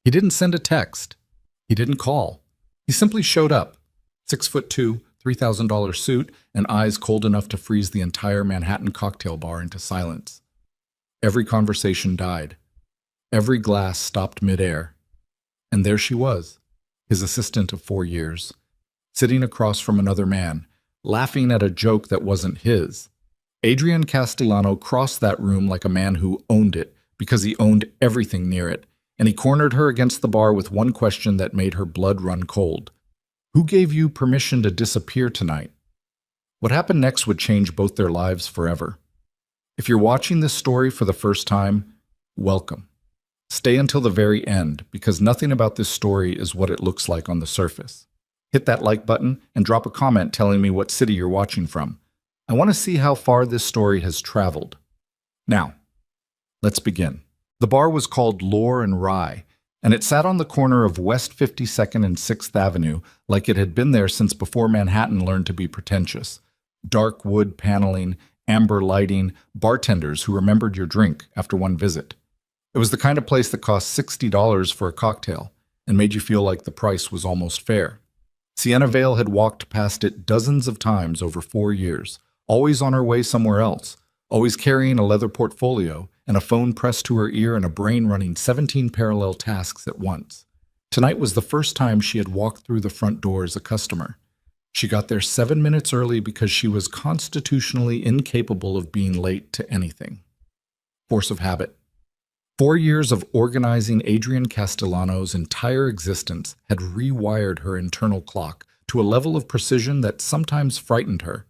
He didn't send a text. He didn't call. He simply showed up. 6'2", $3,000 suit, and eyes cold enough to freeze the entire Manhattan cocktail bar into silence. Every conversation died. Every glass stopped midair. And there she was, his assistant of 4 years, sitting across from another man, laughing at a joke that wasn't his. Adrian Castellano crossed that room like a man who owned it, because he owned everything near it, and he cornered her against the bar with one question that made her blood run cold. Who gave you permission to disappear tonight? What happened next would change both their lives forever. If you're watching this story for the first time, welcome. Stay until the very end, because nothing about this story is what it looks like on the surface. Hit that like button and drop a comment telling me what city you're watching from. I want to see how far this story has traveled. Now, let's begin. The bar was called Lore and Rye, and it sat on the corner of West 52nd and 6th Avenue like it had been there since before Manhattan learned to be pretentious. Dark wood paneling, amber lighting, bartenders who remembered your drink after one visit. It was the kind of place that cost $60 for a cocktail and made you feel like the price was almost fair. Sienna Vale had walked past it dozens of times over 4 years, always on her way somewhere else, always carrying a leather portfolio and a phone pressed to her ear and a brain running 17 parallel tasks at once. Tonight was the first time she had walked through the front door as a customer. She got there 7 minutes early because she was constitutionally incapable of being late to anything. Force of habit. 4 years of organizing Adrian Castellano's entire existence had rewired her internal clock to a level of precision that sometimes frightened her.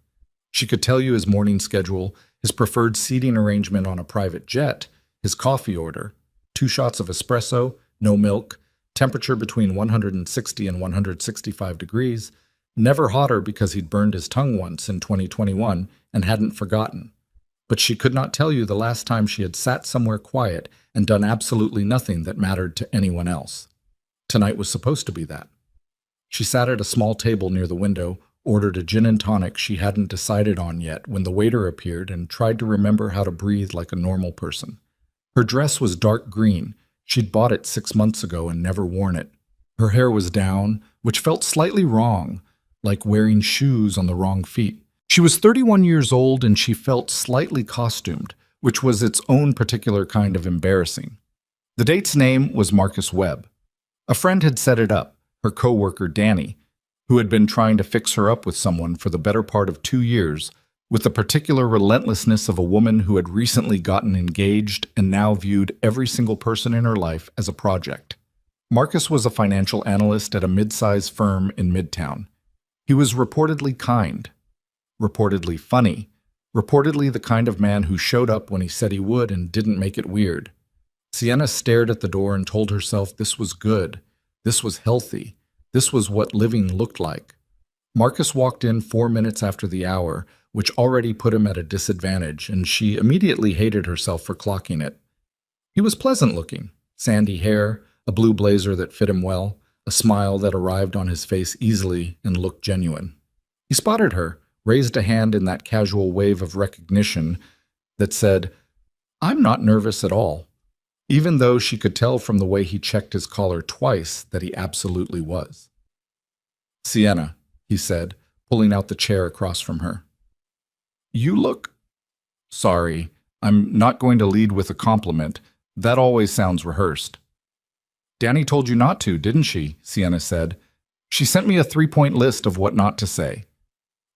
She could tell you his morning schedule, his preferred seating arrangement on a private jet, his coffee order, 2 shots of espresso, no milk, temperature between 160 and 165 degrees, never hotter because he'd burned his tongue once in 2021 and hadn't forgotten. But she could not tell you the last time she had sat somewhere quiet and done absolutely nothing that mattered to anyone else. Tonight was supposed to be that. She sat at a small table near the window, ordered a gin and tonic she hadn't decided on yet when the waiter appeared, and tried to remember how to breathe like a normal person. Her dress was dark green. She'd bought it 6 months ago and never worn it. Her hair was down, which felt slightly wrong, like wearing shoes on the wrong feet. She was 31 years old and she felt slightly costumed, which was its own particular kind of embarrassing. The date's name was Marcus Webb. A friend had set it up, her co-worker Danny, who had been trying to fix her up with someone for the better part of 2 years, with the particular relentlessness of a woman who had recently gotten engaged and now viewed every single person in her life as a project. Marcus was a financial analyst at a mid-sized firm in Midtown. He was reportedly kind, reportedly funny, reportedly the kind of man who showed up when he said he would and didn't make it weird. Sienna stared at the door and told herself this was good, this was healthy, this was what living looked like. Marcus walked in 4 minutes after the hour, which already put him at a disadvantage, and she immediately hated herself for clocking it. He was pleasant-looking, sandy hair, a blue blazer that fit him well, a smile that arrived on his face easily and looked genuine. He spotted her, raised a hand in that casual wave of recognition that said, "I'm not nervous at all," even though she could tell from the way he checked his collar twice that he absolutely was. "Sienna," he said, pulling out the chair across from her. "You look—" "Sorry, I'm not going to lead with a compliment. That always sounds rehearsed." "Danny told you not to, didn't she?" Sienna said. "She sent me a 3-point list of what not to say."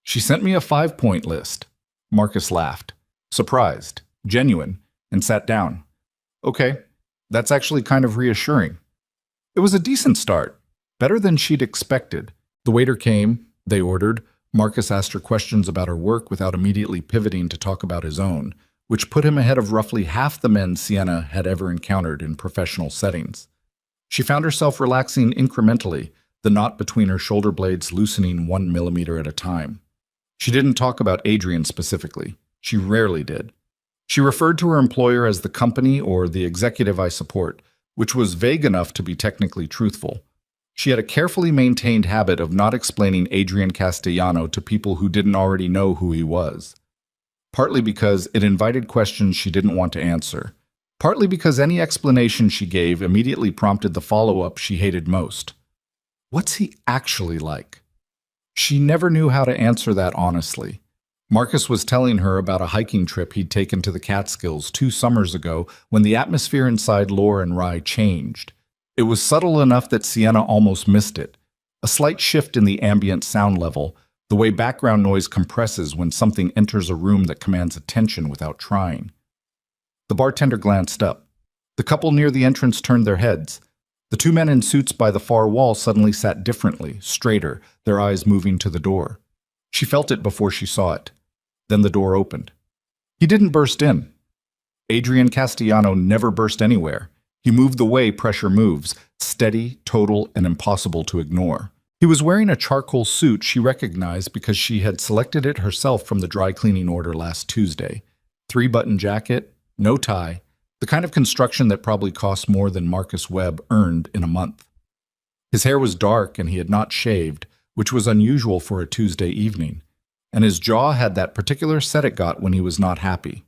"She sent me a 5-point list." Marcus laughed, surprised, genuine, and sat down. "Okay, that's actually kind of reassuring." It was a decent start, better than she'd expected. The waiter came, they ordered. Marcus asked her questions about her work without immediately pivoting to talk about his own, which put him ahead of roughly half the men Sienna had ever encountered in professional settings. She found herself relaxing incrementally, the knot between her shoulder blades loosening 1 millimeter at a time. She didn't talk about Adrian specifically. She rarely did. She referred to her employer as the company or the executive I support, which was vague enough to be technically truthful. She had a carefully maintained habit of not explaining Adrian Castellano to people who didn't already know who he was. Partly because it invited questions she didn't want to answer, partly because any explanation she gave immediately prompted the follow-up she hated most. What's he actually like? She never knew how to answer that honestly. Marcus was telling her about a hiking trip he'd taken to the Catskills 2 summers ago when the atmosphere inside Lore and Rye changed. It was subtle enough that Sienna almost missed it. A slight shift in the ambient sound level, the way background noise compresses when something enters a room that commands attention without trying. The bartender glanced up. The couple near the entrance turned their heads. The 2 men in suits by the far wall suddenly sat differently, straighter, their eyes moving to the door. She felt it before she saw it. Then the door opened. He didn't burst in. Adrian Castellano never burst anywhere. He moved the way pressure moves, steady, total, and impossible to ignore. He was wearing a charcoal suit she recognized because she had selected it herself from the dry cleaning order last Tuesday. 3-button jacket, no tie, the kind of construction that probably cost more than Marcus Webb earned in a month. His hair was dark and he had not shaved, which was unusual for a Tuesday evening, and his jaw had that particular set it got when he was not happy.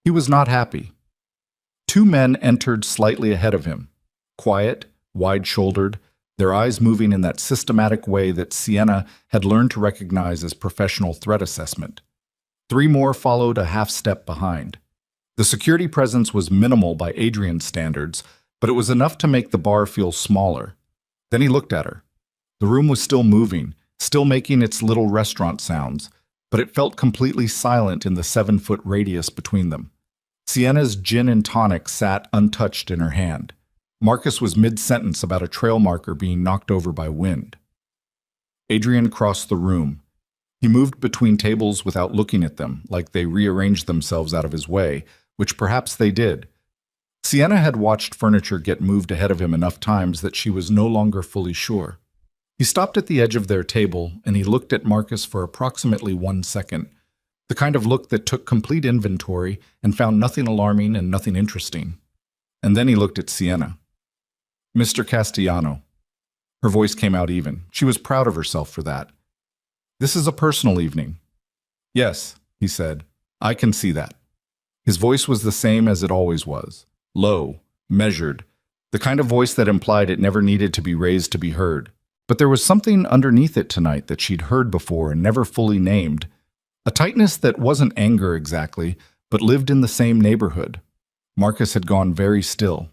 He was not happy. 2 men entered slightly ahead of him, quiet, wide-shouldered, their eyes moving in that systematic way that Sienna had learned to recognize as professional threat assessment. 3 more followed a half-step behind. The security presence was minimal by Adrian's standards, but it was enough to make the bar feel smaller. Then he looked at her. The room was still moving, still making its little restaurant sounds, but it felt completely silent in the 7-foot radius between them. Sienna's gin and tonic sat untouched in her hand. Marcus was mid-sentence about a trail marker being knocked over by wind. Adrian crossed the room. He moved between tables without looking at them, like they rearranged themselves out of his way, which perhaps they did. Sienna had watched furniture get moved ahead of him enough times that she was no longer fully sure. He stopped at the edge of their table, and he looked at Marcus for approximately 1 second, the kind of look that took complete inventory and found nothing alarming and nothing interesting. And then he looked at Sienna. "Mr. Castellano." Her voice came out even. She was proud of herself for that. "This is a personal evening." "Yes," he said. "I can see that." His voice was the same as it always was. Low, measured, the kind of voice that implied it never needed to be raised to be heard. But there was something underneath it tonight that she'd heard before and never fully named. A tightness that wasn't anger exactly, but lived in the same neighborhood. Marcus had gone very still.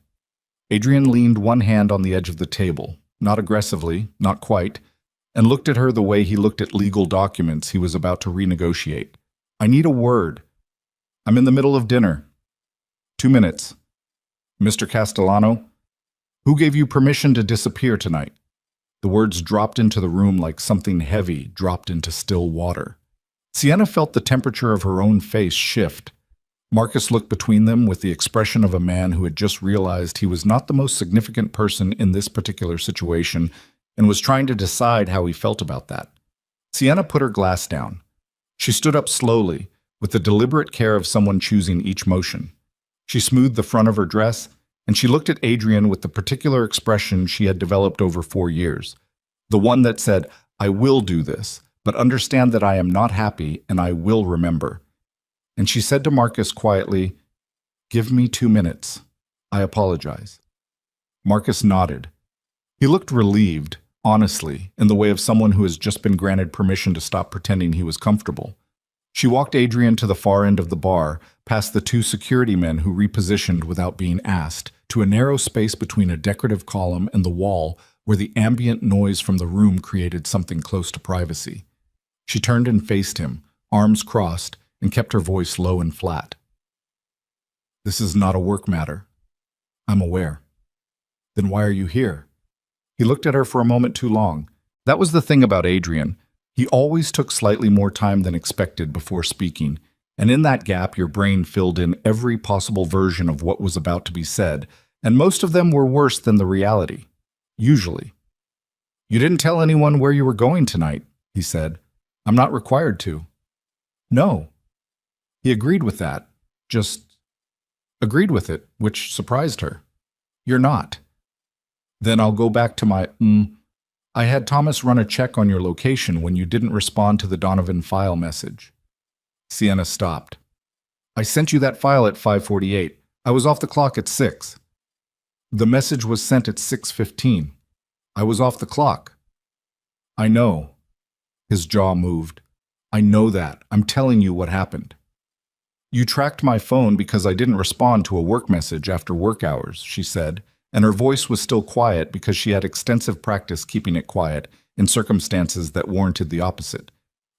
Adrian leaned one hand on the edge of the table, not aggressively, not quite, and looked at her the way he looked at legal documents he was about to renegotiate. "I need a word. I'm in the middle of dinner." 2 minutes. "Mr. Castellano, who gave you permission to disappear tonight?" The words dropped into the room like something heavy dropped into still water. Sienna felt the temperature of her own face shift. Marcus looked between them with the expression of a man who had just realized he was not the most significant person in this particular situation and was trying to decide how he felt about that. Sienna put her glass down. She stood up slowly, with the deliberate care of someone choosing each motion. She smoothed the front of her dress, and she looked at Adrian with the particular expression she had developed over 4 years. The one that said, "I will do this, but understand that I am not happy and I will remember." And she said to Marcus quietly, "Give me 2 minutes. I apologize." Marcus nodded. He looked relieved, honestly, in the way of someone who has just been granted permission to stop pretending he was comfortable. She walked Adrian to the far end of the bar, past the 2 security men who repositioned without being asked, to a narrow space between a decorative column and the wall where the ambient noise from the room created something close to privacy. She turned and faced him, arms crossed, and kept her voice low and flat. "This is not a work matter. I'm aware." "Then why are you here?" He looked at her for a moment too long. That was the thing about Adrian. He always took slightly more time than expected before speaking, and in that gap your brain filled in every possible version of what was about to be said, and most of them were worse than the reality. Usually. "You didn't tell anyone where you were going tonight," he said. "I'm not required to." "No." He agreed with that. Just agreed with it, which surprised her. "You're not." "Then I'll go back to my, I had Thomas run a check on your location when you didn't respond to the Donovan file message." Sienna stopped. "I sent you that file at 5:48. I was off the clock at 6. The message was sent at 6:15. I was off the clock. I know. His jaw moved. I know that. I'm telling you what happened. You tracked my phone because I didn't respond to a work message after work hours, she said, and her voice was still quiet because she had extensive practice keeping it quiet in circumstances that warranted the opposite.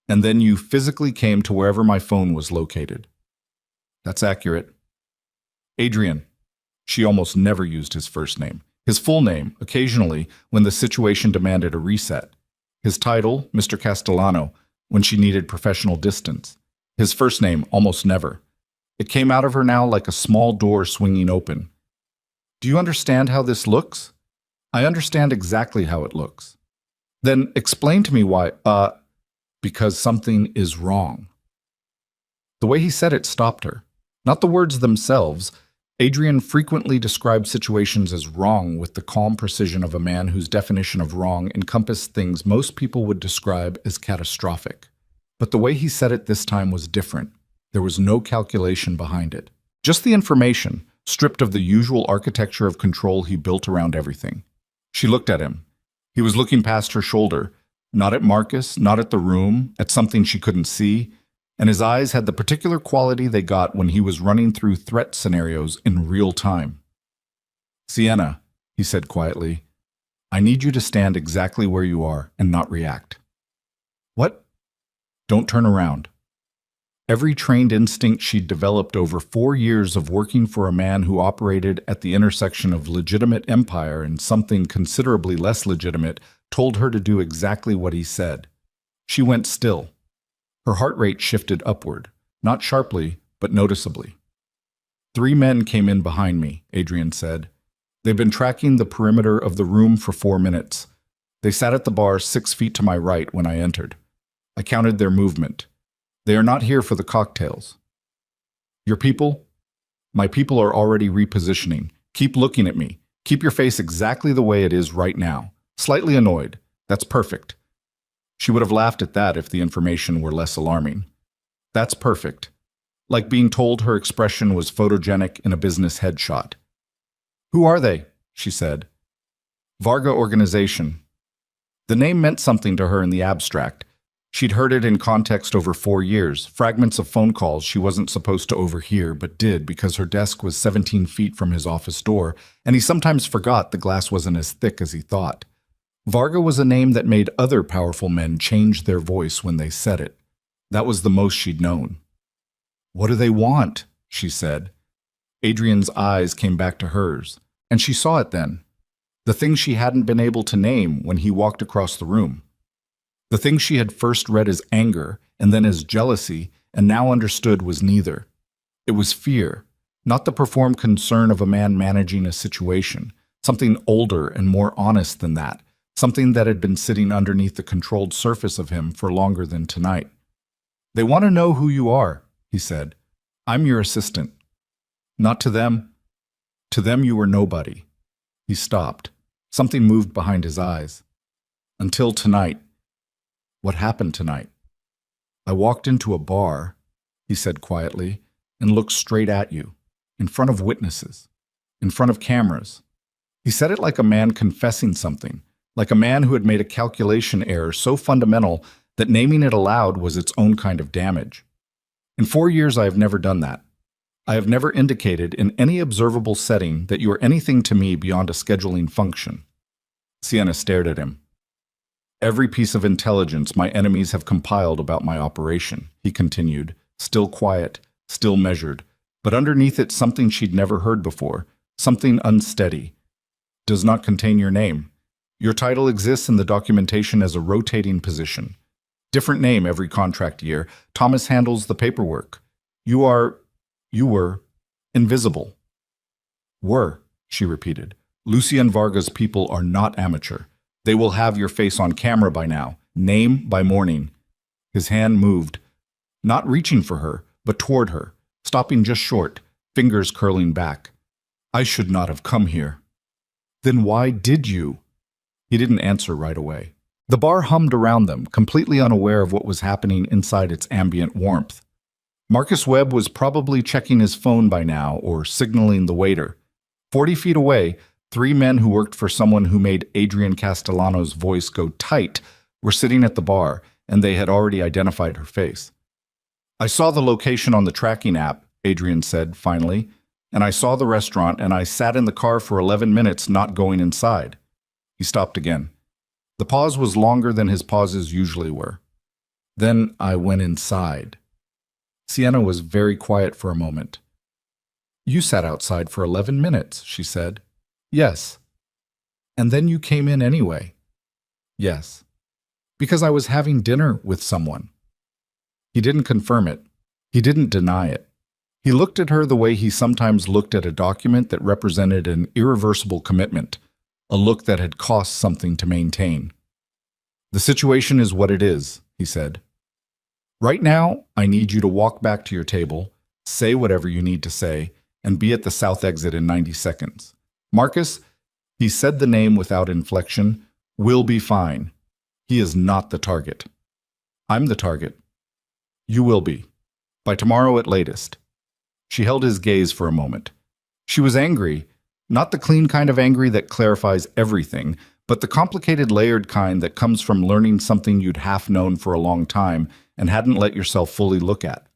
And then you physically came to wherever my phone was located. That's accurate. Adrian. She almost never used his first name. His full name, occasionally, when the situation demanded a reset. His title, Mr. Castellano, when she needed professional distance. His first name, almost never. It came out of her now like a small door swinging open. Do you understand how this looks? I understand exactly how it looks. Then explain to me why, because something is wrong. The way he said it stopped her. Not the words themselves. Adrian frequently described situations as wrong with the calm precision of a man whose definition of wrong encompassed things most people would describe as catastrophic. But the way he said it this time was different. There was no calculation behind it. Just the information, stripped of the usual architecture of control he built around everything. She looked at him. He was looking past her shoulder, not at Marcus, not at the room, at something she couldn't see, and his eyes had the particular quality they got when he was running through threat scenarios in real time. Sienna, he said quietly, I need you to stand exactly where you are and not react. What? Don't turn around. Every trained instinct she'd developed over 4 years of working for a man who operated at the intersection of legitimate empire and something considerably less legitimate told her to do exactly what he said. She went still. Her heart rate shifted upward, not sharply, but noticeably. 3 men came in behind me, Adrian said. They've been tracking the perimeter of the room for 4 minutes. They sat at the bar 6 feet to my right when I entered. I counted their movement. They are not here for the cocktails. Your people? My people are already repositioning. Keep looking at me. Keep your face exactly the way it is right now. Slightly annoyed. That's perfect. She would have laughed at that if the information were less alarming. That's perfect. Like being told her expression was photogenic in a business headshot. Who are they? She said. Varga Organization. The name meant something to her in the abstract. She'd heard it in context over 4 years, fragments of phone calls she wasn't supposed to overhear but did because her desk was 17 feet from his office door, and he sometimes forgot the glass wasn't as thick as he thought. Varga was a name that made other powerful men change their voice when they said it. That was the most she'd known. What do they want? She said. Adrian's eyes came back to hers, and she saw it then. The thing she hadn't been able to name when he walked across the room. The thing she had first read as anger and then as jealousy and now understood was neither. It was fear, not the performed concern of a man managing a situation, something older and more honest than that, something that had been sitting underneath the controlled surface of him for longer than tonight. They want to know who you are, he said. I'm your assistant. Not to them. To them you were nobody. He stopped. Something moved behind his eyes. Until tonight. What happened tonight? I walked into a bar, he said quietly, and looked straight at you, in front of witnesses, in front of cameras. He said it like a man confessing something, like a man who had made a calculation error so fundamental that naming it aloud was its own kind of damage. In 4 years I have never done that. I have never indicated in any observable setting that you are anything to me beyond a scheduling function. Sienna stared at him. Every piece of intelligence my enemies have compiled about my operation, he continued, still quiet, still measured, but underneath it something she'd never heard before, something unsteady. Does not contain your name. Your title exists in the documentation as a rotating position. Different name every contract year. Thomas handles the paperwork. You were, invisible. Were, she repeated. Lucien Varga's people are not amateur. They will have your face on camera by now, name by morning. His hand moved, not reaching for her, but toward her, stopping just short, fingers curling back. I should not have come here. Then why did you? He didn't answer right away. The bar hummed around them, completely unaware of what was happening inside its ambient warmth. Marcus Webb was probably checking his phone by now or signaling the waiter. 40 feet away, three men who worked for someone who made Adrian Castellano's voice go tight were sitting at the bar, and they had already identified her face. "I saw the location on the tracking app," Adrian said finally, "and I saw the restaurant, and I sat in the car for 11 minutes not going inside." He stopped again. The pause was longer than his pauses usually were. "Then I went inside." Sienna was very quiet for a moment. "You sat outside for 11 minutes, she said. "Yes." "And then you came in anyway?" "Yes." "Because I was having dinner with someone." He didn't confirm it. He didn't deny it. He looked at her the way he sometimes looked at a document that represented an irreversible commitment, a look that had cost something to maintain. "The situation is what it is," he said. "Right now, I need you to walk back to your table, say whatever you need to say, and be at the south exit in 90 seconds. Marcus," he said the name without inflection, "will be fine. He is not the target. I'm the target. You will be. By tomorrow at latest." She held his gaze for a moment. She was angry, not the clean kind of angry that clarifies everything, but the complicated layered kind that comes from learning something you'd half known for a long time and hadn't let yourself fully look at.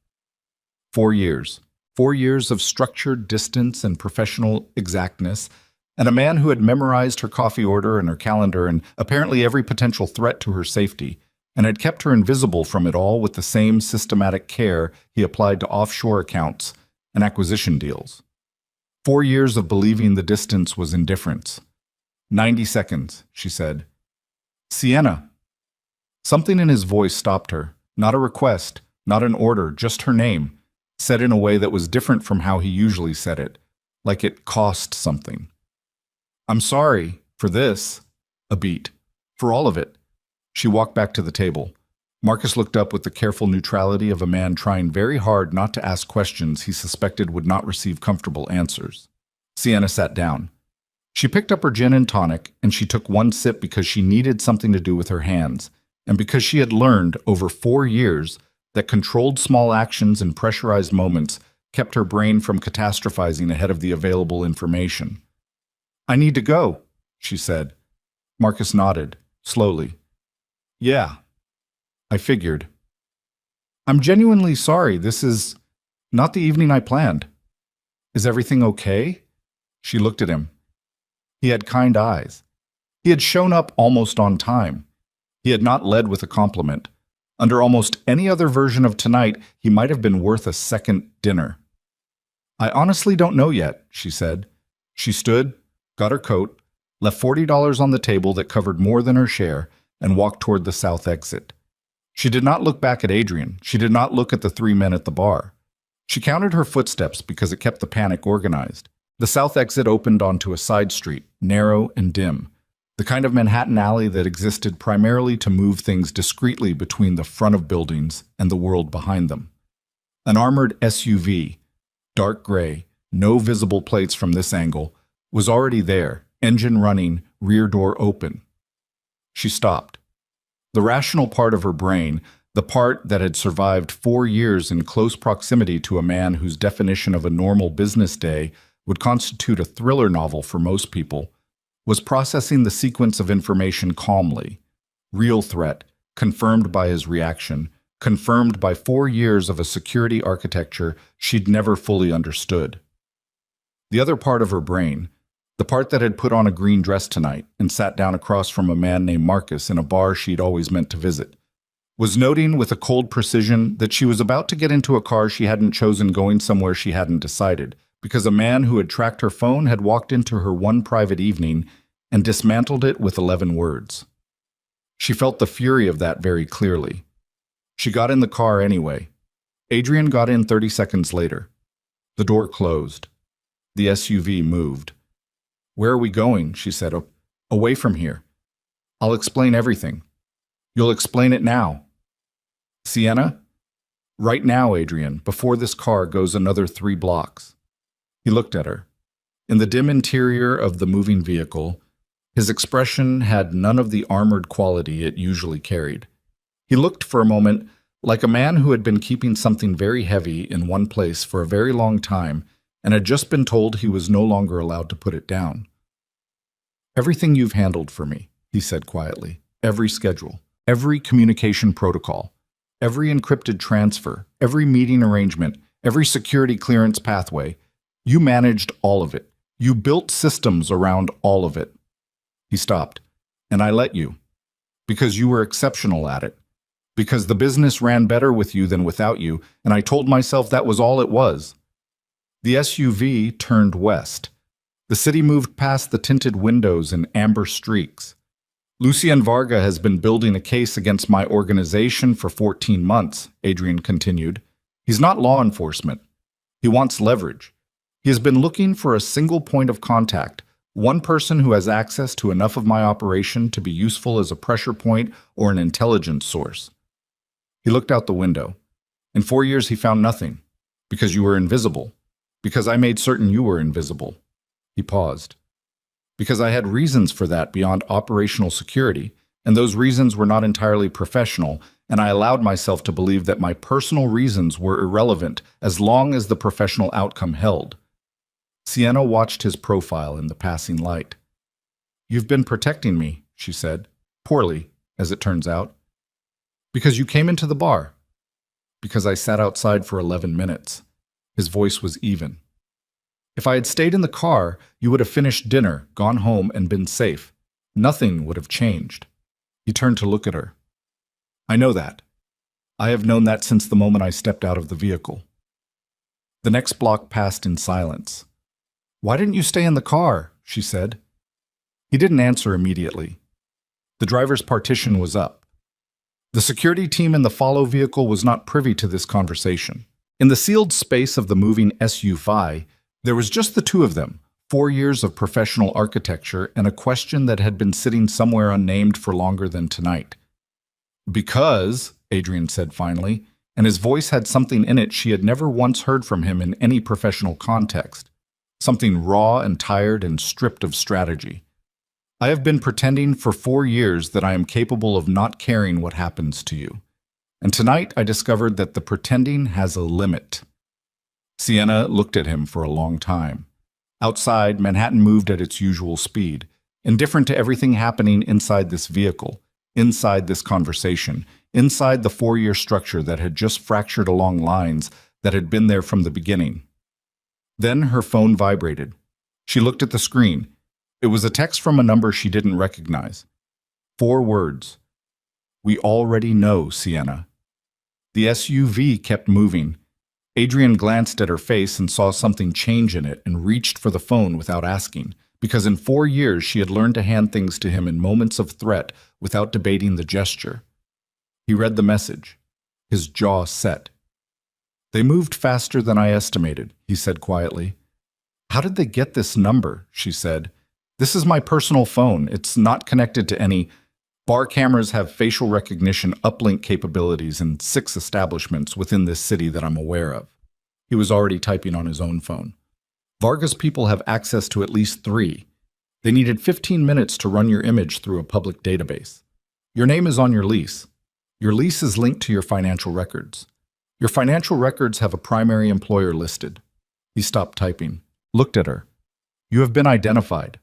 4 years. 4 years of structured distance and professional exactness, and a man who had memorized her coffee order and her calendar and apparently every potential threat to her safety, and had kept her invisible from it all with the same systematic care he applied to offshore accounts and acquisition deals. 4 years of believing the distance was indifference. 90 seconds, she said. "Sienna." Something in his voice stopped her. Not a request, not an order, just her name, said in a way that was different from how he usually said it, like it cost something. "I'm sorry for this." A beat. "For all of it." She walked back to the table. Marcus looked up with the careful neutrality of a man trying very hard not to ask questions he suspected would not receive comfortable answers. Sienna sat down. She picked up her gin and tonic, and she took one sip because she needed something to do with her hands, and because she had learned over 4 years that controlled small actions and pressurized moments kept her brain from catastrophizing ahead of the available information. "I need to go," she said. Marcus nodded, slowly. "Yeah, I figured." "I'm genuinely sorry. This is not the evening I planned." "Is everything okay?" She looked at him. He had kind eyes. He had shown up almost on time. He had not led with a compliment. Under almost any other version of tonight, he might have been worth a second dinner. "I honestly don't know yet," she said. She stood, got her coat, left $40 on the table that covered more than her share, and walked toward the south exit. She did not look back at Adrian. She did not look at the 3 men at the bar. She counted her footsteps because it kept the panic organized. The south exit opened onto a side street, narrow and dim, the kind of Manhattan alley that existed primarily to move things discreetly between the front of buildings and the world behind them. An armored SUV, dark gray, no visible plates from this angle, was already there, engine running, rear door open. She stopped. The rational part of her brain, the part that had survived 4 years in close proximity to a man whose definition of a normal business day would constitute a thriller novel for most people, was processing the sequence of information calmly. Real threat, confirmed by his reaction, confirmed by 4 years of a security architecture she'd never fully understood. The other part of her brain, the part that had put on a green dress tonight and sat down across from a man named Marcus in a bar she'd always meant to visit, was noting with a cold precision that she was about to get into a car she hadn't chosen going somewhere she hadn't decided, because a man who had tracked her phone had walked into her one private evening and dismantled it with 11 words. She felt the fury of that very clearly. She got in the car anyway. Adrian got in 30 seconds later. The door closed. The SUV moved. "Where are we going?" she said. "Away from here. I'll explain everything." "You'll explain it now." "Sienna?" "Right now, Adrian, before this car goes another 3 blocks. He looked at her. In the dim interior of the moving vehicle, his expression had none of the armored quality it usually carried. He looked for a moment like a man who had been keeping something very heavy in one place for a very long time and had just been told he was no longer allowed to put it down. "Everything you've handled for me," he said quietly. "Every schedule, every communication protocol, every encrypted transfer, every meeting arrangement, every security clearance pathway. You managed all of it. You built systems around all of it." He stopped. "And I let you. Because you were exceptional at it. Because the business ran better with you than without you, and I told myself that was all it was." The SUV turned west. The city moved past the tinted windows in amber streaks. "Lucien Varga has been building a case against my organization for 14 months, Adrian continued. "He's not law enforcement. He wants leverage. He has been looking for a single point of contact, one person who has access to enough of my operation to be useful as a pressure point or an intelligence source." He looked out the window. "In 4 years he found nothing. Because you were invisible. Because I made certain you were invisible." He paused. "Because I had reasons for that beyond operational security, and those reasons were not entirely professional, and I allowed myself to believe that my personal reasons were irrelevant as long as the professional outcome held." Sienna watched his profile in the passing light. "You've been protecting me," she said. "Poorly, as it turns out." "Because you came into the bar." "Because I sat outside for 11 minutes. His voice was even. "If I had stayed in the car, you would have finished dinner, gone home, and been safe. Nothing would have changed." He turned to look at her. "I know that. I have known that since the moment I stepped out of the vehicle." The next block passed in silence. "Why didn't you stay in the car?" she said. He didn't answer immediately. The driver's partition was up. The security team in the follow vehicle was not privy to this conversation. In the sealed space of the moving SUV, there was just the two of them, 4 years of professional architecture and a question that had been sitting somewhere unnamed for longer than tonight. "Because," Adrian said finally, and his voice had something in it she had never once heard from him in any professional context. Something raw and tired and stripped of strategy. "I have been pretending for 4 years that I am capable of not caring what happens to you. And tonight I discovered that the pretending has a limit." Sienna looked at him for a long time. Outside, Manhattan moved at its usual speed, indifferent to everything happening inside this vehicle, inside this conversation, inside the 4-year structure that had just fractured along lines that had been there from the beginning. Then her phone vibrated. She looked at the screen. It was a text from a number she didn't recognize. 4 words. "We already know, Sienna." The SUV kept moving. Adrian glanced at her face and saw something change in it and reached for the phone without asking, because in 4 years she had learned to hand things to him in moments of threat without debating the gesture. He read the message. His jaw set. "They moved faster than I estimated," he said quietly. "How did they get this number?" she said. "This is my personal phone. It's not connected to any... Bar cameras have facial recognition uplink capabilities in 6 establishments within this city that I'm aware of." He was already typing on his own phone. "Varga's people have access to at least 3. They needed 15 minutes to run your image through a public database. Your name is on your lease. Your lease is linked to your financial records. Your financial records have a primary employer listed." He stopped typing, looked at her. "You have been identified."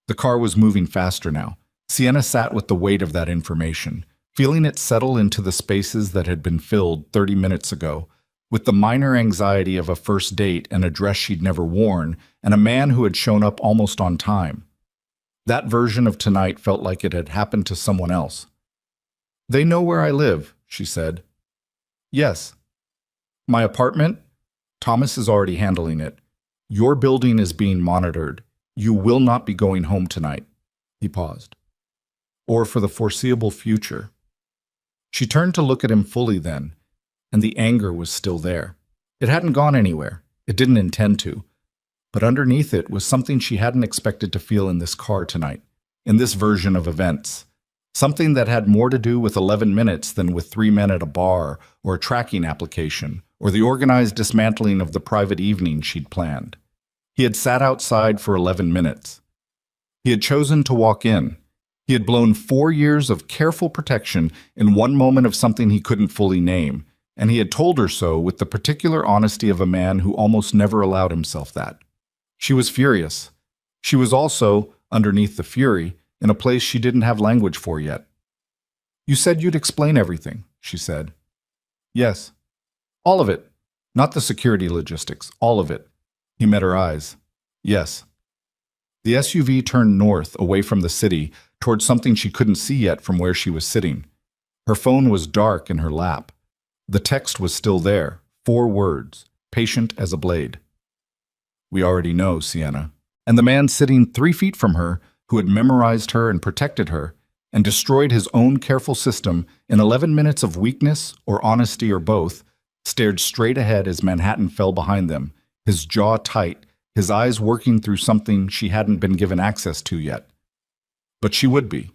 The car was moving faster now. Sienna sat with the weight of that information, feeling it settle into the spaces that had been filled 30 minutes ago, with the minor anxiety of a first date and a dress she'd never worn, and a man who had shown up almost on time. That version of tonight felt like it had happened to someone else. "They know where I live," she said. "Yes." "My apartment? Thomas is already handling it. Your building is being monitored. You will not be going home tonight." He paused. "Or for the foreseeable future." She turned to look at him fully then, and the anger was still there. It hadn't gone anywhere. It didn't intend to. But underneath it was something she hadn't expected to feel in this car tonight, in this version of events. Something that had more to do with 11 minutes than with 3 men at a bar, or a tracking application, or the organized dismantling of the private evening she'd planned. He had sat outside for 11 minutes. He had chosen to walk in. He had blown 4 years of careful protection in one moment of something he couldn't fully name, and he had told her so with the particular honesty of a man who almost never allowed himself that. She was furious. She was also, underneath the fury, in a place she didn't have language for yet. "You said you'd explain everything," she said. "Yes. All of it. Not the security logistics. All of it." He met her eyes. "Yes." The SUV turned north, away from the city, towards something she couldn't see yet from where she was sitting. Her phone was dark in her lap. The text was still there, 4 words, patient as a blade. "We already know, Sienna." And the man sitting 3 feet from her, who had memorized her and protected her, and destroyed his own careful system in 11 minutes of weakness or honesty or both, stared straight ahead as Manhattan fell behind them, his jaw tight, his eyes working through something she hadn't been given access to yet. But she would be.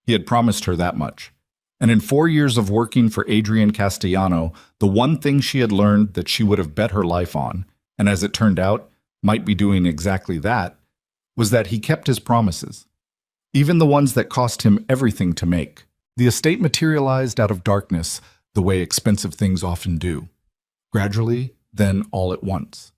He had promised her that much. And in 4 years of working for Adrian Castellano, the one thing she had learned that she would have bet her life on, and as it turned out, might be doing exactly that, was that he kept his promises. Even the ones that cost him everything to make. The estate materialized out of darkness, the way expensive things often do. Gradually, then all at once.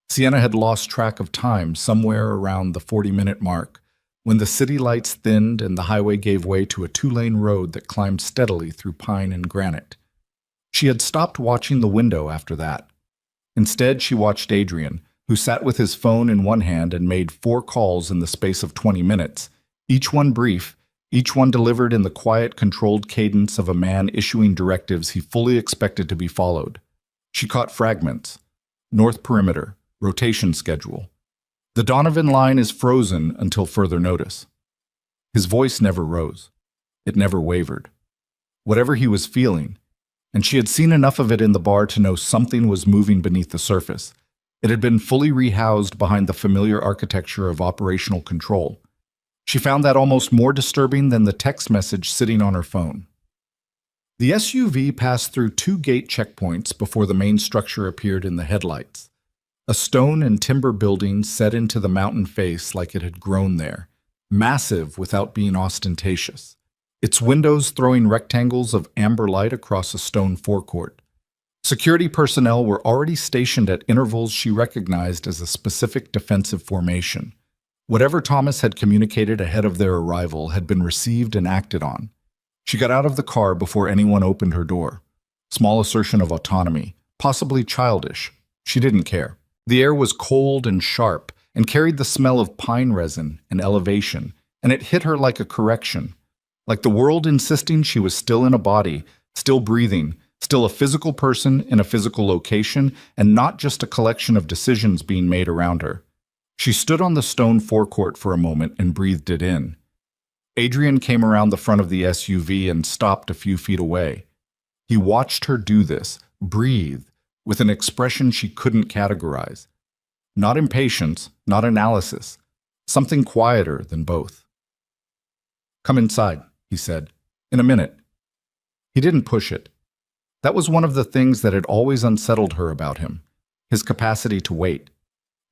Sienna had lost track of time somewhere around the 40-minute mark, when the city lights thinned and the highway gave way to a 2-lane road that climbed steadily through pine and granite. She had stopped watching the window after that. Instead, she watched Adrian, who sat with his phone in one hand and made 4 calls in the space of 20 minutes, each one brief, each one delivered in the quiet, controlled cadence of a man issuing directives he fully expected to be followed. She caught fragments. North perimeter, rotation schedule. The Donovan line is frozen until further notice. His voice never rose. It never wavered. Whatever he was feeling, and she had seen enough of it in the bar to know something was moving beneath the surface. It had been fully rehoused behind the familiar architecture of operational control. She found that almost more disturbing than the text message sitting on her phone. The SUV passed through 2 gate checkpoints before the main structure appeared in the headlights. A stone and timber building set into the mountain face like it had grown there, massive without being ostentatious, its windows throwing rectangles of amber light across a stone forecourt. Security personnel were already stationed at intervals she recognized as a specific defensive formation. Whatever Thomas had communicated ahead of their arrival had been received and acted on. She got out of the car before anyone opened her door. Small assertion of autonomy, possibly childish. She didn't care. The air was cold and sharp and carried the smell of pine resin and elevation, and it hit her like a correction, like the world insisting she was still in a body, still breathing, still a physical person in a physical location, and not just a collection of decisions being made around her. She stood on the stone forecourt for a moment and breathed it in. Adrian came around the front of the SUV and stopped a few feet away. He watched her do this, breathe, with an expression she couldn't categorize. Not impatience, not analysis, something quieter than both. "Come inside," he said. "In a minute." He didn't push it. That was one of the things that had always unsettled her about him, his capacity to wait.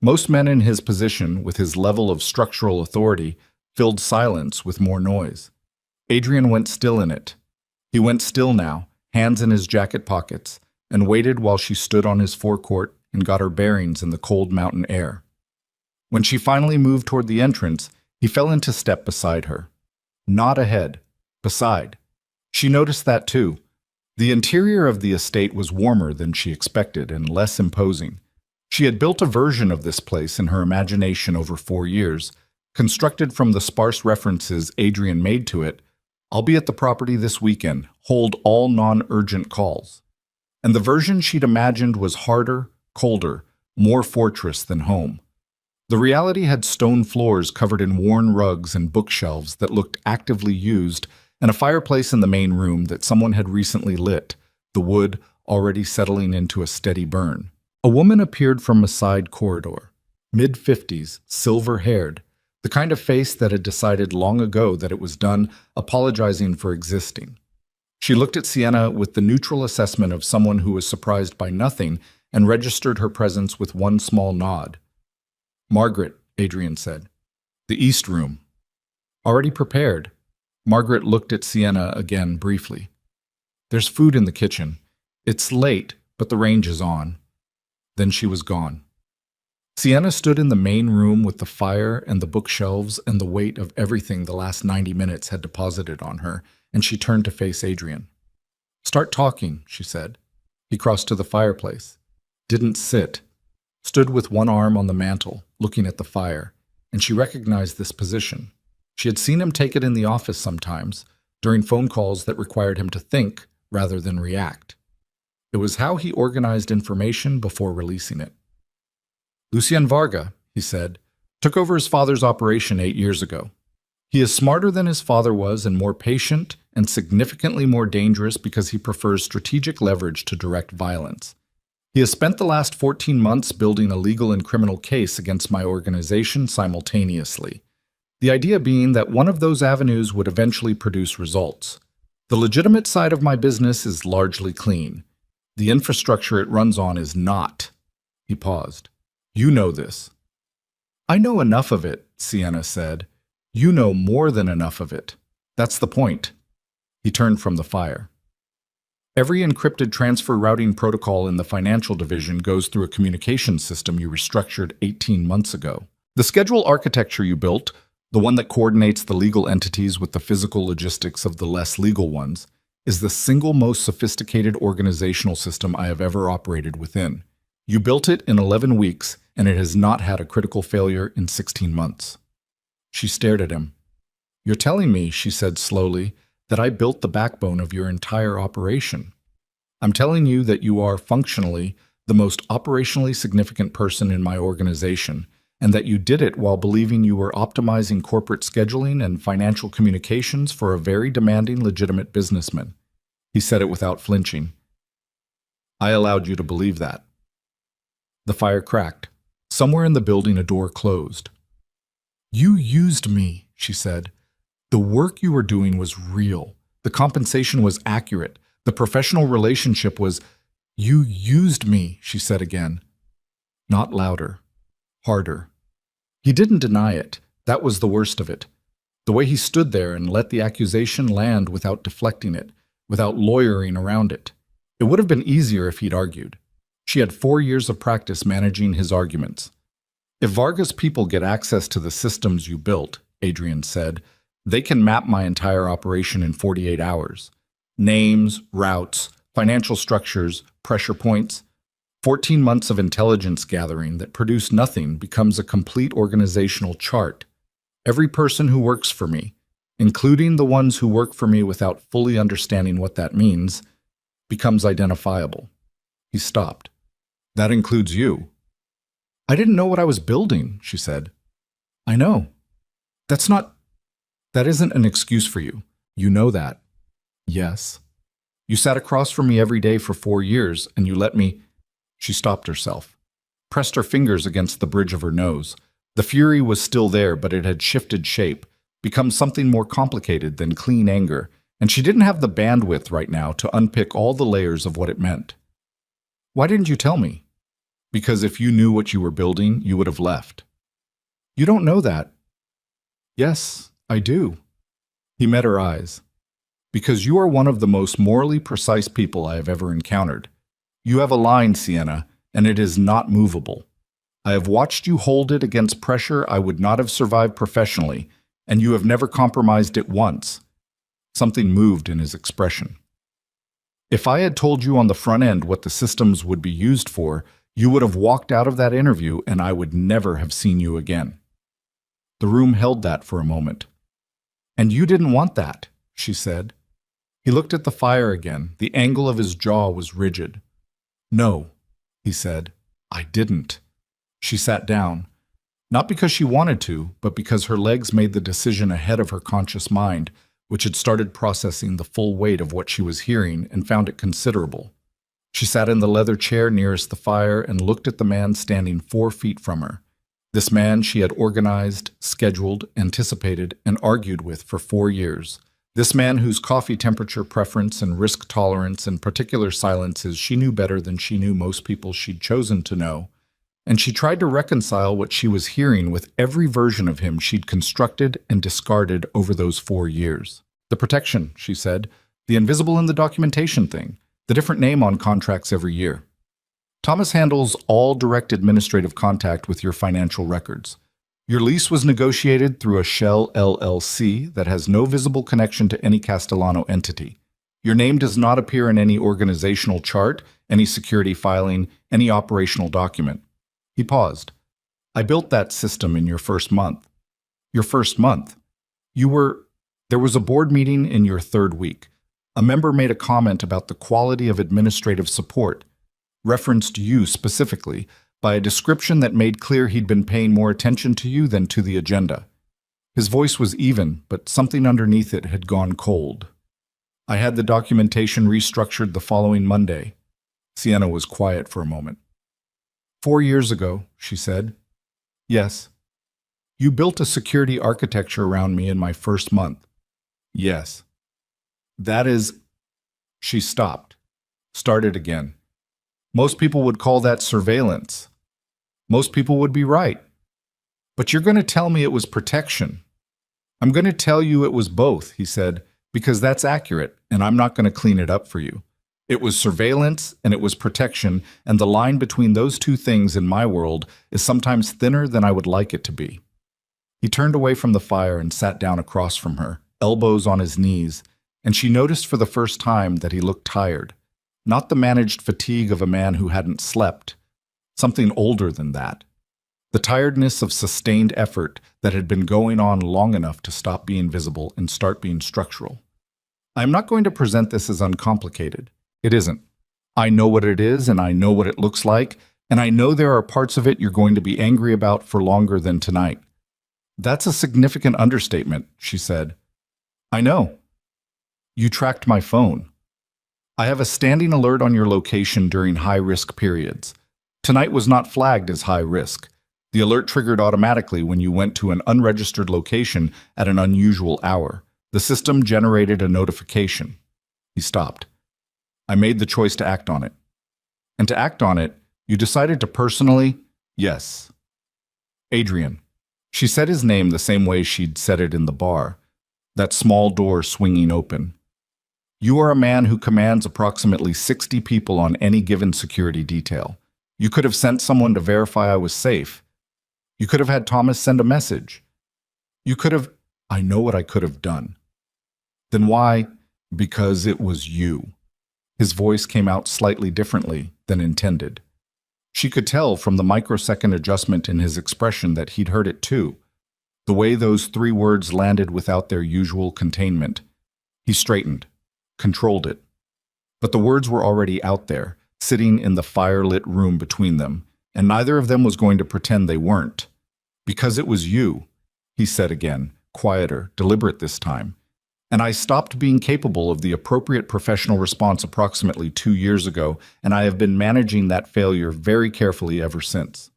Most men in his position, with his level of structural authority, filled silence with more noise. Adrian went still in it. He went still now, hands in his jacket pockets, and waited while she stood on his forecourt and got her bearings in the cold mountain air. When she finally moved toward the entrance, he fell into step beside her. Not ahead, beside. She noticed that too. The interior of the estate was warmer than she expected and less imposing. She had built a version of this place in her imagination over 4 years, constructed from the sparse references Adrian made to it. "I'll be at the property this weekend. Hold all non-urgent calls." And the version she'd imagined was harder, colder, more fortress than home. The reality had stone floors covered in worn rugs and bookshelves that looked actively used, and a fireplace in the main room that someone had recently lit, the wood already settling into a steady burn. A woman appeared from a side corridor, mid-50s, silver-haired, the kind of face that had decided long ago that it was done apologizing for existing. She looked at Sienna with the neutral assessment of someone who was surprised by nothing and registered her presence with one small nod. "Margaret," Adrian said. "The East Room." Already prepared. Margaret looked at Sienna again briefly. There's food in the kitchen. It's late, but the range is on. Then she was gone. Sienna stood in the main room with the fire and the bookshelves and the weight of everything the last 90 minutes had deposited on her, and she turned to face Adrian. Start talking, she said. He crossed to the fireplace. Didn't sit. Stood with one arm on the mantel, looking at the fire, and she recognized this position. She had seen him take it in the office sometimes, during phone calls that required him to think rather than react. It was how he organized information before releasing it. Lucien Varga, he said, took over his father's operation 8 years ago. He is smarter than his father was and more patient and significantly more dangerous because he prefers strategic leverage to direct violence. He has spent the last 14 months building a legal and criminal case against my organization simultaneously. The idea being that one of those avenues would eventually produce results. The legitimate side of my business is largely clean. The infrastructure it runs on is not. He paused. You know this. I know enough of it, Sienna said. You know more than enough of it. That's the point. He turned from the fire. Every encrypted transfer routing protocol in the financial division goes through a communication system you restructured 18 months ago. The schedule architecture you built, the one that coordinates the legal entities with the physical logistics of the less legal ones, is the single most sophisticated organizational system I have ever operated within. You built it in 11 weeks, and it has not had a critical failure in 16 months. She stared at him. You're telling me, she said slowly, that I built the backbone of your entire operation. I'm telling you that you are functionally the most operationally significant person in my organization, and that you did it while believing you were optimizing corporate scheduling and financial communications for a very demanding legitimate businessman. He said it without flinching. I allowed you to believe that. The fire cracked. Somewhere in the building a door closed. You used me, she said. The work you were doing was real. The compensation was accurate. The professional relationship was... You used me, she said again. Not louder. Harder. He didn't deny it. That was the worst of it. The way he stood there and let the accusation land without deflecting it, without lawyering around it. It would have been easier if he'd argued. She had 4 years of practice managing his arguments. If Varga's people get access to the systems you built, Adrian said, they can map my entire operation in 48 hours. Names, routes, financial structures, pressure points. 14 months of intelligence gathering that produced nothing becomes a complete organizational chart. Every person who works for me, including the ones who work for me without fully understanding what that means, becomes identifiable. He stopped. That includes you. I didn't know what I was building, she said. I know. That isn't an excuse for you. You know that. Yes. You sat across from me every day for 4 years, and you let me... She stopped herself, pressed her fingers against the bridge of her nose. The fury was still there, but it had shifted shape, become something more complicated than clean anger, and she didn't have the bandwidth right now to unpick all the layers of what it meant. Why didn't you tell me? Because if you knew what you were building, you would have left. You don't know that. Yes, I do. He met her eyes. Because you are one of the most morally precise people I have ever encountered. You have a line, Sienna, and it is not movable. I have watched you hold it against pressure I would not have survived professionally, and you have never compromised it once. Something moved in his expression. If I had told you on the front end what the systems would be used for, you would have walked out of that interview and I would never have seen you again. The room held that for a moment. And you didn't want that, she said. He looked at the fire again. The angle of his jaw was rigid. No, he said. I didn't. She sat down, not because she wanted to, but because her legs made the decision ahead of her conscious mind, which had started processing the full weight of what she was hearing and found it considerable. She sat in the leather chair nearest the fire and looked at the man standing 4 feet from her. This man she had organized, scheduled, anticipated, and argued with for 4 years. This man whose coffee temperature preference and risk tolerance and particular silences she knew better than she knew most people she'd chosen to know, and she tried to reconcile what she was hearing with every version of him she'd constructed and discarded over those 4 years. The protection, she said, the invisible in the documentation thing, the different name on contracts every year. Thomas handles all direct administrative contact with your financial records. Your lease was negotiated through a shell LLC that has no visible connection to any Castellano entity. Your name does not appear in any organizational chart, any security filing, any operational document. He paused. I built that system in your first month. Your first month? There was a board meeting in your third week. A member made a comment about the quality of administrative support, referenced you specifically, by a description that made clear he'd been paying more attention to you than to the agenda. His voice was even, but something underneath it had gone cold. I had the documentation restructured the following Monday. Sienna was quiet for a moment. 4 years ago, she said. Yes. You built a security architecture around me in my first month. Yes. That is... She stopped. Started again. Most people would call that surveillance. Most people would be right. But you're going to tell me it was protection. I'm going to tell you it was both, he said, because that's accurate, and I'm not going to clean it up for you. It was surveillance, and it was protection, and the line between those two things in my world is sometimes thinner than I would like it to be. He turned away from the fire and sat down across from her, elbows on his knees, and she noticed for the first time that he looked tired. Not the managed fatigue of a man who hadn't slept. Something older than that. The tiredness of sustained effort that had been going on long enough to stop being visible and start being structural. I am not going to present this as uncomplicated. It isn't. I know what it is, and I know what it looks like, and I know there are parts of it you're going to be angry about for longer than tonight. That's a significant understatement, she said. I know. You tracked my phone. I have a standing alert on your location during high-risk periods. Tonight was not flagged as high risk. The alert triggered automatically when you went to an unregistered location at an unusual hour. The system generated a notification. He stopped. I made the choice to act on it. And to act on it, you decided to personally, yes. Adrian. She said his name the same way she'd said it in the bar, that small door swinging open. You are a man who commands approximately 60 people on any given security detail. You could have sent someone to verify I was safe. You could have had Thomas send a message. You could have... I know what I could have done. Then why? Because it was you. His voice came out slightly differently than intended. She could tell from the microsecond adjustment in his expression that he'd heard it too. The way those 3 words landed without their usual containment. He straightened. Controlled it. But the words were already out there, sitting in the fire-lit room between them, and neither of them was going to pretend they weren't. Because it was you, he said again, quieter, deliberate this time. And I stopped being capable of the appropriate professional response approximately 2 years ago, and I have been managing that failure very carefully ever since.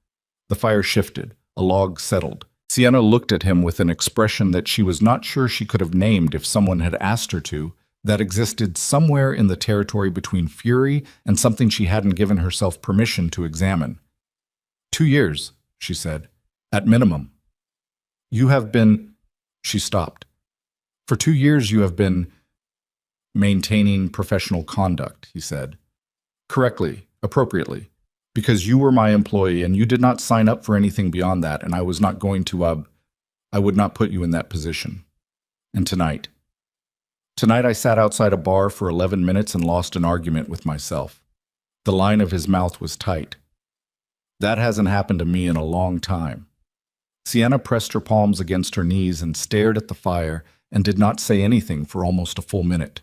The fire shifted. A log settled. Sienna looked at him with an expression that she was not sure she could have named if someone had asked her to, that existed somewhere in the territory between fury and something she hadn't given herself permission to examine. 2 years, she said, at minimum. You have been... She stopped. For 2 years you have been maintaining professional conduct, he said. Correctly, appropriately, because you were my employee and you did not sign up for anything beyond that, and I was not going to, I would not put you in that position. And tonight I sat outside a bar for 11 minutes and lost an argument with myself. The line of his mouth was tight. That hasn't happened to me in a long time. Sienna pressed her palms against her knees and stared at the fire and did not say anything for almost a full minute.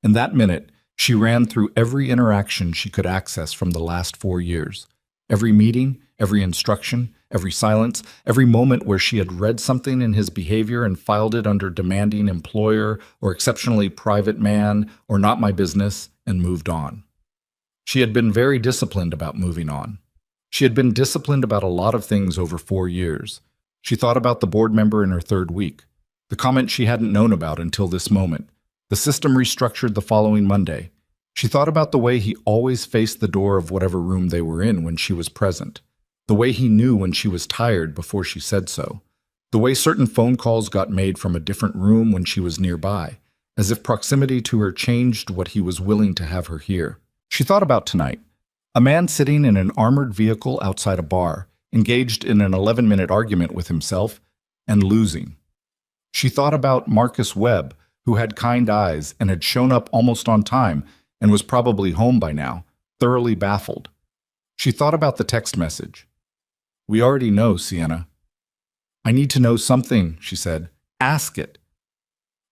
In that minute, she ran through every interaction she could access from the last 4 years. Every meeting, every instruction, every silence, every moment where she had read something in his behavior and filed it under demanding employer or exceptionally private man or not my business and moved on. She had been very disciplined about moving on. She had been disciplined about a lot of things over 4 years. She thought about the board member in her third week, the comment she hadn't known about until this moment, the system restructured the following Monday. She thought about the way he always faced the door of whatever room they were in when she was present, The way he knew when she was tired before she said so. The way certain phone calls got made from a different room when she was nearby, as if proximity to her changed what he was willing to have her hear. She thought about tonight. A man sitting in an armored vehicle outside a bar, engaged in an 11-minute argument with himself, and losing. She thought about Marcus Webb, who had kind eyes and had shown up almost on time and was probably home by now, thoroughly baffled. She thought about the text message. "We already know, Sienna." "I need to know something," she said. "Ask it.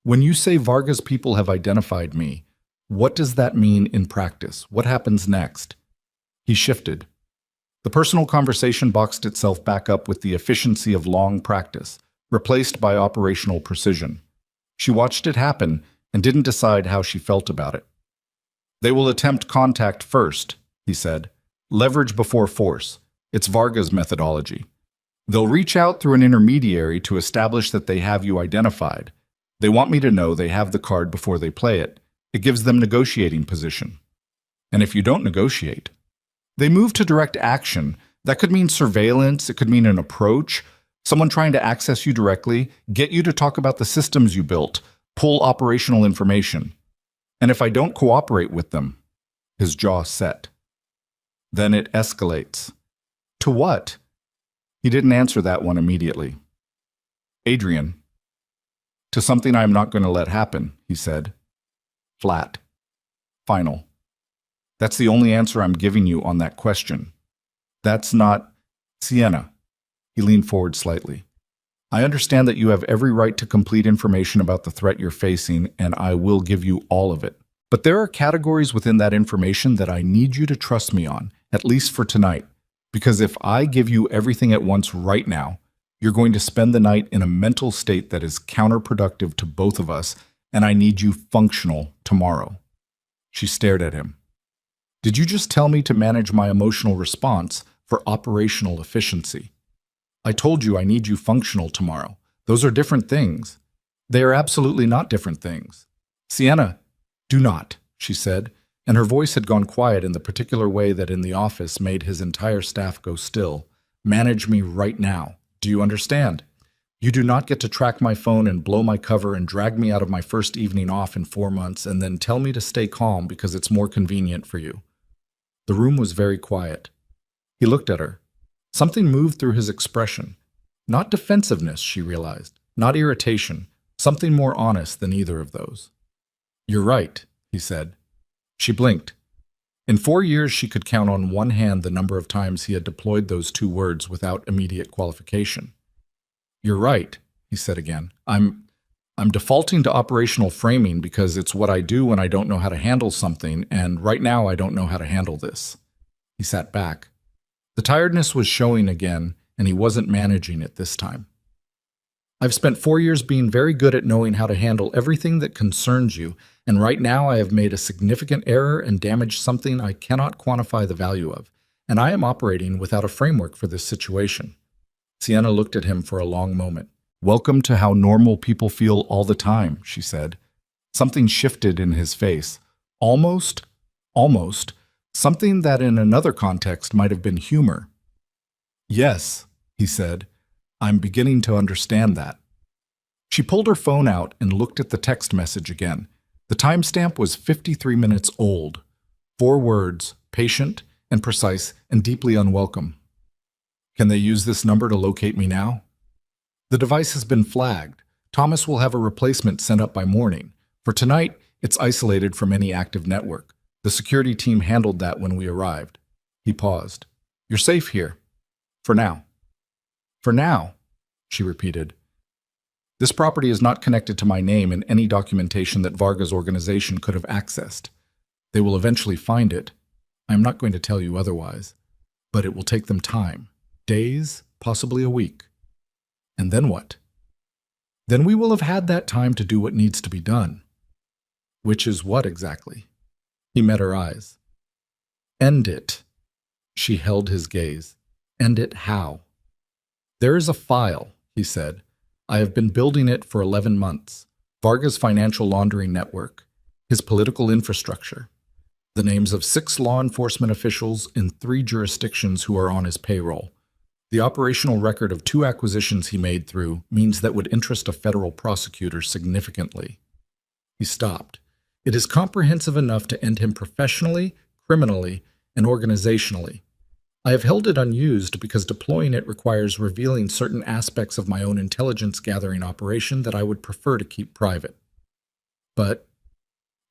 When you say Vargas people have identified me, what does that mean in practice? What happens next?" He shifted. The personal conversation boxed itself back up with the efficiency of long practice, replaced by operational precision. She watched it happen and didn't decide how she felt about it. "They will attempt contact first," he said. "Leverage before force. It's Vargas' methodology. They'll reach out through an intermediary to establish that they have you identified. They want me to know they have the card before they play it. It gives them negotiating position. And if you don't negotiate, they move to direct action. That could mean surveillance, it could mean an approach, someone trying to access you directly, get you to talk about the systems you built, pull operational information. And if I don't cooperate with them," his jaw set, "then it escalates." "To what?" He didn't answer that one immediately. "Adrian, to something I'm not going to let happen," he said. Flat. Final. "That's the only answer I'm giving you on that question. That's not Sienna." He leaned forward slightly. "I understand that you have every right to complete information about the threat you're facing, and I will give you all of it. But there are categories within that information that I need you to trust me on, at least for tonight. Because if I give you everything at once right now, you're going to spend the night in a mental state that is counterproductive to both of us, and I need you functional tomorrow." She stared at him. "Did you just tell me to manage my emotional response for operational efficiency? I told you I need you functional tomorrow. Those are different things." "They are absolutely not different things." "Sienna, do not," she said, and her voice had gone quiet in the particular way that in the office made his entire staff go still. "Manage me right now. Do you understand? You do not get to track my phone and blow my cover and drag me out of my first evening off in 4 months and then tell me to stay calm because it's more convenient for you." The room was very quiet. He looked at her. Something moved through his expression. Not defensiveness, she realized. Not irritation. Something more honest than either of those. "You're right," he said. She blinked. In 4 years, she could count on one hand the number of times he had deployed those two words without immediate qualification. "You're right," he said again. I'm defaulting to operational framing because it's what I do when I don't know how to handle something, and right now I don't know how to handle this." He sat back. The tiredness was showing again, and he wasn't managing it this time. "I've spent 4 years being very good at knowing how to handle everything that concerns you, and right now I have made a significant error and damaged something I cannot quantify the value of, and I am operating without a framework for this situation." Sienna looked at him for a long moment. "Welcome to how normal people feel all the time," she said. Something shifted in his face. Almost, something that in another context might have been humor. "Yes," he said. "I'm beginning to understand that." She pulled her phone out and looked at the text message again. The timestamp was 53 minutes old. 4 words, patient and precise and deeply unwelcome. "Can they use this number to locate me now?" "The device has been flagged. Thomas will have a replacement sent up by morning. For tonight, it's isolated from any active network. The security team handled that when we arrived." He paused. "You're safe here. For now." "For now," she repeated. "This property is not connected to my name in any documentation that Vargas' organization could have accessed. They will eventually find it. I am not going to tell you otherwise. But it will take them time. Days, possibly a week. And then what? Then we will have had that time to do what needs to be done." "Which is what exactly?" He met her eyes. "End it." She held his gaze. "End it how?" "There is a file," he said. "I have been building it for 11 months. Vargas' financial laundering network, his political infrastructure, the names of 6 law enforcement officials in 3 jurisdictions who are on his payroll. The operational record of 2 acquisitions he made through means that would interest a federal prosecutor significantly. He stopped. It is comprehensive enough to end him professionally, criminally, and organizationally. I have held it unused because deploying it requires revealing certain aspects of my own intelligence-gathering operation that I would prefer to keep private. But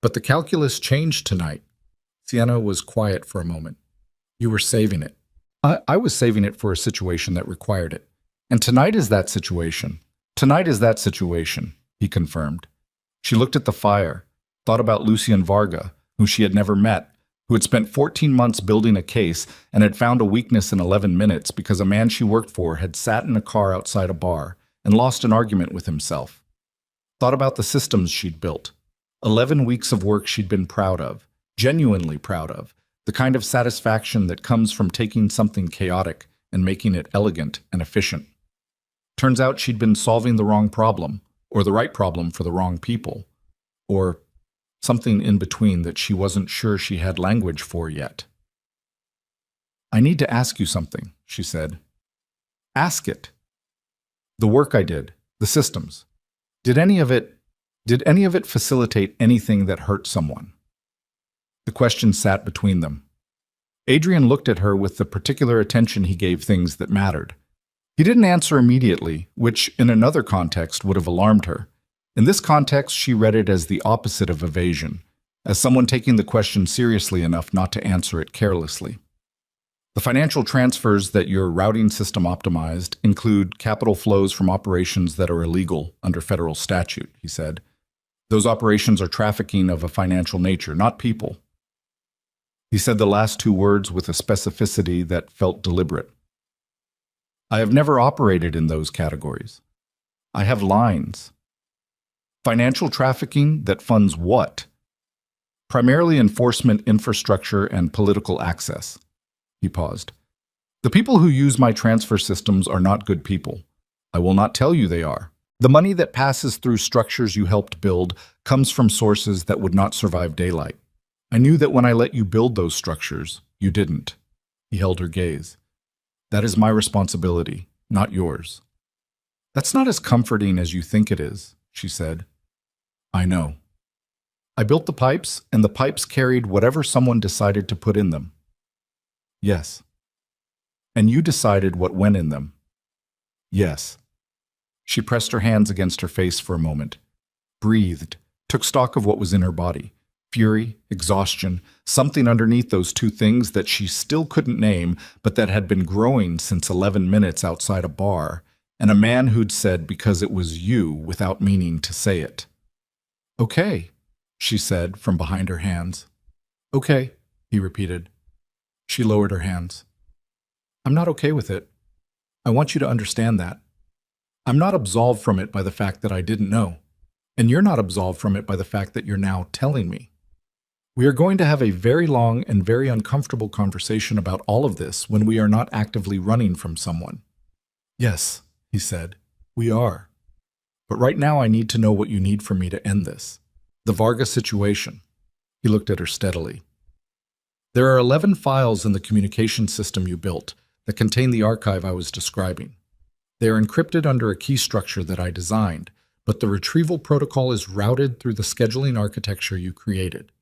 the calculus changed tonight. Sienna was quiet for a moment. You were saving it. I was saving it for a situation that required it. And tonight is that situation. Tonight is that situation, he confirmed. She looked at the fire, thought about Lucien Varga, who she had never met, who had spent 14 months building a case and had found a weakness in 11 minutes because a man she worked for had sat in a car outside a bar and lost an argument with himself. Thought about the systems she'd built. 11 weeks of work she'd been proud of, genuinely proud of, the kind of satisfaction that comes from taking something chaotic and making it elegant and efficient. Turns out she'd been solving the wrong problem, or the right problem for the wrong people, or something in between that she wasn't sure she had language for yet. I need to ask you something, she said. Ask it. The work I did, the systems, did any of it facilitate anything that hurt someone? The question sat between them. Adrian looked at her with the particular attention he gave things that mattered. He didn't answer immediately, which in another context would have alarmed her. In this context, she read it as the opposite of evasion, as someone taking the question seriously enough not to answer it carelessly. The financial transfers that your routing system optimized include capital flows from operations that are illegal under federal statute, he said. Those operations are trafficking of a financial nature, not people. He said the last 2 words with a specificity that felt deliberate. I have never operated in those categories. I have lines. Financial trafficking that funds what? Primarily enforcement infrastructure and political access. He paused. The people who use my transfer systems are not good people. I will not tell you they are. The money that passes through structures you helped build comes from sources that would not survive daylight. I knew that when I let you build those structures, you didn't. He held her gaze. That is my responsibility, not yours. That's not as comforting as you think it is, she said. I know. I built the pipes, and the pipes carried whatever someone decided to put in them. Yes. And you decided what went in them. Yes. She pressed her hands against her face for a moment, breathed, took stock of what was in her body. Fury, exhaustion, something underneath those 2 things that she still couldn't name, but that had been growing since 11 minutes outside a bar, and a man who'd said because it was you without meaning to say it. Okay, she said from behind her hands. Okay, he repeated. She lowered her hands. I'm not okay with it. I want you to understand that. I'm not absolved from it by the fact that I didn't know, and you're not absolved from it by the fact that you're now telling me. We are going to have a very long and very uncomfortable conversation about all of this when we are not actively running from someone. Yes, he said, we are. But right now I need to know what you need from me to end this. The Varga situation. He looked at her steadily. There are 11 files in the communication system you built that contain the archive I was describing. They are encrypted under a key structure that I designed, but the retrieval protocol is routed through the scheduling architecture you created.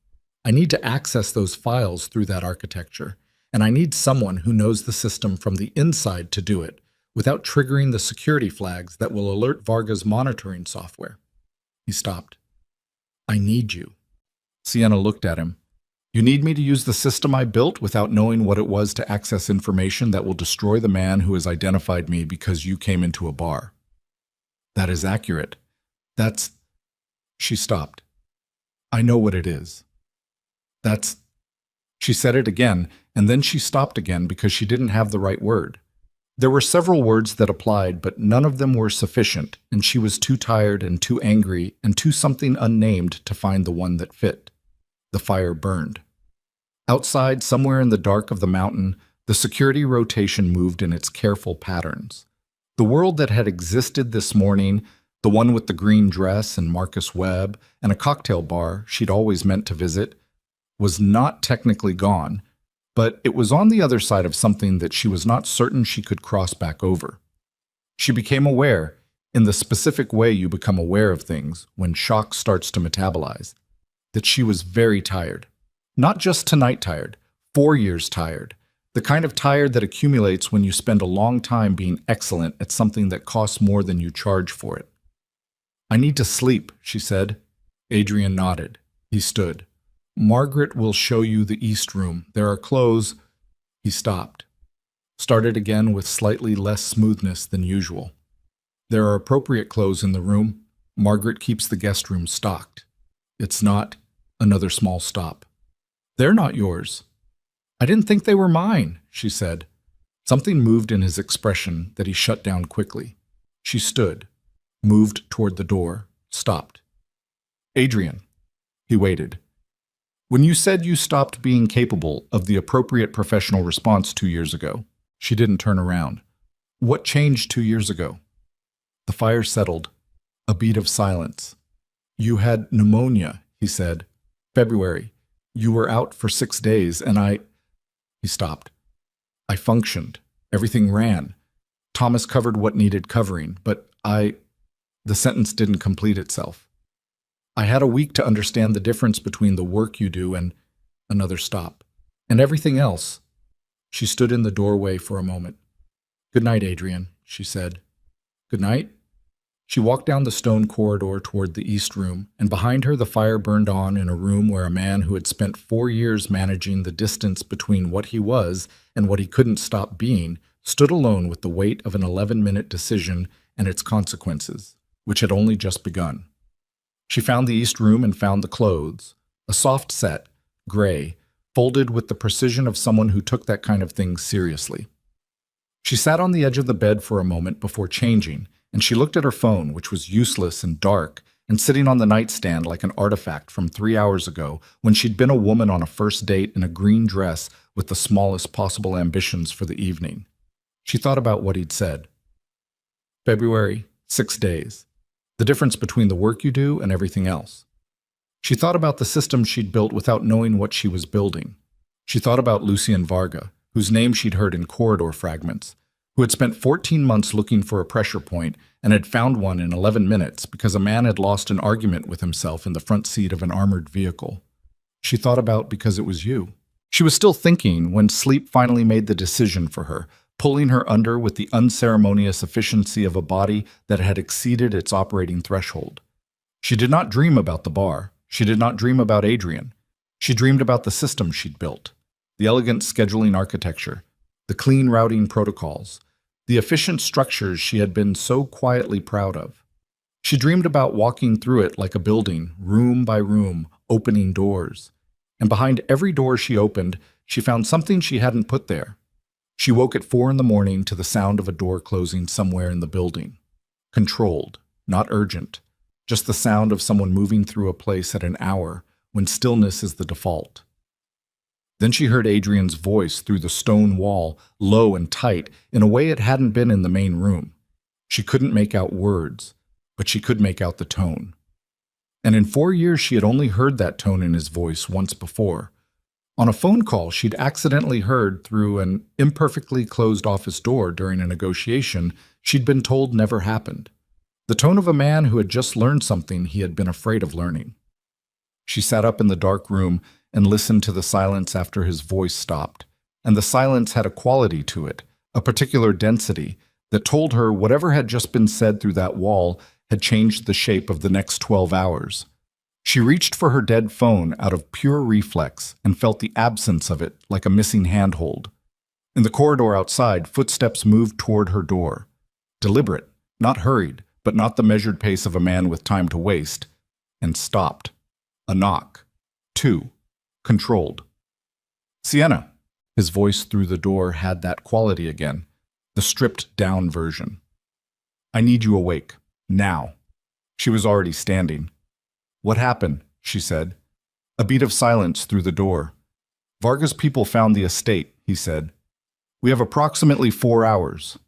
I need to access those files through that architecture, and I need someone who knows the system from the inside to do it, without triggering the security flags that will alert Varga's monitoring software. He stopped. I need you. Sienna looked at him. You need me to use the system I built without knowing what it was to access information that will destroy the man who has identified me because you came into a bar. That is accurate. That's... She stopped. I know what it is. That's... She said it again, and then she stopped again because she didn't have the right word. There were several words that applied, but none of them were sufficient, and she was too tired and too angry and too something unnamed to find the one that fit. The fire burned. Outside, somewhere in the dark of the mountain, the security rotation moved in its careful patterns. The world that had existed this morning, the one with the green dress and Marcus Webb and a cocktail bar she'd always meant to visit, was not technically gone, but it was on the other side of something that she was not certain she could cross back over. She became aware, in the specific way you become aware of things when shock starts to metabolize, that she was very tired. Not just tonight tired, 4 years tired. The kind of tired that accumulates when you spend a long time being excellent at something that costs more than you charge for it. "I need to sleep," she said. Adrian nodded. He stood. "Margaret will show you the East Room. There are clothes." He stopped. Started again with slightly less smoothness than usual. "There are appropriate clothes in the room. Margaret keeps the guest room stocked. It's not..." Another small stop. "They're not yours." "I didn't think they were mine," she said. Something moved in his expression that he shut down quickly. She stood, moved toward the door, stopped. "Adrian." He waited. "When you said you stopped being capable of the appropriate professional response 2 years ago," she didn't turn around. "What changed 2 years ago?" The fire settled. A beat of silence. "You had pneumonia," he said. "February. You were out for 6 days, and I..." He stopped. "I functioned. Everything ran. Thomas covered what needed covering, but The sentence didn't complete itself. "I had a week to understand the difference between the work you do and..." Another stop. "And everything else." She stood in the doorway for a moment. "Good night, Adrian," she said. "Good night." She walked down the stone corridor toward the East Room, and behind her the fire burned on in a room where a man who had spent 4 years managing the distance between what he was and what he couldn't stop being stood alone with the weight of an 11-minute decision and its consequences, which had only just begun. She found the East Room and found the clothes, a soft set, gray, folded with the precision of someone who took that kind of thing seriously. She sat on the edge of the bed for a moment before changing, and she looked at her phone, which was useless and dark, and sitting on the nightstand like an artifact from 3 hours ago when she'd been a woman on a first date in a green dress with the smallest possible ambitions for the evening. She thought about what he'd said. February, 6 days. The difference between the work you do and everything else. She thought about the system she'd built without knowing what she was building. She thought about Lucien Varga, whose name she'd heard in corridor fragments, who had spent 14 months looking for a pressure point and had found one in 11 minutes because a man had lost an argument with himself in the front seat of an armored vehicle. She thought about because it was you. She was still thinking when sleep finally made the decision for her, pulling her under with the unceremonious efficiency of a body that had exceeded its operating threshold. She did not dream about the bar. She did not dream about Adrian. She dreamed about the system she'd built, the elegant scheduling architecture, the clean routing protocols, the efficient structures she had been so quietly proud of. She dreamed about walking through it like a building, room by room, opening doors. And behind every door she opened, she found something she hadn't put there. She woke at 4 a.m. to the sound of a door closing somewhere in the building. Controlled, not urgent, just the sound of someone moving through a place at an hour when stillness is the default. Then she heard Adrian's voice through the stone wall, low and tight, in a way it hadn't been in the main room. She couldn't make out words, but she could make out the tone. And in 4 years she had only heard that tone in his voice once before. On a phone call she'd accidentally heard through an imperfectly closed office door during a negotiation she'd been told never happened. The tone of a man who had just learned something he had been afraid of learning. She sat up in the dark room and listened to the silence after his voice stopped. And the silence had a quality to it, a particular density, that told her whatever had just been said through that wall had changed the shape of the next 12 hours. She reached for her dead phone out of pure reflex and felt the absence of it like a missing handhold. In the corridor outside, footsteps moved toward her door. Deliberate, not hurried, but not the measured pace of a man with time to waste, and stopped. A knock. 2. Controlled. "Sienna." His voice through the door had that quality again, the stripped-down version. "I need you awake. Now." She was already standing. "What happened?" she said. A beat of silence through the door. "Varga's people found the estate," he said. "We have approximately 4 hours."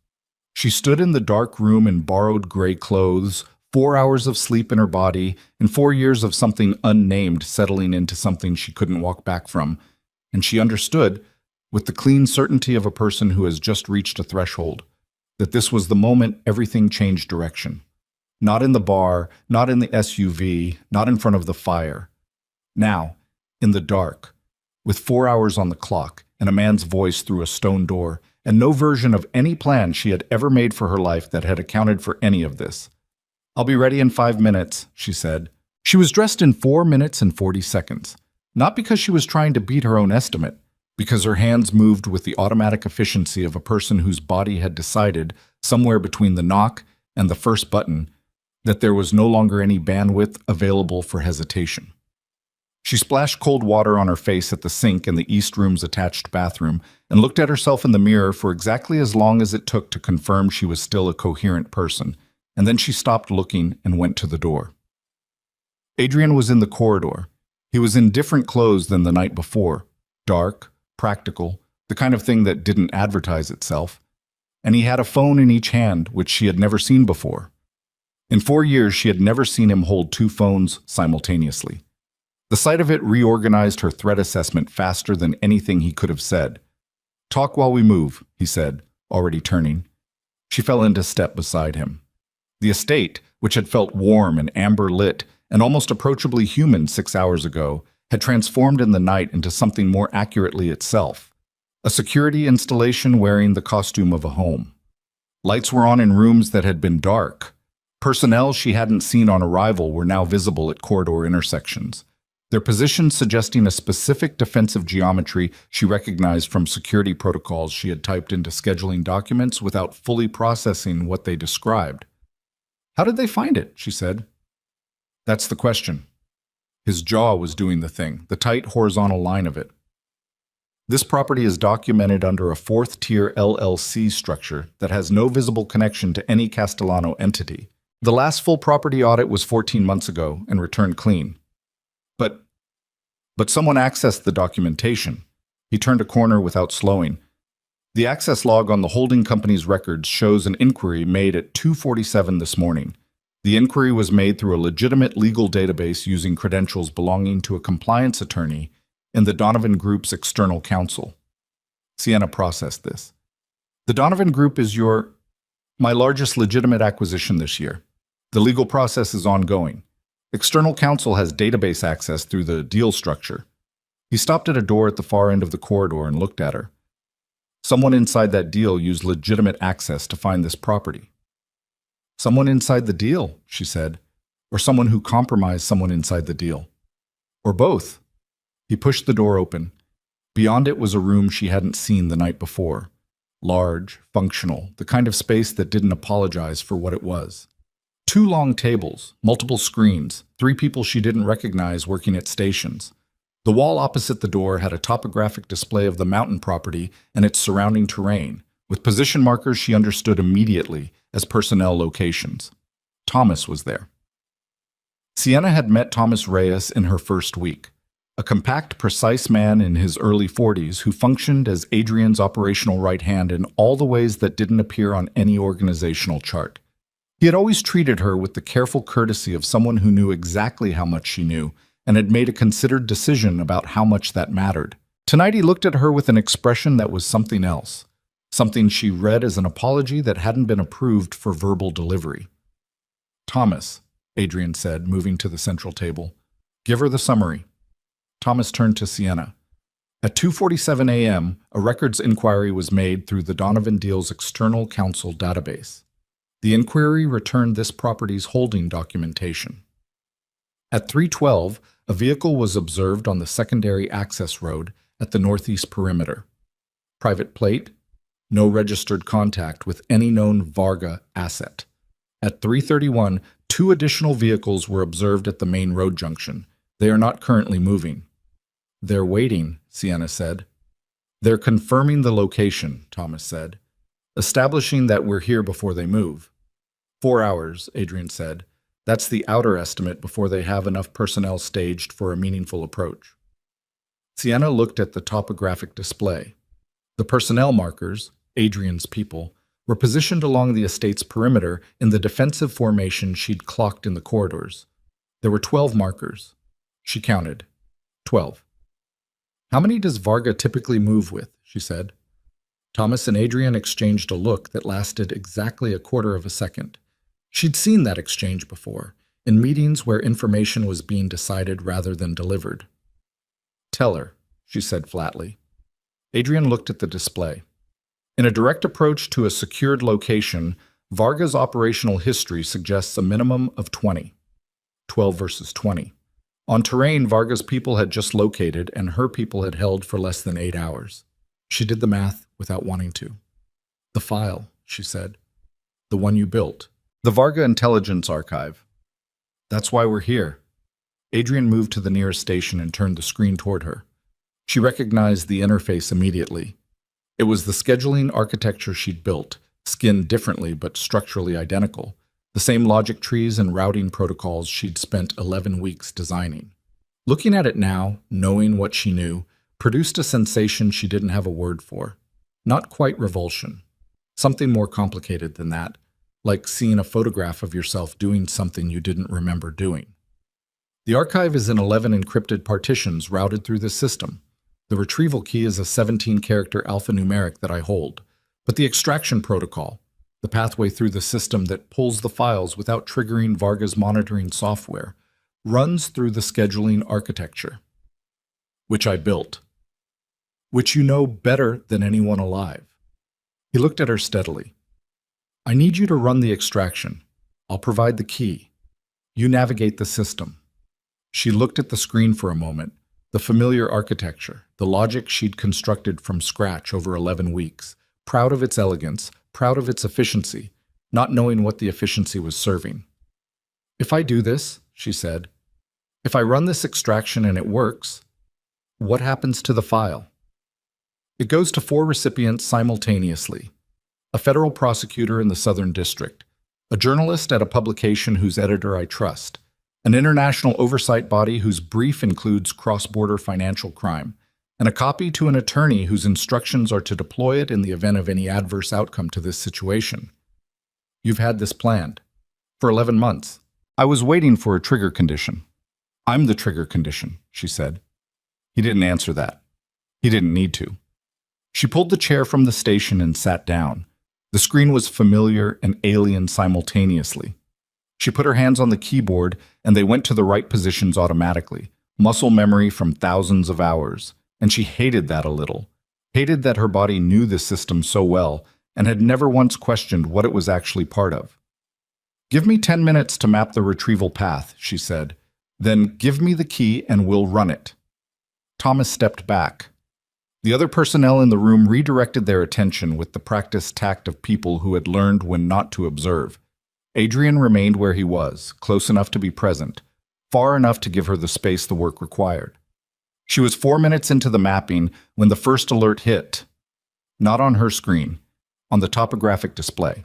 She stood in the dark room in borrowed gray clothes, 4 hours of sleep in her body, and 4 years of something unnamed settling into something she couldn't walk back from, and she understood with the clean certainty of a person who has just reached a threshold, that this was the moment everything changed direction. Not in the bar, not in the SUV, not in front of the fire. Now, in the dark, with 4 hours on the clock and a man's voice through a stone door, and no version of any plan she had ever made for her life that had accounted for any of this. "I'll be ready in 5 minutes," she said. She was dressed in 4 minutes and 40 seconds, not because she was trying to beat her own estimate, because her hands moved with the automatic efficiency of a person whose body had decided, somewhere between the knock and the first button, that there was no longer any bandwidth available for hesitation. She splashed cold water on her face at the sink in the East Room's attached bathroom and looked at herself in the mirror for exactly as long as it took to confirm she was still a coherent person, and then she stopped looking and went to the door. Adrian was in the corridor. He was in different clothes than the night before, dark, practical, the kind of thing that didn't advertise itself, and he had a phone in each hand, which she had never seen before. In 4 years, she had never seen him hold 2 phones simultaneously. The sight of it reorganized her threat assessment faster than anything he could have said. "Talk while we move," he said, already turning. She fell into step beside him. The estate, which had felt warm and amber-lit and almost approachably human 6 hours ago, had transformed in the night into something more accurately itself. A security installation wearing the costume of a home. Lights were on in rooms that had been dark. Personnel she hadn't seen on arrival were now visible at corridor intersections, their positions suggesting a specific defensive geometry she recognized from security protocols she had typed into scheduling documents without fully processing what they described. "How did they find it?" she said. "That's the question." His jaw was doing the thing, the tight horizontal line of it. "This property is documented under a 4th-tier LLC structure that has no visible connection to any Castellano entity. The last full property audit was 14 months ago and returned clean. But someone accessed the documentation." He turned a corner without slowing. "The access log on the holding company's records shows an inquiry made at 2:47 this morning. The inquiry was made through a legitimate legal database using credentials belonging to a compliance attorney in the Donovan Group's external counsel." Sienna processed this. "The Donovan Group is my largest legitimate acquisition this year. The legal process is ongoing. External counsel has database access through the deal structure." He stopped at a door at the far end of the corridor and looked at her. "Someone inside that deal used legitimate access to find this property." "Someone inside the deal," she said, "or someone who compromised someone inside the deal. Or both." He pushed the door open. Beyond it was a room she hadn't seen the night before. Large, functional, the kind of space that didn't apologize for what it was. 2 long tables, multiple screens, 3 people she didn't recognize working at stations. The wall opposite the door had a topographic display of the mountain property and its surrounding terrain, with position markers she understood immediately as personnel locations. Thomas was there. Sienna had met Thomas Reyes in her first week, a compact, precise man in his early 40s who functioned as Adrian's operational right hand in all the ways that didn't appear on any organizational chart. He had always treated her with the careful courtesy of someone who knew exactly how much she knew and had made a considered decision about how much that mattered. Tonight he looked at her with an expression that was something else, something she read as an apology that hadn't been approved for verbal delivery. "Thomas," Adrian said, moving to the central table. "Give her the summary." Thomas turned to Sienna. At 2:47 a.m., a records inquiry was made through the Donovan Deal's external counsel database. The inquiry returned this property's holding documentation. At 3:12, a vehicle was observed on the secondary access road at the northeast perimeter. Private plate, no registered contact with any known Varga asset. At 3:31, 2 additional vehicles were observed at the main road junction. They are not currently moving. "They're waiting," Sienna said. "They're confirming the location," Thomas said, "establishing that we're here before they move." 4 hours, Adrian said. "That's the outer estimate before they have enough personnel staged for a meaningful approach." Sienna looked at the topographic display. The personnel markers, Adrian's people, were positioned along the estate's perimeter in the defensive formation she'd clocked in the corridors. There were 12 markers. She counted. 12. How many does Varga typically move with? She said. Thomas and Adrian exchanged a look that lasted exactly a quarter of a second. She'd seen that exchange before, in meetings where information was being decided rather than delivered. Tell her, she said flatly. Adrian looked at the display. In a direct approach to a secured location, Varga's operational history suggests a minimum of 20. 12 versus 20. On terrain Varga's people had just located and her people had held for less than 8 hours. She did the math without wanting to. The file, she said. The one you built. The Varga Intelligence Archive. That's why we're here. Adrian moved to the nearest station and turned the screen toward her. She recognized the interface immediately. It was the scheduling architecture she'd built, skinned differently but structurally identical. The same logic trees and routing protocols she'd spent 11 weeks designing. Looking at it now, knowing what she knew, produced a sensation she didn't have a word for. Not quite revulsion. Something more complicated than that, like seeing a photograph of yourself doing something you didn't remember doing. The archive is in 11 encrypted partitions routed through the system. The retrieval key is a 17-character alphanumeric that I hold, but the extraction protocol, the pathway through the system that pulls the files without triggering Varga's monitoring software, runs through the scheduling architecture, which I built, which you know better than anyone alive. He looked at her steadily. I need you to run the extraction. I'll provide the key. You navigate the system. She looked at the screen for a moment, the familiar architecture, the logic she'd constructed from scratch over 11 weeks, proud of its elegance, proud of its efficiency, not knowing what the efficiency was serving. If I do this, she said, if I run this extraction and it works, what happens to the file? It goes to 4 recipients simultaneously. A federal prosecutor in the Southern District, a journalist at a publication whose editor I trust, an international oversight body whose brief includes cross-border financial crime, and a copy to an attorney whose instructions are to deploy it in the event of any adverse outcome to this situation. You've had this planned. For 11 months. I was waiting for a trigger condition. I'm the trigger condition, she said. He didn't answer that. He didn't need to. She pulled the chair from the station and sat down. The screen was familiar and alien simultaneously. She put her hands on the keyboard and they went to the right positions automatically, muscle memory from thousands of hours. And she hated that a little, hated that her body knew the system so well and had never once questioned what it was actually part of. Give me 10 minutes to map the retrieval path, she said. Then give me the key and we'll run it. Thomas stepped back. The other personnel in the room redirected their attention with the practiced tact of people who had learned when not to observe. Adrian remained where he was, close enough to be present, far enough to give her the space the work required. She was 4 minutes into the mapping when the first alert hit. Not on her screen, on the topographic display.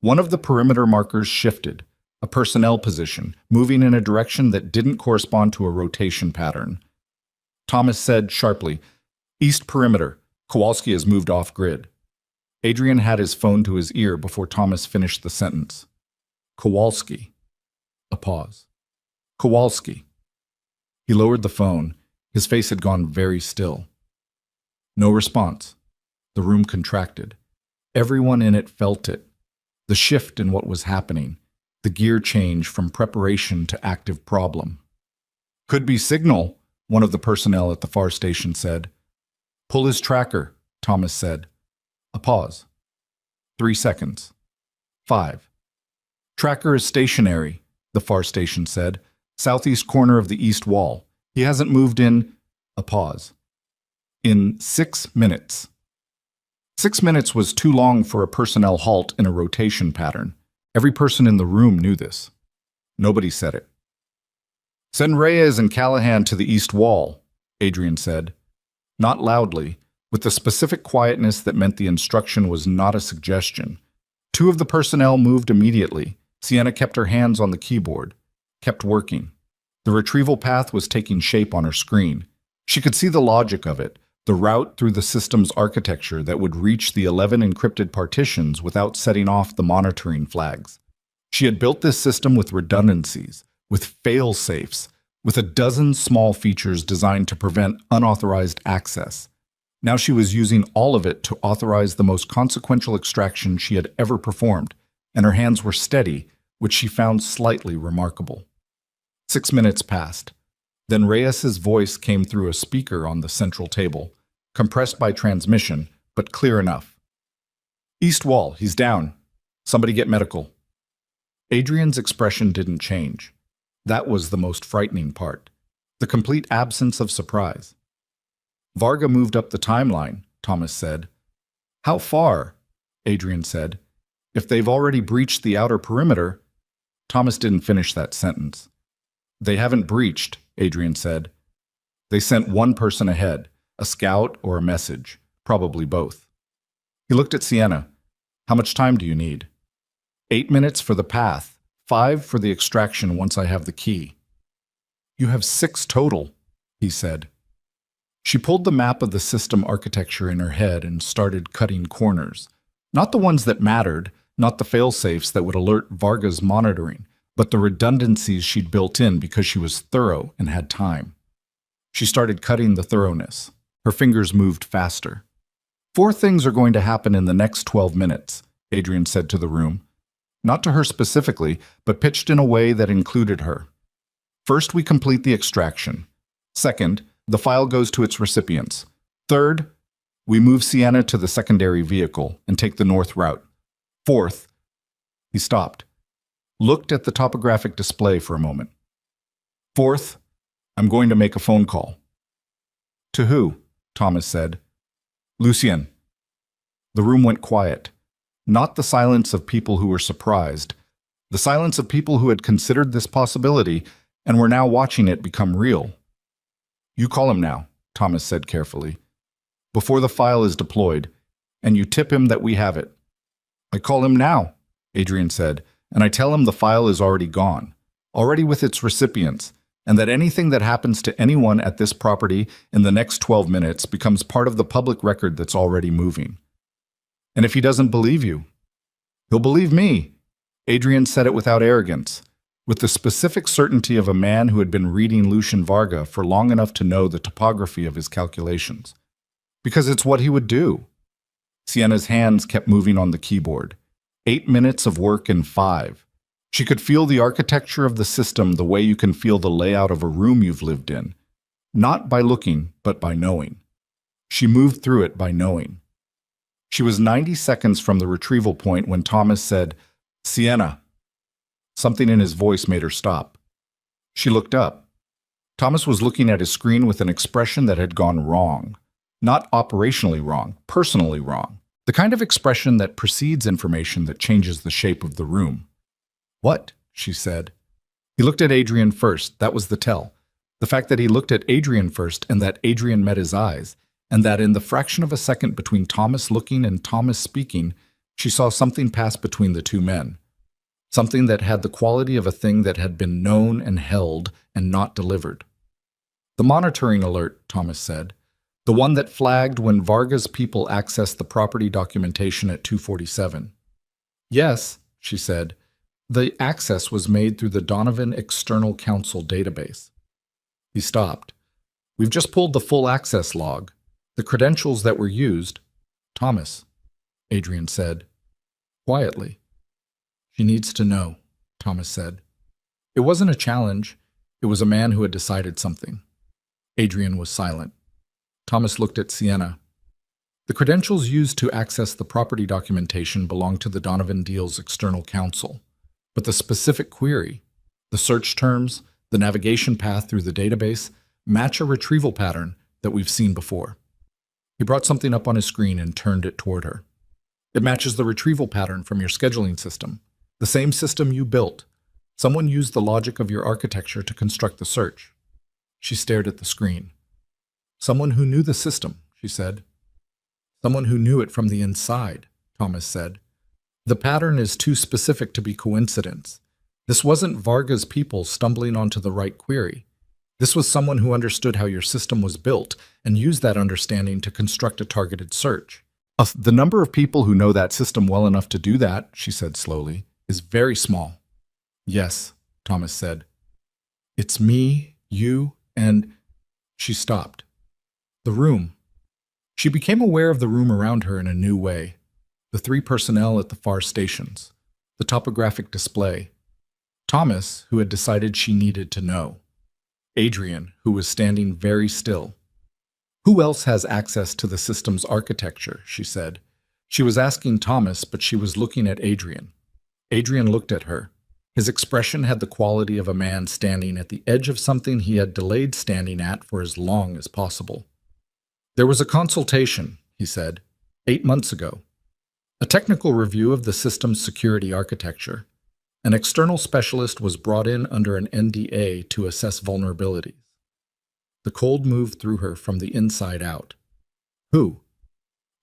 One of the perimeter markers shifted, a personnel position, moving in a direction that didn't correspond to a rotation pattern. Thomas said sharply, East perimeter, Kowalski has moved off-grid. Adrian had his phone to his ear before Thomas finished the sentence. Kowalski. A pause. Kowalski. He lowered the phone. His face had gone very still. No response. The room contracted. Everyone in it felt it. The shift in what was happening. The gear change from preparation to active problem. Could be signal, one of the personnel at the far station said. Pull his tracker, Thomas said. A pause. 3 seconds. 5. Tracker is stationary, the far station said. Southeast corner of the east wall. He hasn't moved in... A pause. In 6 minutes. 6 minutes was too long for a personnel halt in a rotation pattern. Every person in the room knew this. Nobody said it. Send Reyes and Callahan to the east wall, Adrian said. Not loudly, with the specific quietness that meant the instruction was not a suggestion. 2 of the personnel moved immediately. Sienna kept her hands on the keyboard, kept working. The retrieval path was taking shape on her screen. She could see the logic of it, the route through the system's architecture that would reach the 11 encrypted partitions without setting off the monitoring flags. She had built this system with redundancies, with fail-safes, with a dozen small features designed to prevent unauthorized access. Now she was using all of it to authorize the most consequential extraction she had ever performed, and her hands were steady, which she found slightly remarkable. 6 minutes passed. Then Reyes's voice came through a speaker on the central table, compressed by transmission, but clear enough. "East wall, he's down. Somebody get medical." Adrian's expression didn't change. That was the most frightening part. The complete absence of surprise. "Varga moved up the timeline," Thomas said. "How far?" Adrian said. "If they've already breached the outer perimeter—" Thomas didn't finish that sentence. "They haven't breached," Adrian said. "They sent one person ahead, a scout or a message, probably both." He looked at Sienna. "How much time do you need?" 8 minutes for the path, 5 for the extraction once I have the key." "You have 6 total," he said. She pulled the map of the system architecture in her head and started cutting corners. Not the ones that mattered, not the fail-safes that would alert Varga's monitoring, but the redundancies she'd built in because she was thorough and had time. She started cutting the thoroughness. Her fingers moved faster. 4 things are going to happen in the next 12 minutes, Adrian said to the room. Not to her specifically, but pitched in a way that included her. First, we complete the extraction. Second, the file goes to its recipients. Third, we move Sienna to the secondary vehicle and take the north route. Fourth, he stopped, looked at the topographic display for a moment. Fourth, I'm going to make a phone call. To who? Thomas said. Lucien. The room went quiet. Not the silence of people who were surprised. The silence of people who had considered this possibility and were now watching it become real. You call him now, Thomas said carefully, before the file is deployed, and you tip him that we have it. I call him now, Adrian said, and I tell him the file is already gone, already with its recipients, and that anything that happens to anyone at this property in the next 12 minutes becomes part of the public record that's already moving. And if he doesn't believe you, he'll believe me. Adrian said it without arrogance, with the specific certainty of a man who had been reading Lucien Varga for long enough to know the topography of his calculations. Because it's what he would do. Sienna's hands kept moving on the keyboard. 8 minutes of work in 5. She could feel the architecture of the system the way you can feel the layout of a room you've lived in. Not by looking, but by knowing. She moved through it by knowing. She was 90 seconds from the retrieval point when Thomas said, Sienna. Something in his voice made her stop. She looked up. Thomas was looking at his screen with an expression that had gone wrong. Not operationally wrong, personally wrong. The kind of expression that precedes information that changes the shape of the room. What? She said. He looked at Adrian first, that was the tell. The fact that he looked at Adrian first and that Adrian met his eyes, and that in the fraction of a second between Thomas looking and Thomas speaking, she saw something pass between the two men. Something that had the quality of a thing that had been known and held and not delivered. The monitoring alert, Thomas said. The one that flagged when Varga's people accessed the property documentation at 247. Yes, she said. The access was made through the Donovan External Counsel database. He stopped. We've just pulled the full access log. The credentials that were used. Thomas, Adrian said, quietly. She needs to know, Thomas said. It wasn't a challenge. It was a man who had decided something. Adrian was silent. Thomas looked at Sienna. The credentials used to access the property documentation belong to the Donovan Deal's external counsel. But the specific query, the search terms, the navigation path through the database, match a retrieval pattern that we've seen before. He brought something up on his screen and turned it toward her. It matches the retrieval pattern from your scheduling system, the same system you built. Someone used the logic of your architecture to construct the search. She stared at the screen. Someone who knew the system, she said. Someone who knew it from the inside, Thomas said. The pattern is too specific to be coincidence. This wasn't Varga's people stumbling onto the right query. This was someone who understood how your system was built and used that understanding to construct a targeted search. The number of people who know that system well enough to do that, she said slowly, is very small. Yes, Thomas said. It's me You and... She stopped. The room. She became aware of the room around her in a new way. The three personnel at the far stations. The topographic display. Thomas, who had decided she needed to know. Adrian, who was standing very still. Who else has access to the system's architecture, she said. She was asking Thomas, but she was looking at Adrian. Adrian looked at her. His expression had the quality of a man standing at the edge of something he had delayed standing at for as long as possible. There was a consultation, he said, 8 months ago. A technical review of the system's security architecture. An external specialist was brought in under an NDA to assess vulnerabilities. The cold moved through her from the inside out. Who?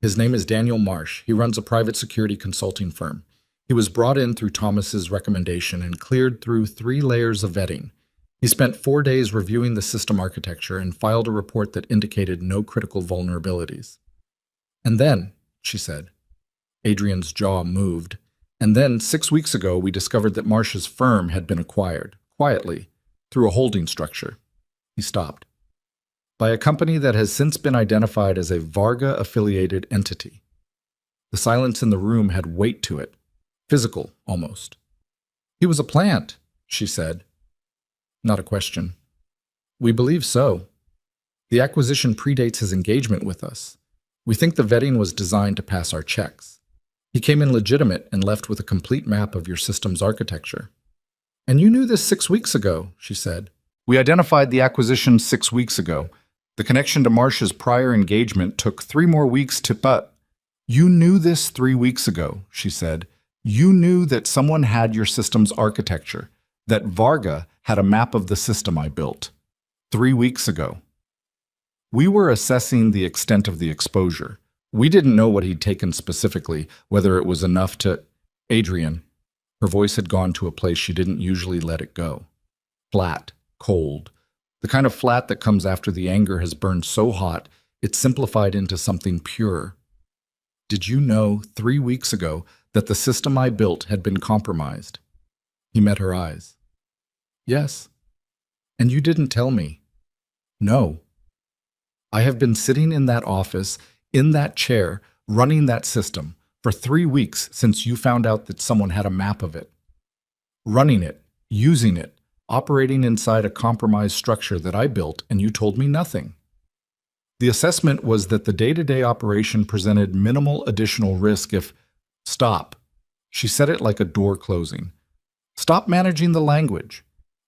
His name is Daniel Marsh. He runs a private security consulting firm. He was brought in through Thomas's recommendation and cleared through 3 layers of vetting. He spent 4 days reviewing the system architecture and filed a report that indicated no critical vulnerabilities. And then, she said, Adrian's jaw moved, and then 6 weeks ago we discovered that Marsh's firm had been acquired, quietly, through a holding structure. He stopped. By a company that has since been identified as a Varga-affiliated entity. The silence in the room had weight to it, physical, almost. He was a plant, she said. Not a question. We believe so. The acquisition predates his engagement with us. We think the vetting was designed to pass our checks. He came in legitimate and left with a complete map of your system's architecture. And you knew this 6 weeks ago, she said. We identified the acquisition 6 weeks ago. The connection to Marsh's prior engagement took 3 more weeks to... But you knew this 3 weeks ago, she said. You knew that someone had your system's architecture, that Varga had a map of the system I built. 3 weeks ago. We were assessing the extent of the exposure. We didn't know what he'd taken specifically, whether it was enough to... Adrian. Her voice had gone to a place she didn't usually let it go. Flat, cold. The kind of flat that comes after the anger has burned so hot, it's simplified into something pure. Did you know 3 weeks ago that the system I built had been compromised? He met her eyes. Yes. And you didn't tell me. No. I have been sitting in that office, in that chair, running that system for 3 weeks since you found out that someone had a map of it. Running it, using it, operating inside a compromised structure that I built, and you told me nothing. The assessment was that the day-to-day operation presented minimal additional risk if... Stop. She said it like a door closing. Stop managing the language.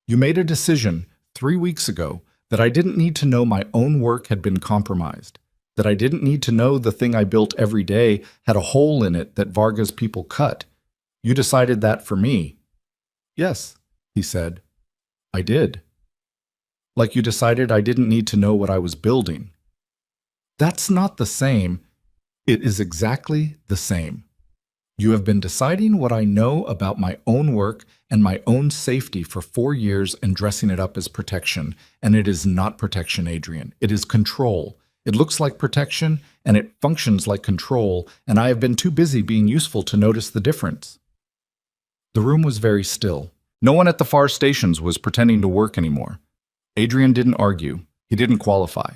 You made a decision 3 weeks ago that I didn't need to know my own work had been compromised, that I didn't need to know the thing I built every day had a hole in it that Varga's people cut. You decided that for me. Yes, he said. I did. Like you decided I didn't need to know what I was building. That's not the same. It is exactly the same. You have been deciding what I know about my own work and my own safety for 4 years and dressing it up as protection. And it is not protection, Adrian. It is control. It looks like protection and it functions like control, and I have been too busy being useful to notice the difference. The room was very still. No one at the far stations was pretending to work anymore. Adrian didn't argue. He didn't qualify.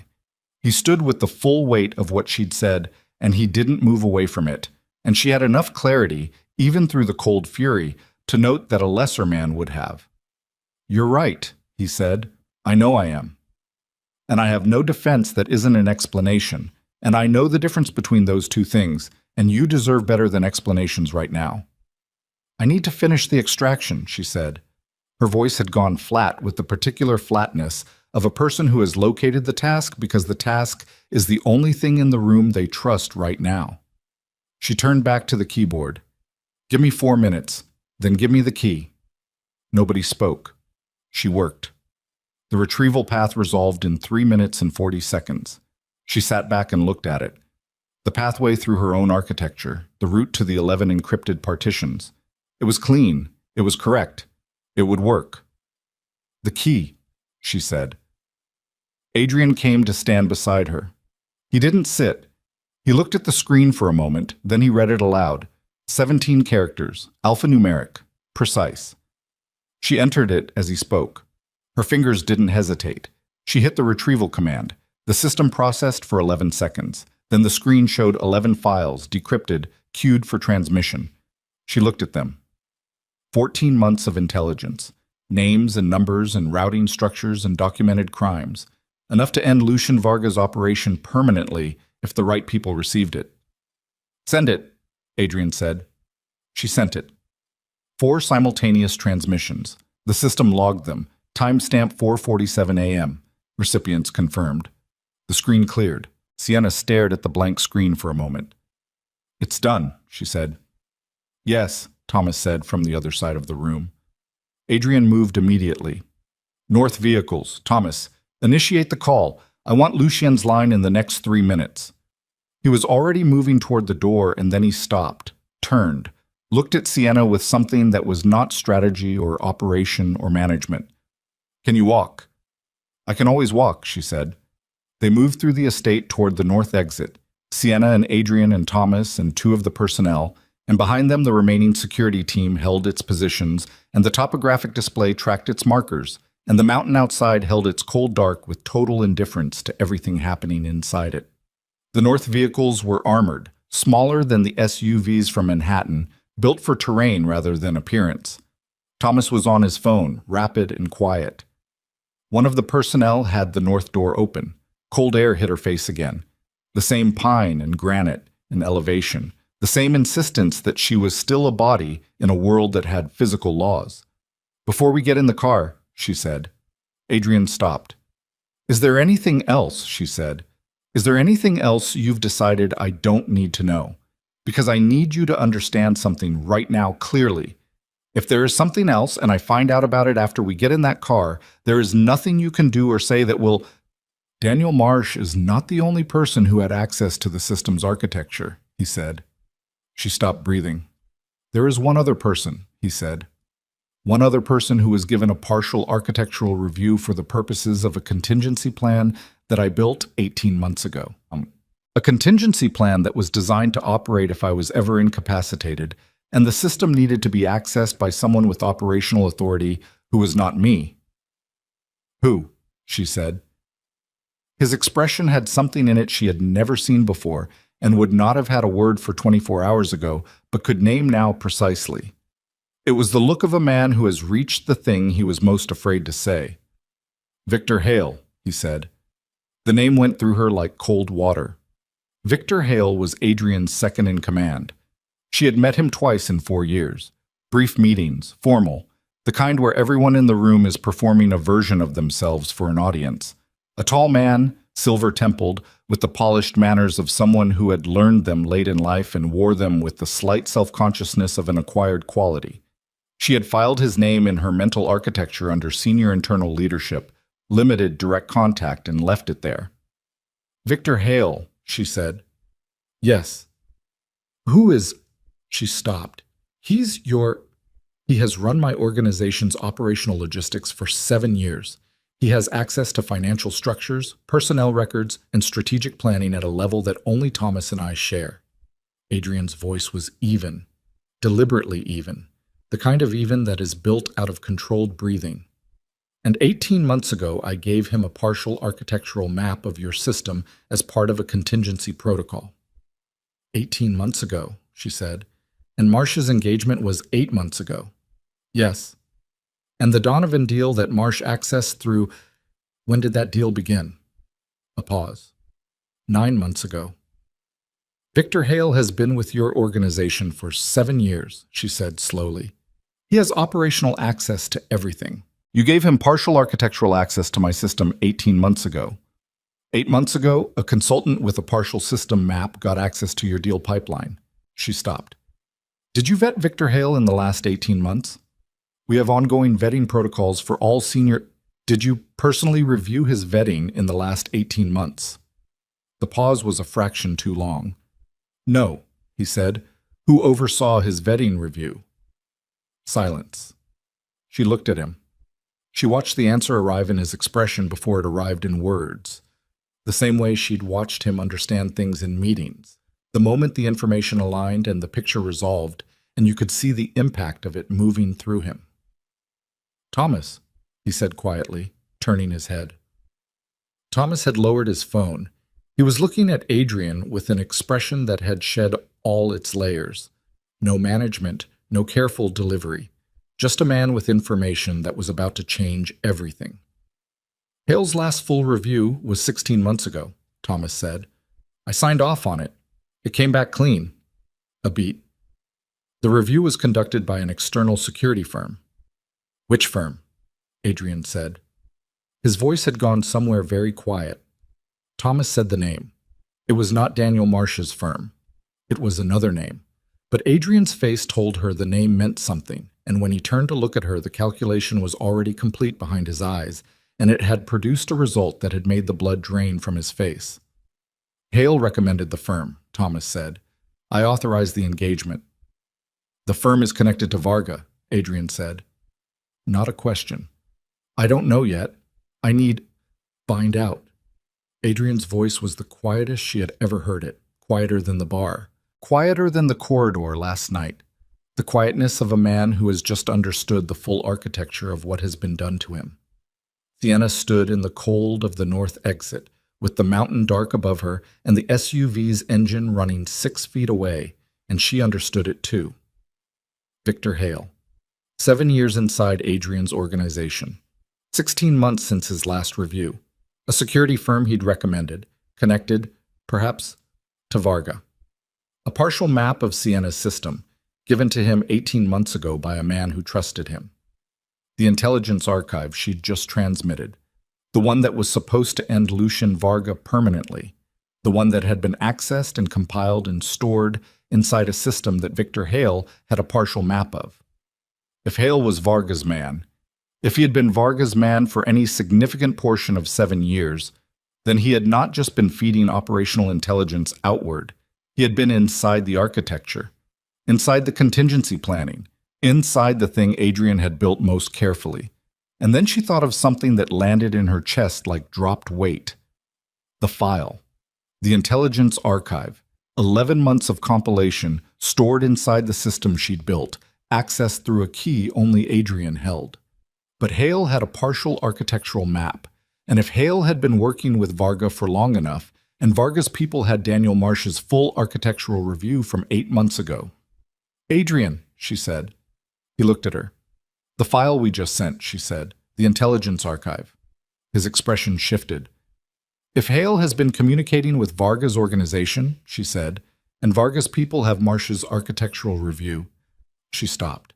He stood with the full weight of what she'd said, and he didn't move away from it. And she had enough clarity, even through the cold fury, to note that a lesser man would have. You're right, he said. I know I am. And I have no defense that isn't an explanation, and I know the difference between those two things, and you deserve better than explanations right now. I need to finish the extraction, she said. Her voice had gone flat with the particular flatness of a person who has located the task because the task is the only thing in the room they trust right now. She turned back to the keyboard. Give me 4 minutes, then give me the key. Nobody spoke. She worked. The retrieval path resolved in 3 minutes and 40 seconds. She sat back and looked at it. The pathway through her own architecture, the route to the 11 encrypted partitions. It was clean. It was correct. It would work. The key, she said. Adrian came to stand beside her. He didn't sit. He looked at the screen for a moment, then he read it aloud. 17 characters, alphanumeric, precise. She entered it as he spoke. Her fingers didn't hesitate. She hit the retrieval command. The system processed for 11 seconds. Then the screen showed 11 files, decrypted, queued for transmission. She looked at them. 14 months of intelligence. Names and numbers and routing structures and documented crimes. Enough to end Lucien Varga's operation permanently if the right people received it. "Send it," Adrian said. She sent it. 4 simultaneous transmissions. The system logged them. Timestamp 4:47 a.m. Recipients confirmed. The screen cleared. Sienna stared at the blank screen for a moment. "It's done," she said. "Yes," Thomas said from the other side of the room. Adrian moved immediately. "North vehicles. Thomas, initiate the call. I want Lucien's line in the next 3 minutes." He was already moving toward the door, and then he stopped, turned, looked at Sienna with something that was not strategy or operation or management. "Can you walk?" "I can always walk," she said. They moved through the estate toward the north exit, Sienna and Adrian and Thomas and 2 of the personnel, and behind them the remaining security team held its positions, and the topographic display tracked its markers, and the mountain outside held its cold dark with total indifference to everything happening inside it. The north vehicles were armored, smaller than the SUVs from Manhattan, built for terrain rather than appearance. Thomas was on his phone, rapid and quiet. One of the personnel had the north door open. Cold air hit her face again. The same pine and granite and elevation. The same insistence that she was still a body in a world that had physical laws. "Before we get in the car," she said. Adrian stopped. "Is there anything else?" she said. "Is there anything else you've decided I don't need to know? Because I need you to understand something right now clearly. If there is something else and I find out about it after we get in that car, there is nothing you can do or say that will—" "Daniel Marsh is not the only person who had access to the system's architecture," he said. She stopped breathing. "There is one other person," he said. "One other person who was given a partial architectural review for the purposes of a contingency plan that I built 18 months ago. A contingency plan that was designed to operate if I was ever incapacitated, and the system needed to be accessed by someone with operational authority who was not me." "Who?" she said. His expression had something in it she had never seen before and would not have had a word for 24 hours ago, but could name now precisely. It was the look of a man who has reached the thing he was most afraid to say. "Victor Hale," he said. The name went through her like cold water. Victor Hale was Adrian's second in command. She had met him twice in 4 years. Brief meetings, formal, the kind where everyone in the room is performing a version of themselves for an audience. A tall man, silver-templed, with the polished manners of someone who had learned them late in life and wore them with the slight self-consciousness of an acquired quality. She had filed his name in her mental architecture under senior internal leadership, limited direct contact, and left it there. "Victor Hale," she said. "Yes." "Who is—" She stopped. He has run my organization's operational logistics for 7 years. He has access to financial structures, personnel records, and strategic planning at a level that only Thomas and I share." Adrian's voice was even, deliberately even, the kind of even that is built out of controlled breathing. "And 18 months ago, I gave him a partial architectural map of your system as part of a contingency protocol." 18 months ago, she said. "And Marsh's engagement was 8 months ago." "Yes." "And the Donovan deal that Marsh accessed through— when did that deal begin?" A pause. 9 months ago." "Victor Hale has been with your organization for 7 years, she said slowly. "He has operational access to everything. You gave him partial architectural access to my system 18 months ago. 8 months ago, a consultant with a partial system map got access to your deal pipeline." She stopped. "Did you vet Victor Hale in the last 18 months? We have ongoing vetting protocols for all senior— Did you personally review his vetting in the last 18 months?" The pause was a fraction too long. "No," he said. "Who oversaw his vetting review?" Silence. She looked at him. She watched the answer arrive in his expression before it arrived in words, the same way she'd watched him understand things in meetings. The moment the information aligned and the picture resolved, and you could see the impact of it moving through him. "Thomas," he said quietly, turning his head. Thomas had lowered his phone. He was looking at Adrian with an expression that had shed all its layers. No management, no careful delivery. Just a man with information that was about to change everything. Hale's last full review was 16 months ago, Thomas said. I signed off on it. It came back clean. A beat. The review was conducted by an external security firm. Which firm? Adrian said. His voice had gone somewhere very quiet. Thomas said the name. It was not Daniel Marsh's firm. It was another name. But Adrian's face told her the name meant something, and when he turned to look at her, the calculation was already complete behind his eyes, and it had produced a result that had made the blood drain from his face. Hale recommended the firm, Thomas said. I authorized the engagement. The firm is connected to Varga, Adrian said. Not a question. I don't know yet. I need... find out. Adrian's voice was the quietest she had ever heard it, quieter than the bar, quieter than the corridor last night, the quietness of a man who has just understood the full architecture of what has been done to him. Sienna stood in the cold of the north exit, with the mountain dark above her and the SUV's engine running 6 feet away, and she understood it too. Victor Hale. 7 years inside Adrian's organization. 16 months since his last review. A security firm he'd recommended, connected, perhaps, to Varga. A partial map of Sienna's system, given to him 18 months ago by a man who trusted him. The intelligence archive she'd just transmitted. The one that was supposed to end Lucien Varga permanently. The one that had been accessed and compiled and stored inside a system that Victor Hale had a partial map of. If Hale was Varga's man, if he had been Varga's man for any significant portion of 7 years, then he had not just been feeding operational intelligence outward. He had been inside the architecture, inside the contingency planning, inside the thing Adrian had built most carefully. And then she thought of something that landed in her chest like dropped weight. The file. The intelligence archive. 11 months of compilation stored inside the system she'd built, accessed through a key only Adrian held. But Hale had a partial architectural map, and if Hale had been working with Varga for long enough, and Varga's people had Daniel Marsh's full architectural review from 8 months ago. Adrian, she said. He looked at her. The file we just sent, she said, the intelligence archive. His expression shifted. If Hale has been communicating with Varga's organization, she said, and Varga's people have Marsh's architectural review. She stopped.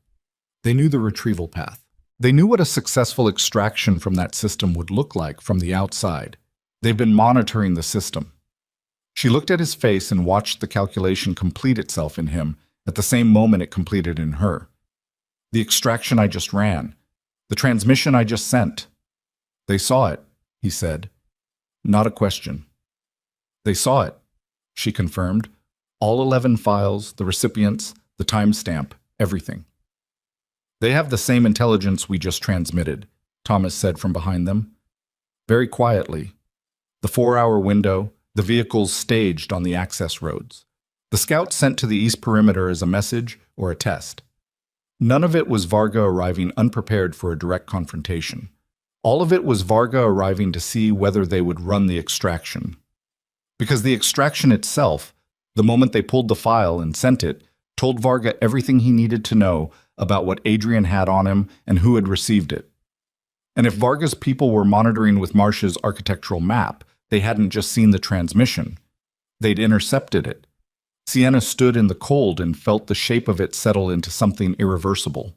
They knew the retrieval path. They knew what a successful extraction from that system would look like from the outside. They've been monitoring the system. She looked at his face and watched the calculation complete itself in him at the same moment it completed in her. The extraction I just ran. The transmission I just sent. They saw it, he said. Not a question. They saw it, she confirmed. All 11 files, the recipients, the timestamp, everything. They have the same intelligence we just transmitted, Thomas said from behind them. Very quietly. The 4-hour window, the vehicles staged on the access roads. The scouts sent to the east perimeter as a message or a test. None of it was Varga arriving unprepared for a direct confrontation. All of it was Varga arriving to see whether they would run the extraction. Because the extraction itself, the moment they pulled the file and sent it, told Varga everything he needed to know about what Adrian had on him and who had received it. And if Varga's people were monitoring with Marsh's architectural map, they hadn't just seen the transmission. They'd intercepted it. Sienna stood in the cold and felt the shape of it settle into something irreversible.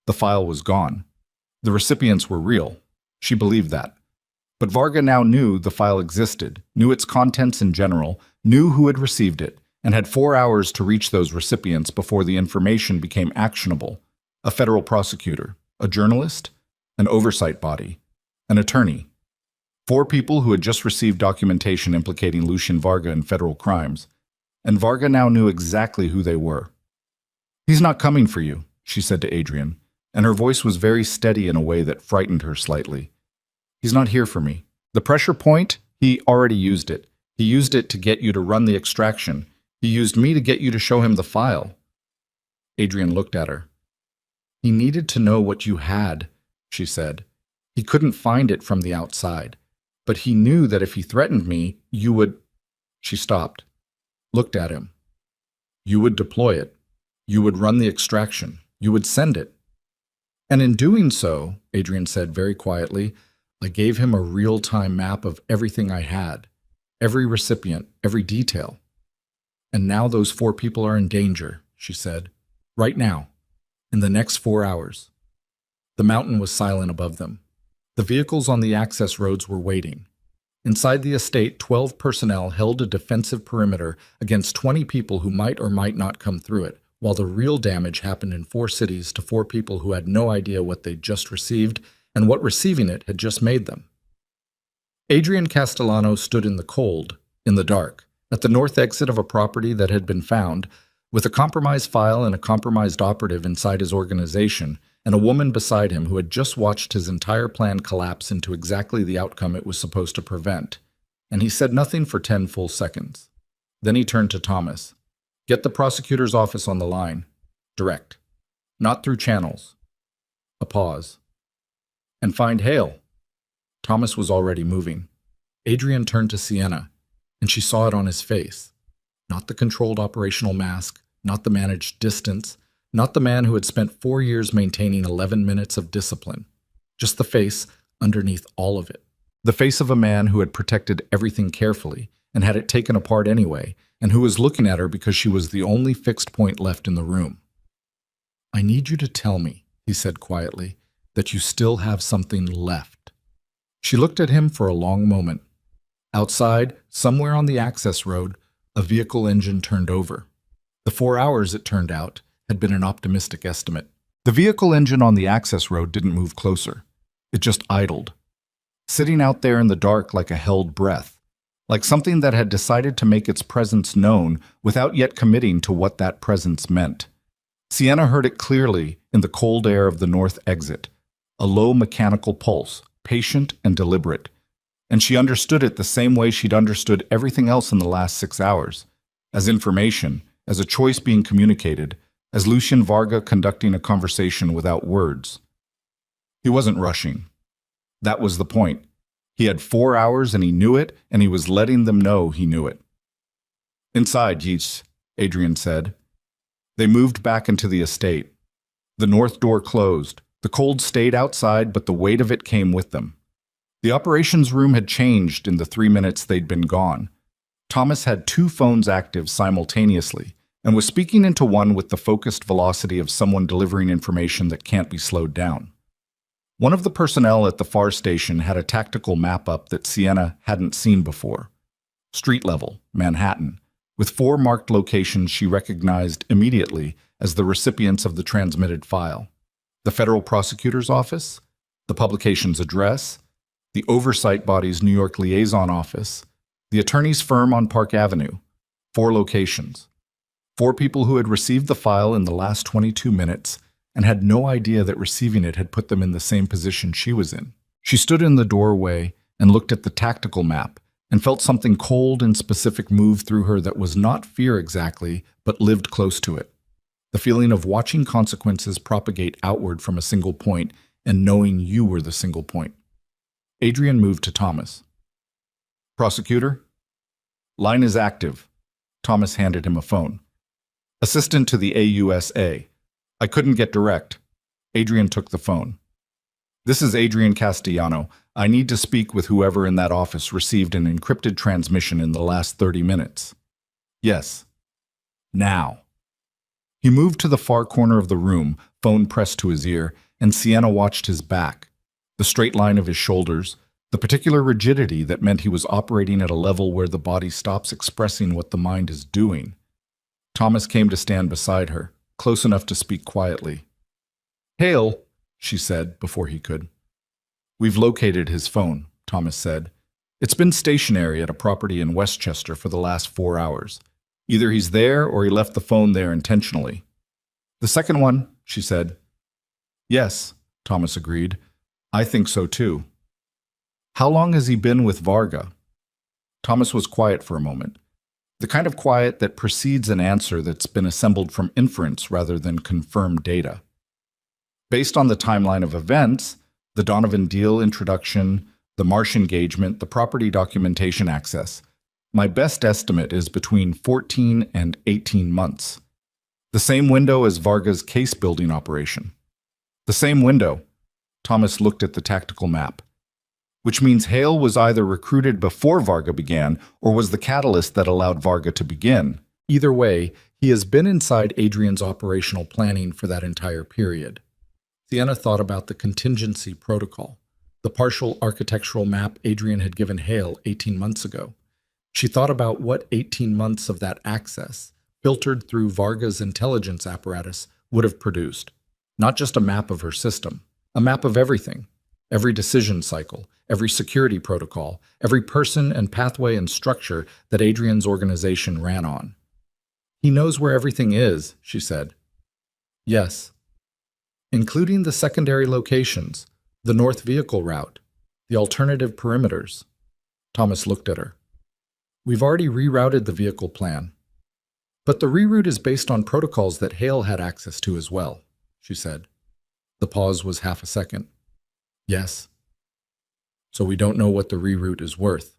The file was gone. The recipients were real. She believed that. But Varga now knew the file existed, knew its contents in general, knew who had received it, and had 4 hours to reach those recipients before the information became actionable. A federal prosecutor, a journalist, an oversight body, an attorney. 4 people who had just received documentation implicating Lucien Varga in federal crimes. And Varga now knew exactly who they were. He's not coming for you, she said to Adrian, and her voice was very steady in a way that frightened her slightly. He's not here for me. The pressure point, he already used it. He used it to get you to run the extraction. He used me to get you to show him the file. Adrian looked at her. He needed to know what you had, she said. He couldn't find it from the outside, but he knew that if he threatened me, you would. She stopped, looked at him. You would deploy it. You would run the extraction. You would send it. And in doing so, Adrian said very quietly, I gave him a real-time map of everything I had, every recipient, every detail. And now those 4 people are in danger, she said. Right now, in the next 4 hours. The mountain was silent above them. The vehicles on the access roads were waiting. Inside the estate, 12 personnel held a defensive perimeter against 20 people who might or might not come through it, while the real damage happened in 4 cities to 4 people who had no idea what they'd just received and what receiving it had just made them. Adrian Castellano stood in the cold, in the dark, at the north exit of a property that had been found, with a compromised file and a compromised operative inside his organization, and a woman beside him who had just watched his entire plan collapse into exactly the outcome it was supposed to prevent. And he said nothing for 10 full seconds. Then he turned to Thomas. Get the prosecutor's office on the line. Direct. Not through channels. A pause. And find Hale. Thomas was already moving. Adrian turned to Sienna, and she saw it on his face. Not the controlled operational mask, not the managed distance, not the man who had spent 4 years maintaining 11 minutes of discipline. Just the face underneath all of it. The face of a man who had protected everything carefully and had it taken apart anyway, and who was looking at her because she was the only fixed point left in the room. I need you to tell me, he said quietly, that you still have something left. She looked at him for a long moment. Outside, somewhere on the access road, a vehicle engine turned over. The 4 hours, it turned out, had been an optimistic estimate. The vehicle engine on the access road didn't move closer. It just idled, sitting out there in the dark like a held breath, like something that had decided to make its presence known without yet committing to what that presence meant. Sienna heard it clearly in the cold air of the north exit, a low mechanical pulse, patient and deliberate. And she understood it the same way she'd understood everything else in the last 6 hours, as information, as a choice being communicated, as Lucien Varga conducting a conversation without words. He wasn't rushing. That was the point. He had 4 hours and he knew it, and he was letting them know he knew it. Inside, Yeats, Adrian said. They moved back into the estate. The north door closed. The cold stayed outside, but the weight of it came with them. The operations room had changed in the 3 minutes they'd been gone. Thomas had 2 phones active simultaneously, and was speaking into one with the focused velocity of someone delivering information that can't be slowed down. One of the personnel at the far station had a tactical map up that Sienna hadn't seen before. Street level, Manhattan, with 4 marked locations she recognized immediately as the recipients of the transmitted file. The federal prosecutor's office, the publication's address, the oversight body's New York liaison office, the attorney's firm on Park Avenue. 4 locations. 4 people who had received the file in the last 22 minutes and had no idea that receiving it had put them in the same position she was in. She stood in the doorway and looked at the tactical map and felt something cold and specific move through her that was not fear exactly, but lived close to it. The feeling of watching consequences propagate outward from a single point and knowing you were the single point. Adrian moved to Thomas. Prosecutor? Line is active. Thomas handed him a phone. Assistant to the AUSA. I couldn't get direct. Adrian took the phone. This is Adrian Castellano. I need to speak with whoever in that office received an encrypted transmission in the last 30 minutes. Yes. Now. He moved to the far corner of the room, phone pressed to his ear, and Sienna watched his back, the straight line of his shoulders, the particular rigidity that meant he was operating at a level where the body stops expressing what the mind is doing. Thomas came to stand beside her, close enough to speak quietly. Hale, she said before he could. We've located his phone, Thomas said. It's been stationary at a property in Westchester for the last 4 hours. Either he's there or he left the phone there intentionally. The second one, she said. Yes, Thomas agreed. I think so too. How long has he been with Varga? Thomas was quiet for a moment. The kind of quiet that precedes an answer that's been assembled from inference rather than confirmed data. Based on the timeline of events, the The Donovan deal introduction, the Marsh engagement, the property documentation access. My best estimate is between 14 and 18 months. The same window as Varga's case-building operation. The same window. Thomas looked at the tactical map. Which means Hale was either recruited before Varga began or was the catalyst that allowed Varga to begin. Either way, he has been inside Adrian's operational planning for that entire period. Sienna thought about the contingency protocol, the partial architectural map Adrian had given Hale 18 months ago. She thought about what 18 months of that access, filtered through Varga's intelligence apparatus, would have produced. Not just a map of her system, a map of everything. Every decision cycle, every security protocol, every person and pathway and structure that Adrian's organization ran on. He knows where everything is, she said. Yes. Including the secondary locations, the north vehicle route, the alternative perimeters. Thomas looked at her. We've already rerouted the vehicle plan. But the reroute is based on protocols that Hale had access to as well, she said. The pause was half a second. Yes. So we don't know what the reroute is worth.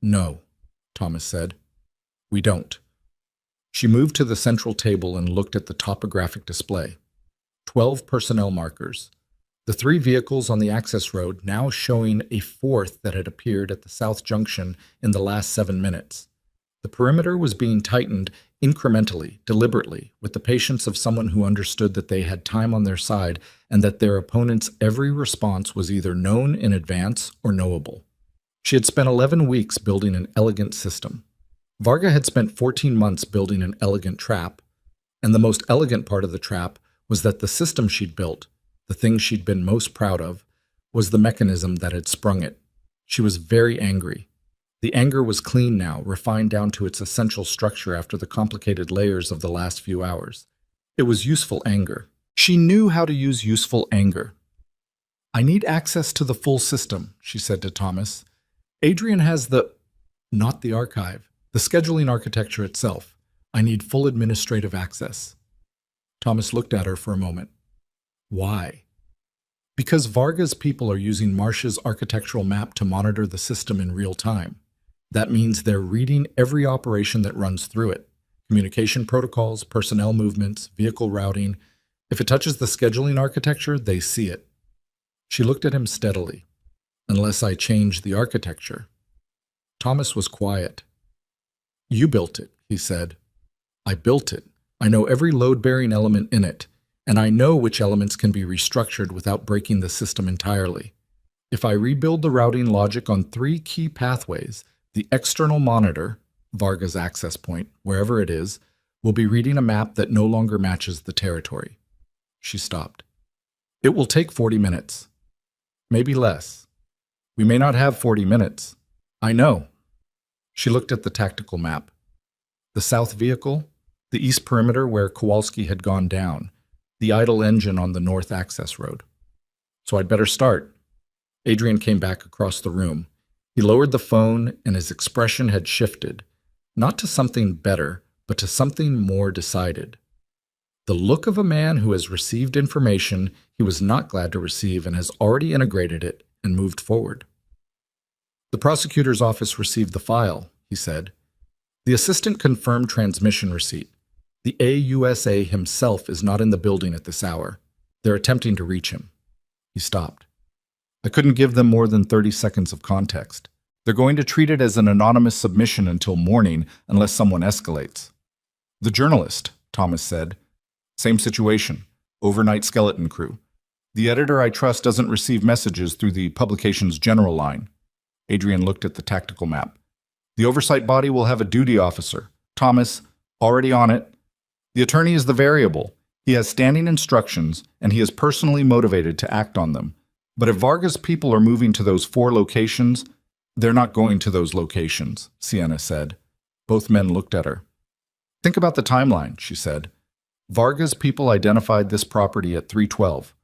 No, Thomas said. We don't. She moved to the central table and looked at the topographic display. 12 personnel markers. The 3 vehicles on the access road now showing a 4th that had appeared at the south junction in the last 7 minutes. The perimeter was being tightened incrementally, deliberately, with the patience of someone who understood that they had time on their side and that their opponent's every response was either known in advance or knowable. She had spent 11 weeks building an elegant system. Varga had spent 14 months building an elegant trap, and the most elegant part of the trap was that the system she'd built, the thing she'd been most proud of, was the mechanism that had sprung it. She was very angry. The anger was clean now, refined down to its essential structure after the complicated layers of the last few hours. It was useful anger. She knew how to use useful anger. I need access to the full system, she said to Thomas. Adrian has not the archive, the scheduling architecture itself. I need full administrative access. Thomas looked at her for a moment. Why? Because Varga's people are using Marsh's architectural map to monitor the system in real time. That means they're reading every operation that runs through it. Communication protocols, personnel movements, vehicle routing. If it touches the scheduling architecture, they see it. She looked at him steadily. Unless I change the architecture. Thomas was quiet. You built it, he said. I built it. I know every load-bearing element in it, and I know which elements can be restructured without breaking the system entirely. If I rebuild the routing logic on 3 key pathways, the external monitor, Varga's access point, wherever it is, will be reading a map that no longer matches the territory. She stopped. It will take 40 minutes. Maybe less. We may not have 40 minutes. I know. She looked at the tactical map. The south vehicle, the east perimeter where Kowalski had gone down, the idle engine on the north access road. So I'd better start. Adrian came back across the room. He lowered the phone and his expression had shifted, not to something better, but to something more decided. The look of a man who has received information he was not glad to receive and has already integrated it and moved forward. The prosecutor's office received the file, he said. The assistant confirmed transmission receipt. The AUSA himself is not in the building at this hour. They're attempting to reach him. He stopped. I couldn't give them more than 30 seconds of context. They're going to treat it as an anonymous submission until morning unless someone escalates. The journalist, Thomas said. Same situation. Overnight skeleton crew. The editor I trust doesn't receive messages through the publication's general line. Adrian looked at the tactical map. The oversight body will have a duty officer. Thomas, already on it. The attorney is the variable. He has standing instructions, and he is personally motivated to act on them. But if Varga's people are moving to those 4 locations, they're not going to those locations, Sienna said. Both men looked at her. Think about the timeline, she said. Varga's people identified this property at 3:12.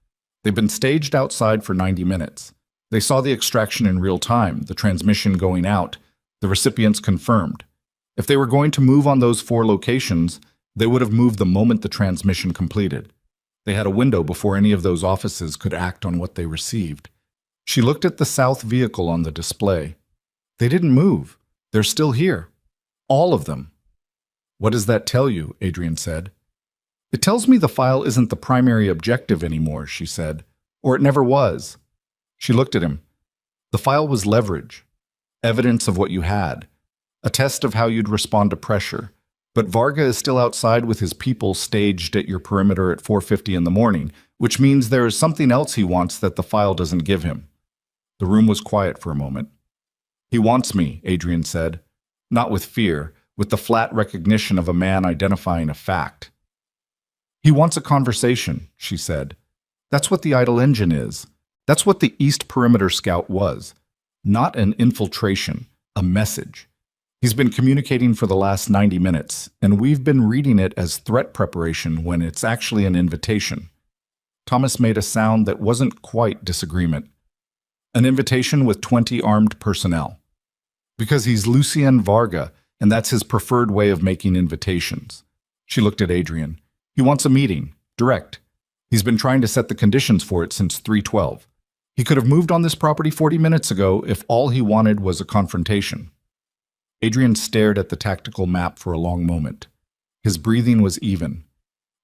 They've been staged outside for 90 minutes. They saw the extraction in real time, the transmission going out, the recipients confirmed. If they were going to move on those 4 locations, they would have moved the moment the transmission completed. They had a window before any of those offices could act on what they received. She looked at the south vehicle on the display. They didn't move. They're still here. All of them. What does that tell you? Adrian said. It tells me the file isn't the primary objective anymore, she said. Or it never was. She looked at him. The file was leverage. Evidence of what you had. A test of how you'd respond to pressure. But Varga is still outside with his people staged at your perimeter at 4:50 in the morning, which means there is something else he wants that the file doesn't give him. The room was quiet for a moment. He wants me, Adrian said. Not with fear, with the flat recognition of a man identifying a fact. He wants a conversation, she said. That's what the idle engine is. That's what the East Perimeter Scout was. Not an infiltration, a message. He's been communicating for the last 90 minutes, and we've been reading it as threat preparation when it's actually an invitation. Thomas made a sound that wasn't quite disagreement. An invitation with 20 armed personnel. Because he's Lucien Varga, and that's his preferred way of making invitations. She looked at Adrian. He wants a meeting, direct. He's been trying to set the conditions for it since 3:12. He could have moved on this property 40 minutes ago if all he wanted was a confrontation. Adrian stared at the tactical map for a long moment. His breathing was even.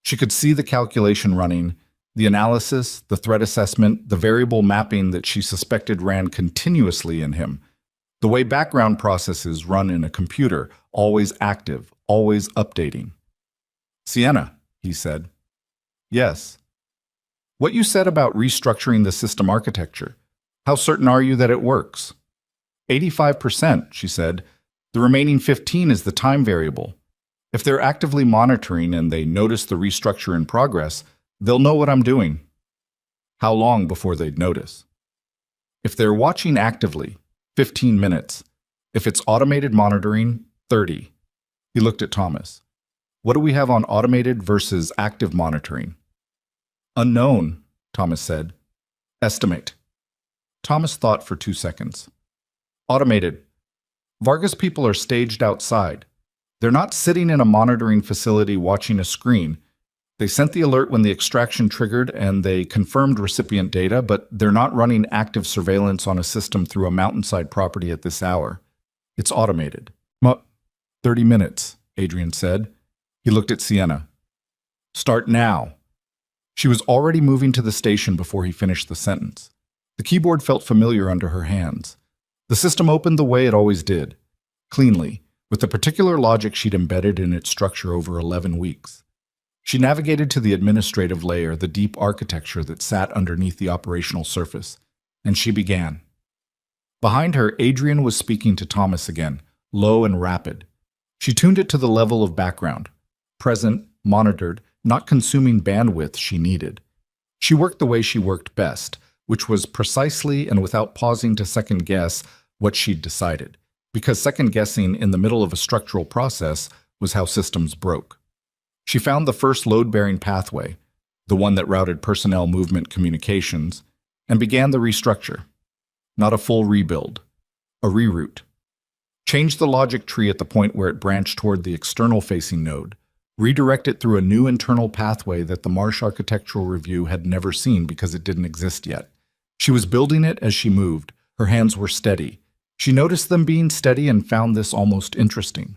She could see the calculation running, the analysis, the threat assessment, the variable mapping that she suspected ran continuously in him. The way background processes run in a computer, always active, always updating. Sienna, he said. Yes. What you said about restructuring the system architecture, how certain are you that it works? 85%, she said. The remaining 15 is the time variable. If they're actively monitoring and they notice the restructure in progress, they'll know what I'm doing. How long before they'd notice? If they're watching actively, 15 minutes. If it's automated monitoring, 30. He looked at Thomas. What do we have on automated versus active monitoring? Unknown, Thomas said. Estimate. Thomas thought for 2 seconds. Automated. Varga's people are staged outside. They're not sitting in a monitoring facility watching a screen. They sent the alert when the extraction triggered and they confirmed recipient data, but they're not running active surveillance on a system through a mountainside property at this hour. It's automated. 30 minutes, Adrian said. He looked at Sienna. Start now. She was already moving to the station before he finished the sentence. The keyboard felt familiar under her hands. The system opened the way it always did, cleanly, with the particular logic she'd embedded in its structure over 11 weeks. She navigated to the administrative layer, the deep architecture that sat underneath the operational surface, and she began. Behind her, Adrian was speaking to Thomas again, low and rapid. She tuned it to the level of background, present, monitored, not consuming bandwidth she needed. She worked the way she worked best, which was precisely and without pausing to second-guess what she'd decided, because second-guessing in the middle of a structural process was how systems broke. She found the first load-bearing pathway, the one that routed personnel movement communications, and began the restructure. Not a full rebuild, a reroute. Change the logic tree at the point where it branched toward the external-facing node, redirect it through a new internal pathway that the Marsh Architectural Review had never seen because it didn't exist yet. She was building it as she moved. Her hands were steady. She noticed them being steady and found this almost interesting.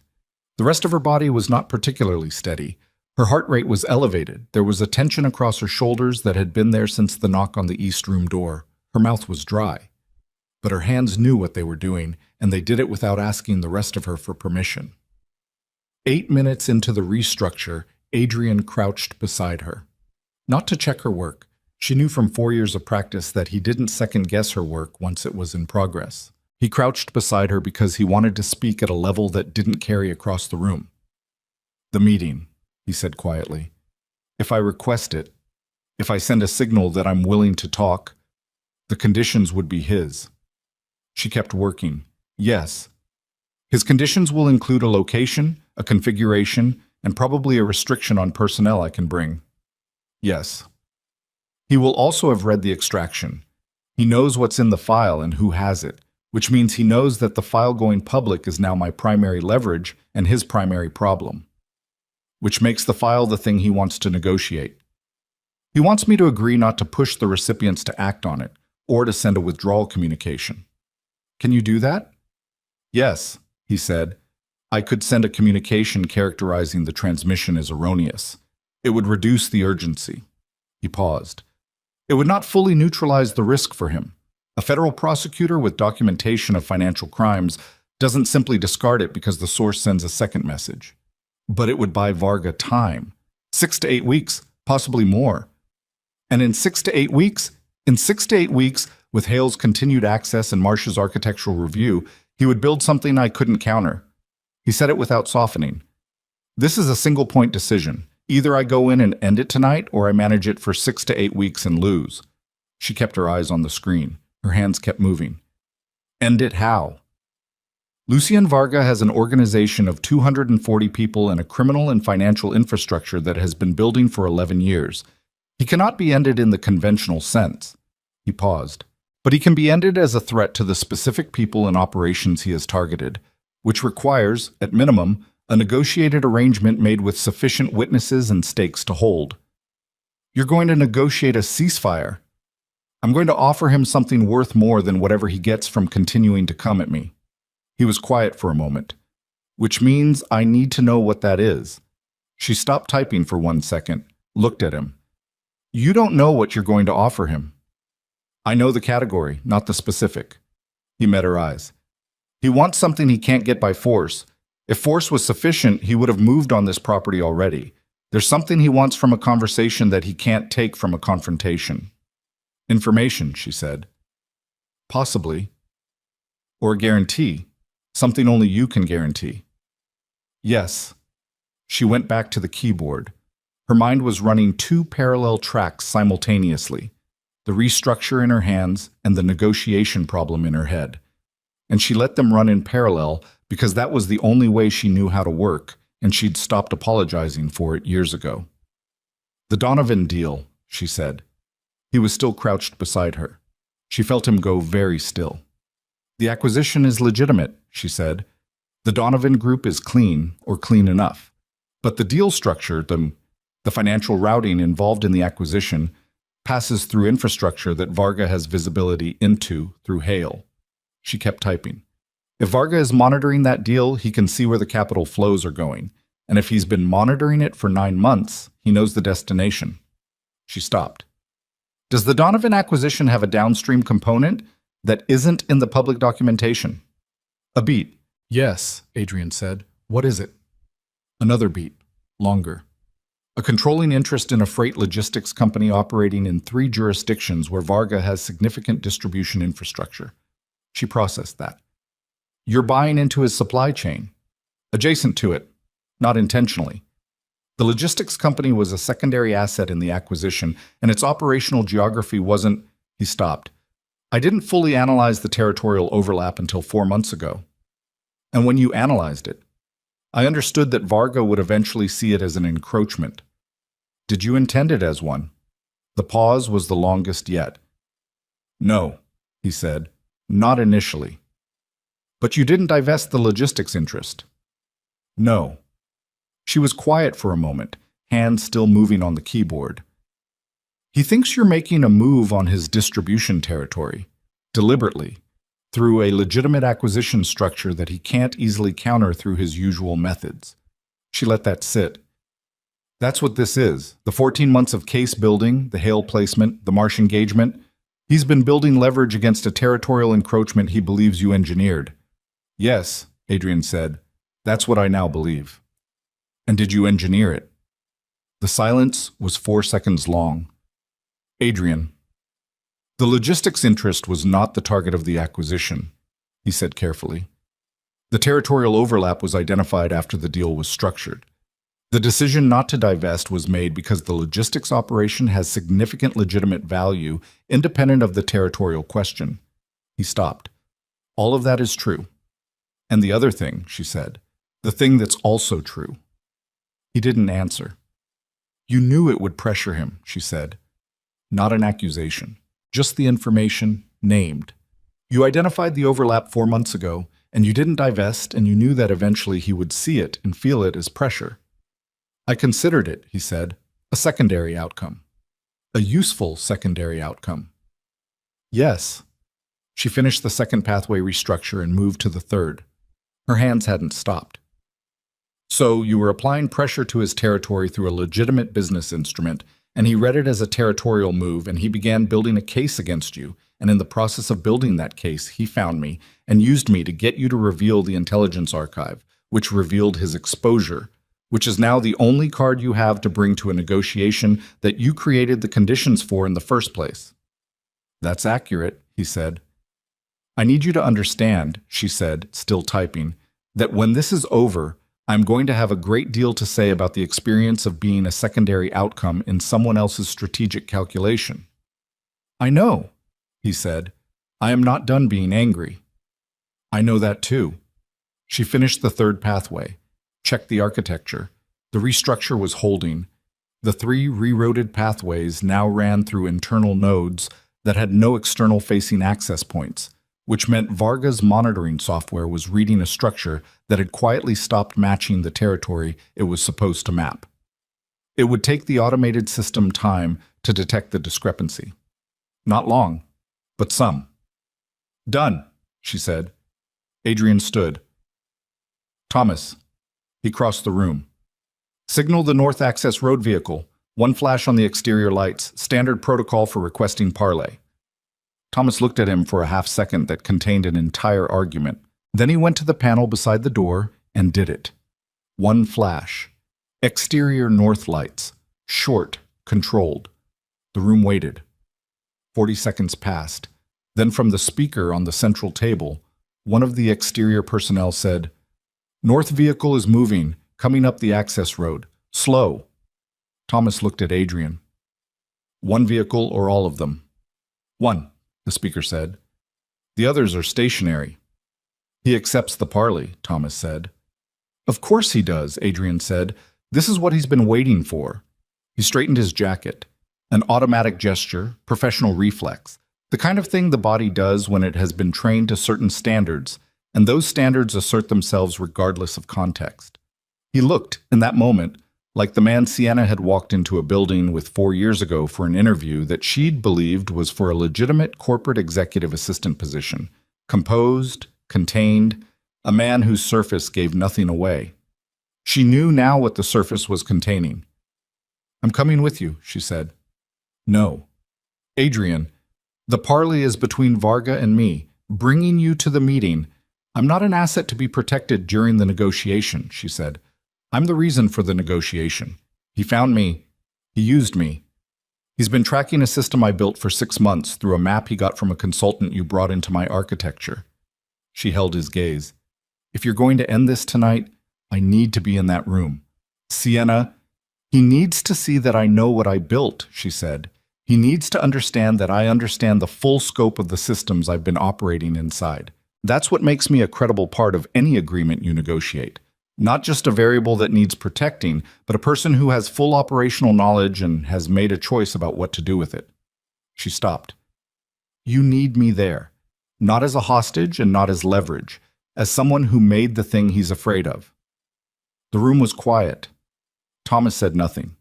The rest of her body was not particularly steady. Her heart rate was elevated. There was a tension across her shoulders that had been there since the knock on the east room door. Her mouth was dry. But her hands knew what they were doing, and they did it without asking the rest of her for permission. 8 minutes into the restructure, Adrian crouched beside her. Not to check her work. She knew from 4 years of practice that he didn't second-guess her work once it was in progress. He crouched beside her because he wanted to speak at a level that didn't carry across the room. The meeting, he said quietly. If I request it, if I send a signal that I'm willing to talk, the conditions would be his. She kept working. Yes. His conditions will include a location, a configuration, and probably a restriction on personnel I can bring. Yes. He will also have read the extraction. He knows what's in the file and who has it, which means he knows that the file going public is now my primary leverage and his primary problem, which makes the file the thing he wants to negotiate. He wants me to agree not to push the recipients to act on it, or to send a withdrawal communication. Can you do that? Yes, he said. I could send a communication characterizing the transmission as erroneous. It would reduce the urgency. He paused. It would not fully neutralize the risk for him. A federal prosecutor with documentation of financial crimes doesn't simply discard it because the source sends a second message. But it would buy Varga time. 6 to 8 weeks, possibly more. And in 6 to 8 weeks, with Hale's continued access and Marsh's architectural review, he would build something I couldn't counter. He said it without softening. This is a single-point decision. Either I go in and end it tonight, or I manage it for 6 to 8 weeks and lose. She kept her eyes on the screen. Her hands kept moving. End it how? Lucien Varga has an organization of 240 people and a criminal and financial infrastructure that has been building for 11 years. He cannot be ended in the conventional sense. He paused. But he can be ended as a threat to the specific people and operations he has targeted, which requires, at minimum, a negotiated arrangement made with sufficient witnesses and stakes to hold. You're going to negotiate a ceasefire. I'm going to offer him something worth more than whatever he gets from continuing to come at me. He was quiet for a moment. Which means I need to know what that is. She stopped typing for 1 second, looked at him. You don't know what you're going to offer him. I know the category, not the specific. He met her eyes. He wants something he can't get by force. If force was sufficient, he would have moved on this property already. There's something he wants from a conversation that he can't take from a confrontation. Information, she said. Possibly. Or a guarantee. Something only you can guarantee. Yes. She went back to the keyboard. Her mind was running 2 parallel tracks simultaneously, the restructure in her hands and the negotiation problem in her head. And she let them run in parallel because that was the only way she knew how to work, and she'd stopped apologizing for it years ago. The Donovan deal, she said. He was still crouched beside her. She felt him go very still. The acquisition is legitimate, she said. The Donovan Group is clean, or clean enough. But the deal structure, the financial routing involved in the acquisition, passes through infrastructure that Varga has visibility into through Hale. She kept typing. If Varga is monitoring that deal, he can see where the capital flows are going. And if he's been monitoring it for 9 months, he knows the destination. She stopped. Does the Donovan acquisition have a downstream component that isn't in the public documentation? A beat. Yes, Adrian said. What is it? Another beat. Longer. A controlling interest in a freight logistics company operating in 3 jurisdictions where Varga has significant distribution infrastructure. She processed that. You're buying into his supply chain. Adjacent to it. Not intentionally. The logistics company was a secondary asset in the acquisition, and its operational geography wasn't... He stopped. I didn't fully analyze the territorial overlap until 4 months ago. And when you analyzed it, I understood that Varga would eventually see it as an encroachment. Did you intend it as one? The pause was the longest yet. No, he said, not initially. But you didn't divest the logistics interest. No. She was quiet for a moment, hands still moving on the keyboard. He thinks you're making a move on his distribution territory, deliberately, through a legitimate acquisition structure that he can't easily counter through his usual methods. She let that sit. That's what this is, the 14 months of case building, the Hale placement, the Marsh engagement. He's been building leverage against a territorial encroachment he believes you engineered. Yes, Adrian said, that's what I now believe. And did you engineer it? The silence was 4 seconds long. Adrian. The logistics interest was not the target of the acquisition, he said carefully. The territorial overlap was identified after the deal was structured. The decision not to divest was made because the logistics operation has significant legitimate value independent of the territorial question. He stopped. All of that is true. And the other thing, she said, the thing that's also true. He didn't answer. You knew it would pressure him, she said. Not an accusation, just the information named. You identified the overlap 4 months ago, and you didn't divest, and you knew that eventually he would see it and feel it as pressure. I considered it, he said, a secondary outcome. A useful secondary outcome. Yes. She finished the second pathway restructure and moved to the third. Her hands hadn't stopped. So you were applying pressure to his territory through a legitimate business instrument, and he read it as a territorial move, and he began building a case against you, and in the process of building that case, he found me and used me to get you to reveal the intelligence archive, which revealed his exposure, which is now the only card you have to bring to a negotiation that you created the conditions for in the first place. That's accurate, he said. I need you to understand, she said, still typing, that when this is over, I'm going to have a great deal to say about the experience of being a secondary outcome in someone else's strategic calculation. I know, he said. I am not done being angry. I know that too. She finished the third pathway, checked the architecture. The restructure was holding. The 3 rerouted pathways now ran through internal nodes that had no external-facing access points, which meant Varga's monitoring software was reading a structure that had quietly stopped matching the territory it was supposed to map. It would take the automated system time to detect the discrepancy. Not long, but some. Done, she said. Adrian stood. Thomas. He crossed the room. Signal the north access road vehicle. 1 flash on the exterior lights. Standard protocol for requesting parley. Thomas looked at him for a half-second that contained an entire argument. Then he went to the panel beside the door and did it. 1 flash. Exterior north lights. Short, controlled. The room waited. 40 seconds passed. Then from the speaker on the central table, one of the exterior personnel said, North vehicle is moving, coming up the access road. Slow. Thomas looked at Adrian. 1 vehicle or all of them? 1. The speaker said. The others are stationary. He accepts the parley, Thomas said. Of course he does, Adrian said. This is what he's been waiting for. He straightened his jacket. An automatic gesture, professional reflex, the kind of thing the body does when it has been trained to certain standards, and those standards assert themselves regardless of context. He looked, in that moment, like the man Sienna had walked into a building with 4 years ago for an interview that she'd believed was for a legitimate corporate executive assistant position, composed, contained, a man whose surface gave nothing away. She knew now what the surface was containing. I'm coming with you, she said. No. Adrian, the parley is between Varga and me, bringing you to the meeting. I'm not an asset to be protected during the negotiation, she said. I'm the reason for the negotiation. He found me. He used me. He's been tracking a system I built for 6 months through a map he got from a consultant you brought into my architecture. She held his gaze. If you're going to end this tonight, I need to be in that room. Sienna, he needs to see that I know what I built, she said. He needs to understand that I understand the full scope of the systems I've been operating inside. That's what makes me a credible part of any agreement you negotiate. Not just a variable that needs protecting, but a person who has full operational knowledge and has made a choice about what to do with it. She stopped. You need me there. Not as a hostage and not as leverage. As someone who made the thing he's afraid of. The room was quiet. Thomas said nothing.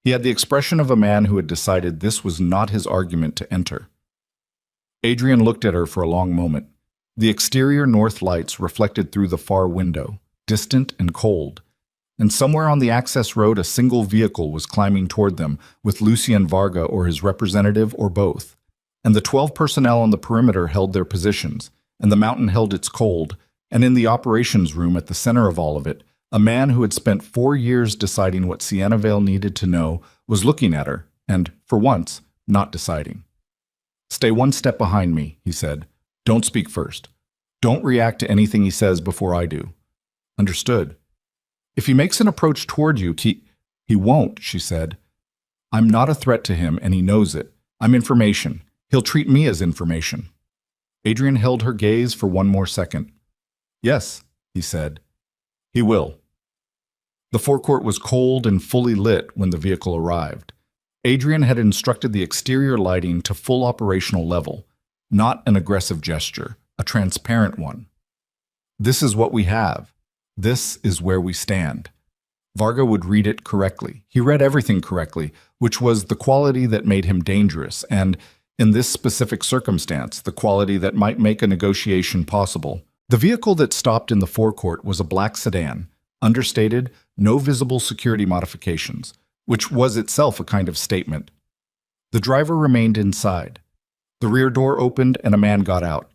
He had the expression of a man who had decided this was not his argument to enter. Adrian looked at her for a long moment. The exterior north lights reflected through the far window, distant and cold, and somewhere on the access road a single vehicle was climbing toward them, with Lucien Varga or his representative or both. And the 12 personnel on the perimeter held their positions, and the mountain held its cold, and in the operations room at the center of all of it, a man who had spent 4 years deciding what Sienna Vale needed to know was looking at her, and, for once, not deciding. Stay 1 step behind me, he said. Don't speak first. Don't react to anything he says before I do. Understood. If he makes an approach toward you, he won't, she said. I'm not a threat to him, and he knows it. I'm information. He'll treat me as information. Adrian held her gaze for 1 more second. Yes, he said. He will. The forecourt was cold and fully lit when the vehicle arrived. Adrian had instructed the exterior lighting to full operational level, not an aggressive gesture, a transparent one. This is what we have. This is where we stand. Varga would read it correctly. He read everything correctly, which was the quality that made him dangerous, and, in this specific circumstance, the quality that might make a negotiation possible. The vehicle that stopped in the forecourt was a black sedan, understated, no visible security modifications, which was itself a kind of statement. The driver remained inside. The rear door opened and a man got out.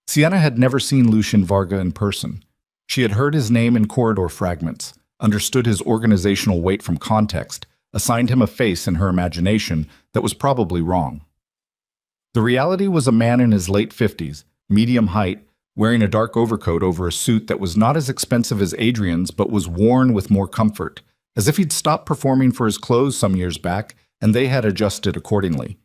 Sienna had never seen Lucien Varga in person. She had heard his name in corridor fragments, understood his organizational weight from context, assigned him a face in her imagination that was probably wrong. The reality was a man in his late 50s, medium height, wearing a dark overcoat over a suit that was not as expensive as Adrian's but was worn with more comfort, as if he'd stopped performing for his clothes some years back and they had adjusted accordingly.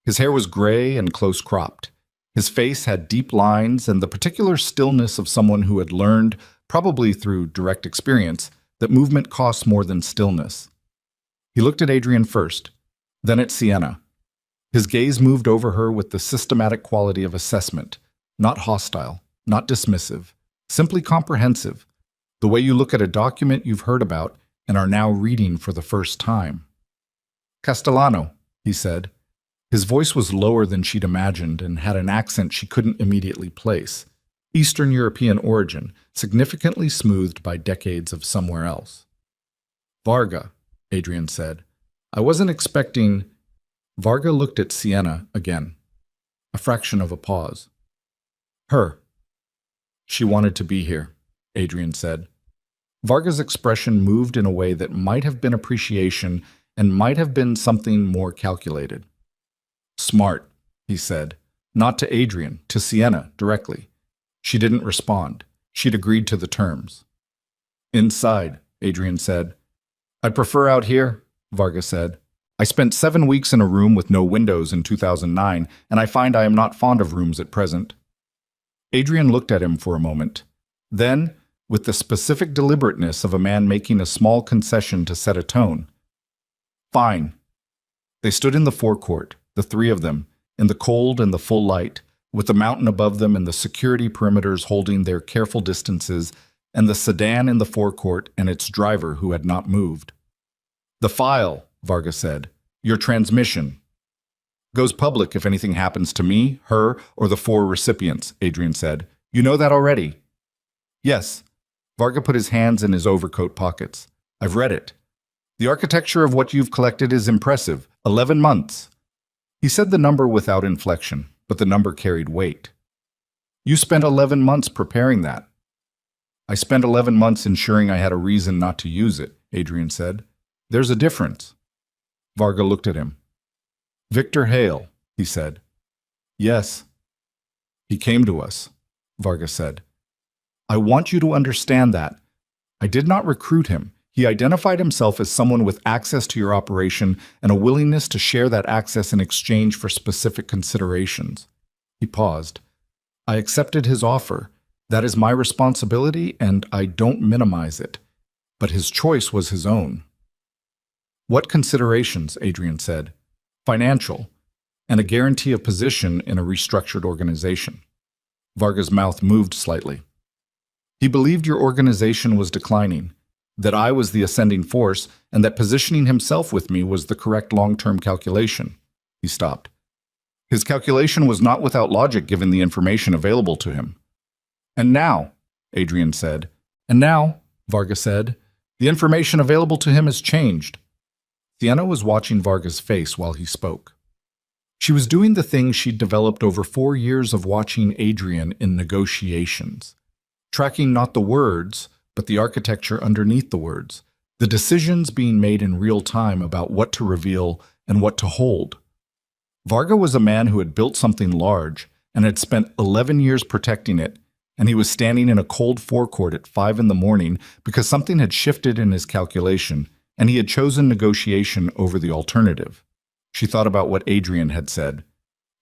His hair was gray and close-cropped. His face had deep lines and the particular stillness of someone who had learned, probably through direct experience, that movement costs more than stillness. He looked at Adrian first, then at Sienna. His gaze moved over her with the systematic quality of assessment, not hostile, not dismissive, simply comprehensive, the way you look at a document you've heard about and are now reading for the first time. "Castellano," he said. His voice was lower than she'd imagined and had an accent she couldn't immediately place. Eastern European origin, significantly smoothed by decades of somewhere else. "Varga," Adrian said. "I wasn't expecting—" Varga looked at Sienna again. A fraction of a pause. "Her. She wanted to be here," Adrian said. Varga's expression moved in a way that might have been appreciation and might have been something more calculated. "Smart," he said, not to Adrian, to Sienna directly. She didn't respond. She'd agreed to the terms. "Inside," Adrian said. "I'd prefer out here," Varga said. "I spent 7 weeks in a room with no windows in 2009, and I find I am not fond of rooms at present." Adrian looked at him for a moment. Then, with the specific deliberateness of a man making a small concession to set a tone, "Fine." They stood in the forecourt, the three of them, in the cold and the full light, with the mountain above them and the security perimeters holding their careful distances, and the sedan in the forecourt and its driver who had not moved. "The file," Varga said, "your transmission." "Goes public if anything happens to me, her, or the 4 recipients," Adrian said. "You know that already?" "Yes." Varga put his hands in his overcoat pockets. "I've read it. The architecture of what you've collected is impressive. 11 months. He said the number without inflection, but the number carried weight. "You spent 11 months preparing that." "I spent 11 months ensuring I had a reason not to use it," Adrian said. "There's a difference." Varga looked at him. "Victor Hale," he said. "Yes." "He came to us," Varga said. "I want you to understand that. I did not recruit him. He identified himself as someone with access to your operation and a willingness to share that access in exchange for specific considerations." He paused. "I accepted his offer. That is my responsibility, and I don't minimize it. But his choice was his own." "What considerations?" Adrian said. "Financial, and a guarantee of position in a restructured organization." Varga's mouth moved slightly. "He believed your organization was declining, that I was the ascending force, and that positioning himself with me was the correct long-term calculation." He stopped. "His calculation was not without logic given the information available to him." "And now," Adrian said. "And now," Varga said, "the information available to him has changed." Sienna was watching Varga's face while he spoke. She was doing the thing she'd developed over 4 years of watching Adrian in negotiations, tracking not the words, but the architecture underneath the words, the decisions being made in real time about what to reveal and what to hold. Varga was a man who had built something large and had spent 11 years protecting it, and he was standing in a cold forecourt at 5 in the morning because something had shifted in his calculation, and he had chosen negotiation over the alternative. She thought about what Adrian had said.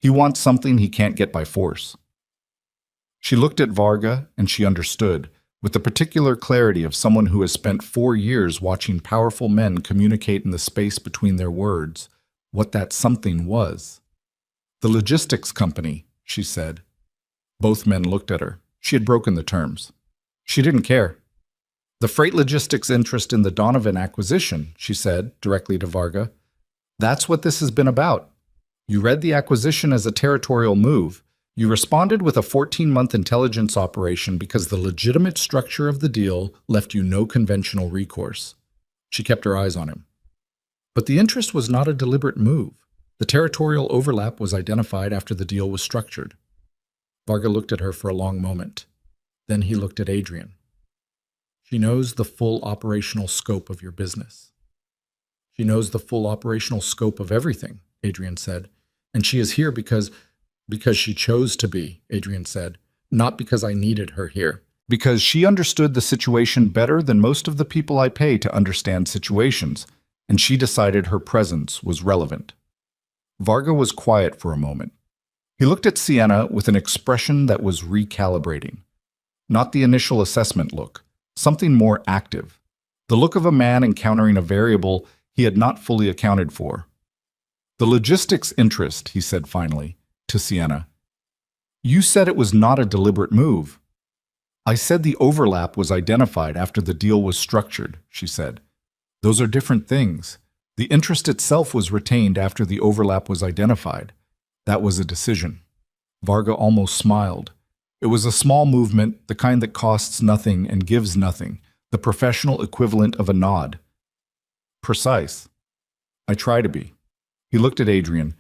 He wants something he can't get by force. She looked at Varga, and she understood, with the particular clarity of someone who has spent 4 years watching powerful men communicate in the space between their words, what that something was. "The logistics company," she said. Both men looked at her. She had broken the terms. She didn't care. The freight logistics interest in the Donovan acquisition, she said, directly to Varga. That's what this has been about. You read the acquisition as a territorial move. You responded with a 14-month intelligence operation because the legitimate structure of the deal left you no conventional recourse. She kept her eyes on him. But the interest was not a deliberate move. The territorial overlap was identified after the deal was structured. Varga looked at her for a long moment. Then he looked at Adrian. She knows the full operational scope of your business. She knows the full operational scope of everything, Adrian said. And she is here because she chose to be, Adrian said. Not because I needed her here. Because she understood the situation better than most of the people I pay to understand situations, and she decided her presence was relevant. Varga was quiet for a moment. He looked at Sienna with an expression that was recalibrating. Not the initial assessment look, something more active. The look of a man encountering a variable he had not fully accounted for. The logistics interest, he said finally, to Sienna. You said it was not a deliberate move. I said the overlap was identified after the deal was structured, she said. Those are different things. The interest itself was retained after the overlap was identified. That was a decision. Varga almost smiled. It was a small movement, the kind that costs nothing and gives nothing, the professional equivalent of a nod. Precise. I try to be. He looked at Adrian.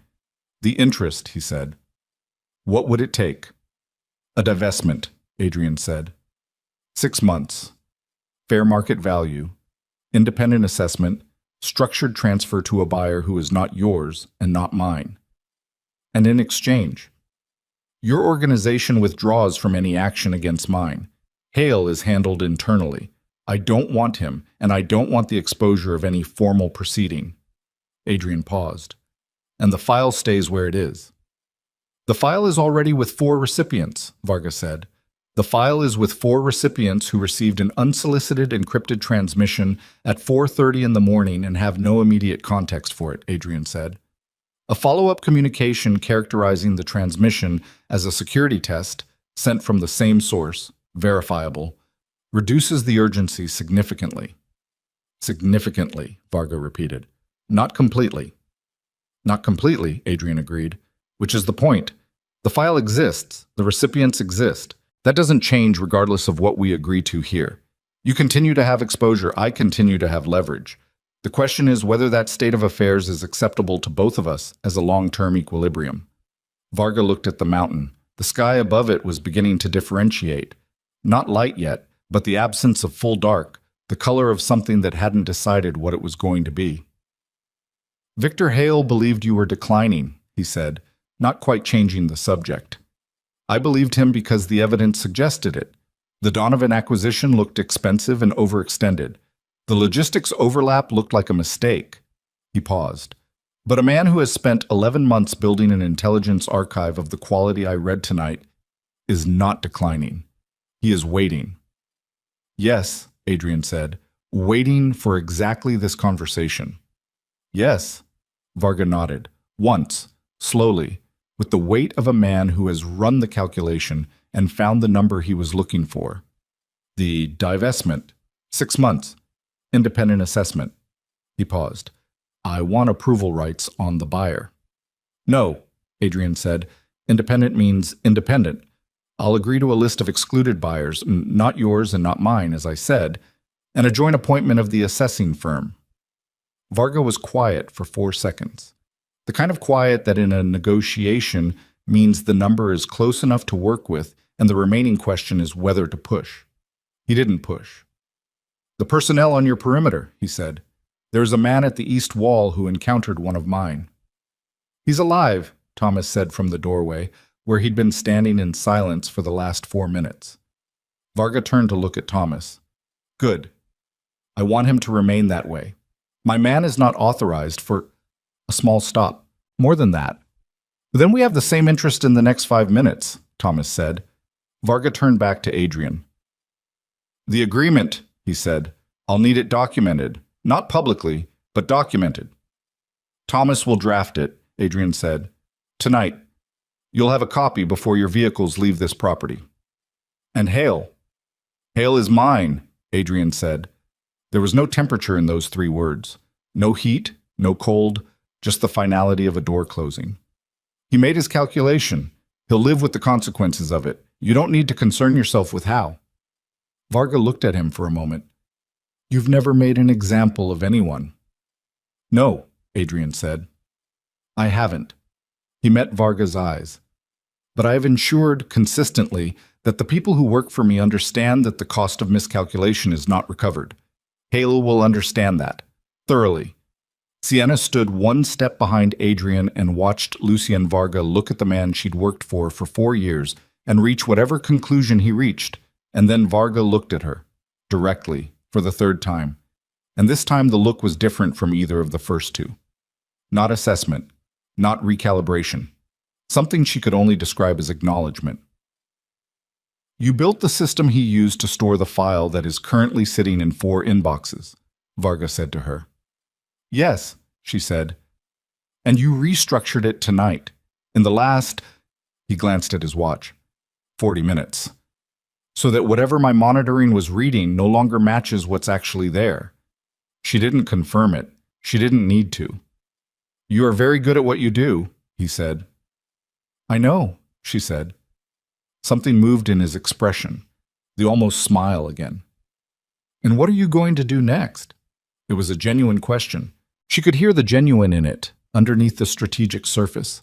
The interest, he said. What would it take? A divestment, Adrian said. 6 months. Fair market value. Independent assessment. Structured transfer to a buyer who is not yours and not mine. And in exchange, your organization withdraws from any action against mine. Hale is handled internally. I don't want him, and I don't want the exposure of any formal proceeding. Adrian paused. And the file stays where it is. The file is already with 4 recipients, Varga said. The file is with 4 recipients who received an unsolicited encrypted transmission at 4:30 in the morning and have no immediate context for it, Adrian said. A follow-up communication characterizing the transmission as a security test, sent from the same source, verifiable, reduces the urgency significantly. Significantly, Varga repeated. Not completely. Not completely, Adrian agreed, which is the point. The file exists. The recipients exist. That doesn't change regardless of what we agree to here. You continue to have exposure. I continue to have leverage. The question is whether that state of affairs is acceptable to both of us as a long-term equilibrium. Varga looked at the mountain. The sky above it was beginning to differentiate. Not light yet, but the absence of full dark, the color of something that hadn't decided what it was going to be. Victor Hale believed you were declining, he said, not quite changing the subject. I believed him because the evidence suggested it. The Donovan acquisition looked expensive and overextended. The logistics overlap looked like a mistake. He paused. But a man who has spent 11 months building an intelligence archive of the quality I read tonight is not declining. He is waiting. Yes, Adrian said, waiting for exactly this conversation. Yes, Varga nodded, once, slowly, with the weight of a man who has run the calculation and found the number he was looking for. The divestment, 6 months, independent assessment. He paused. I want approval rights on the buyer. No, Adrian said. Independent means independent. I'll agree to a list of excluded buyers, not yours and not mine, as I said, and a joint appointment of the assessing firm. Varga was quiet for 4 seconds. The kind of quiet that in a negotiation means the number is close enough to work with and the remaining question is whether to push. He didn't push. The personnel on your perimeter, he said. There's a man at the east wall who encountered one of mine. He's alive, Thomas said from the doorway, where he'd been standing in silence for the last 4 minutes. Varga turned to look at Thomas. Good. I want him to remain that way. My man is not authorized for a small stop. More than that. Then we have the same interest in the next 5 minutes, Thomas said. Varga turned back to Adrian. The agreement, he said. I'll need it documented. Not publicly, but documented. Thomas will draft it, Adrian said. Tonight. You'll have a copy before your vehicles leave this property. And Hale. Hale is mine, Adrian said. There was no temperature in those 3 words. No heat, no cold, just the finality of a door closing. He made his calculation. He'll live with the consequences of it. You don't need to concern yourself with how. Varga looked at him for a moment. You've never made an example of anyone. No, Adrian said. I haven't. He met Varga's eyes. But I have ensured consistently that the people who work for me understand that the cost of miscalculation is not recovered. Hale will understand that, thoroughly. Sienna stood 1 step behind Adrian and watched Lucien Varga look at the man she'd worked for 4 years and reach whatever conclusion he reached, and then Varga looked at her, directly, for the 3rd time. And this time the look was different from either of the first 2. Not assessment, not recalibration. Something she could only describe as acknowledgement. You built the system he used to store the file that is currently sitting in 4 inboxes, Varga said to her. Yes, she said. And you restructured it tonight. In the last, he glanced at his watch, 40 minutes. So that whatever my monitoring was reading no longer matches what's actually there. She didn't confirm it. She didn't need to. You are very good at what you do, he said. I know, she said. Something moved in his expression, the almost smile again. And what are you going to do next? It was a genuine question. She could hear the genuine in it, underneath the strategic surface,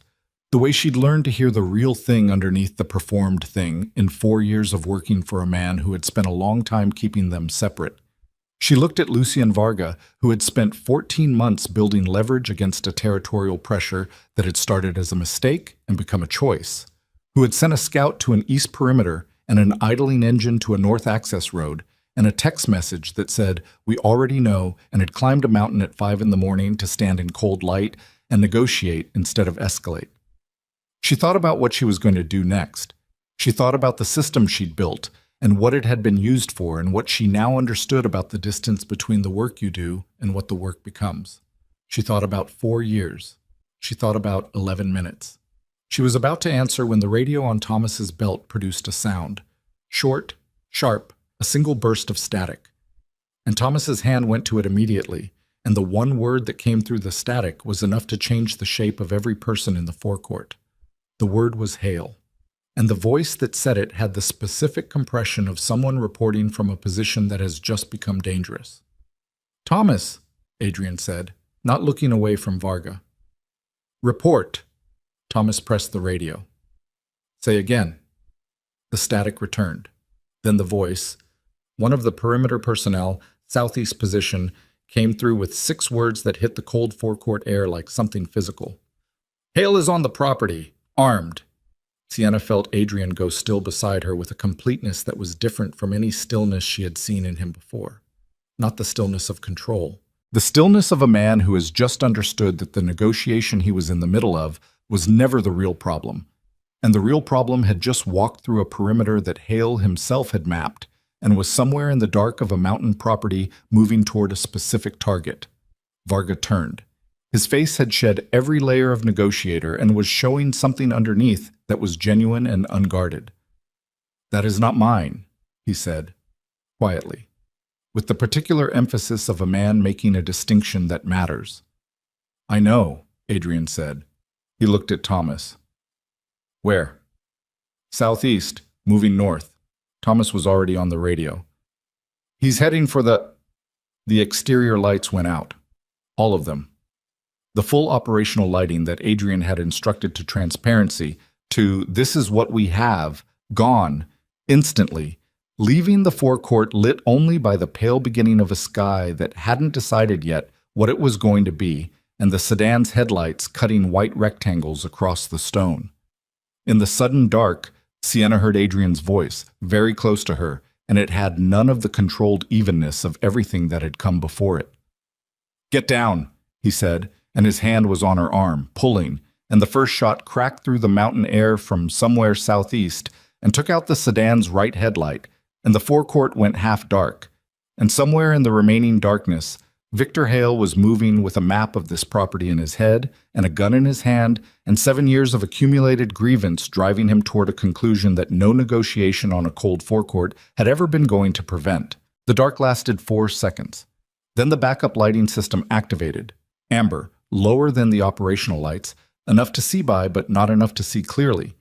the way she'd learned to hear the real thing underneath the performed thing in 4 years of working for a man who had spent a long time keeping them separate. She looked at Lucien Varga, who had spent 14 months building leverage against a territorial pressure that had started as a mistake and become a choice, who had sent a scout to an east perimeter and an idling engine to a north access road, and a text message that said, we already know, and had climbed a mountain at 5 in the morning to stand in cold light and negotiate instead of escalate. She thought about what she was going to do next. She thought about the system she'd built and what it had been used for and what she now understood about the distance between the work you do and what the work becomes. She thought about 4 years. She thought about 11 minutes. She was about to answer when the radio on Thomas's belt produced a sound. Short, sharp, a single burst of static. And Thomas's hand went to it immediately, and the one word that came through the static was enough to change the shape of every person in the forecourt. The word was Hale, and the voice that said it had the specific compression of someone reporting from a position that has just become dangerous. Thomas, Adrian said, not looking away from Varga. Report. Thomas pressed the radio. Say again. The static returned. Then the voice, one of the perimeter personnel, southeast position, came through with 6 words that hit the cold forecourt air like something physical. Hale is on the property, armed. Sienna felt Adrian go still beside her with a completeness that was different from any stillness she had seen in him before. Not the stillness of control. The stillness of a man who has just understood that the negotiation he was in the middle of was never the real problem, and the real problem had just walked through a perimeter that Hale himself had mapped and was somewhere in the dark of a mountain property moving toward a specific target. Varga turned. His face had shed every layer of negotiator and was showing something underneath that was genuine and unguarded. That is not mine, he said, quietly, with the particular emphasis of a man making a distinction that matters. I know, Adrian said. He looked at Thomas. Where? Southeast, moving north. Thomas was already on the radio. He's heading for the exterior lights went out. All of them. The full operational lighting that Adrian had instructed to transparency, to this is what we have, gone, instantly, leaving the forecourt lit only by the pale beginning of a sky that hadn't decided yet what it was going to be, and the sedan's headlights cutting white rectangles across the stone. In the sudden dark, Sienna heard Adrian's voice, very close to her, and it had none of the controlled evenness of everything that had come before it. Get down, he said, and his hand was on her arm, pulling, and the first shot cracked through the mountain air from somewhere southeast and took out the sedan's right headlight, and the forecourt went half dark. And somewhere in the remaining darkness, Victor Hale was moving with a map of this property in his head and a gun in his hand and 7 years of accumulated grievance driving him toward a conclusion that no negotiation on a cold forecourt had ever been going to prevent. The dark lasted 4 seconds. Then the backup lighting system activated. Amber, lower than the operational lights, enough to see by but not enough to see clearly.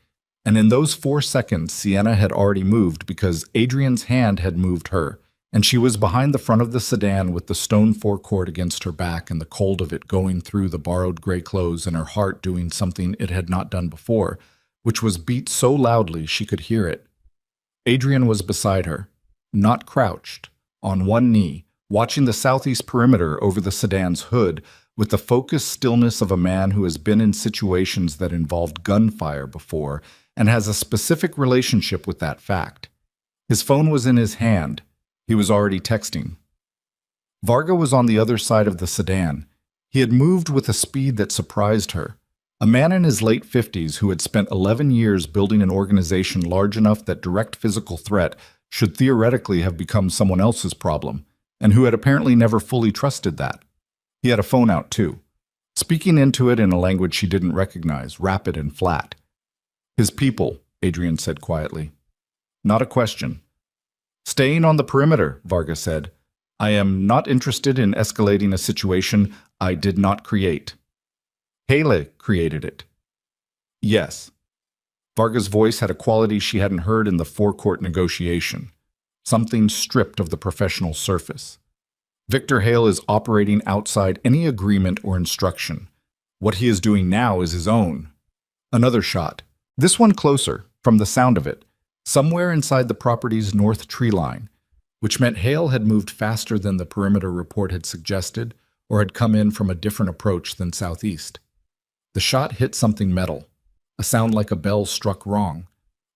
And in those 4 seconds, Sienna had already moved because Adrian's hand had moved her, and she was behind the front of the sedan with the stone forecourt against her back and the cold of it going through the borrowed gray clothes and her heart doing something it had not done before, which was beat so loudly she could hear it. Adrian was beside her, not crouched, on one knee, watching the southeast perimeter over the sedan's hood with the focused stillness of a man who has been in situations that involved gunfire before and has a specific relationship with that fact. His phone was in his hand. He was already texting. Varga was on the other side of the sedan. He had moved with a speed that surprised her. A man in his late 50s who had spent 11 years building an organization large enough that direct physical threat should theoretically have become someone else's problem, and who had apparently never fully trusted that. He had a phone out too, speaking into it in a language she didn't recognize, rapid and flat. His people, Adrian said quietly. Not a question. Staying on the perimeter, Varga said. I am not interested in escalating a situation I did not create. Hele created it. Yes. Varga's voice had a quality she hadn't heard in the forecourt negotiation, something stripped of the professional surface. Victor Hale is operating outside any agreement or instruction. What he is doing now is his own. Another shot, this one closer, from the sound of it, somewhere inside the property's north tree line, which meant Hale had moved faster than the perimeter report had suggested or had come in from a different approach than southeast. The shot hit something metal, a sound like a bell struck wrong,